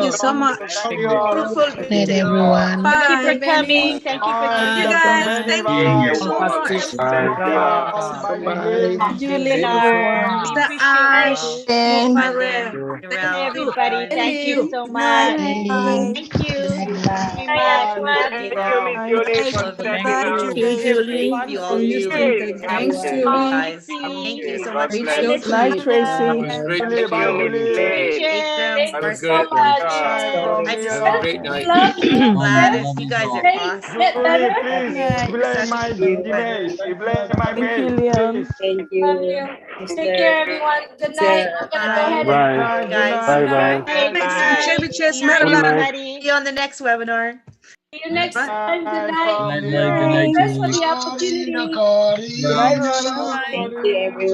Speaker 9: you so much.
Speaker 6: Beautiful
Speaker 9: Good night, everyone.
Speaker 2: Thank you for coming. Thank you for
Speaker 6: You
Speaker 2: coming.
Speaker 6: guys, thank you so much.
Speaker 2: Julie, everyone. We
Speaker 6: Mr. Ash,
Speaker 2: appreciate
Speaker 6: Mufareh.
Speaker 2: you. Everybody, thank you so much. Thank you.
Speaker 15: Thank you, Miss Julie, for
Speaker 6: Bye,
Speaker 15: Julie.
Speaker 6: Julie.
Speaker 15: All you
Speaker 2: Thanks, Julie. Thank you so much.
Speaker 15: Good
Speaker 2: Night, Tracy.
Speaker 15: Julie, bye, Julie.
Speaker 1: Thank you
Speaker 8: was
Speaker 1: so
Speaker 8: good.
Speaker 1: much.
Speaker 15: I
Speaker 8: Have a great night.
Speaker 1: Love you.
Speaker 2: Gladys, you guys are
Speaker 1: awesome. Get
Speaker 15: Julie,
Speaker 1: better.
Speaker 15: please, play my Gmail. Play my mail, please.
Speaker 1: Love you. Take care, everyone. Good night. I'm gonna go ahead and
Speaker 10: Bye.
Speaker 2: guys.
Speaker 10: Bye-bye.
Speaker 2: Thanks,
Speaker 6: Chevy Chase,
Speaker 2: Good night,
Speaker 6: Maryland.
Speaker 2: everybody. See you on the next webinar.
Speaker 1: see you next time. Good
Speaker 15: Bye,
Speaker 1: night.
Speaker 15: Sonia.
Speaker 1: Thanks for the opportunity.
Speaker 14: Nakari.
Speaker 15: Good night, brother.
Speaker 1: Bye.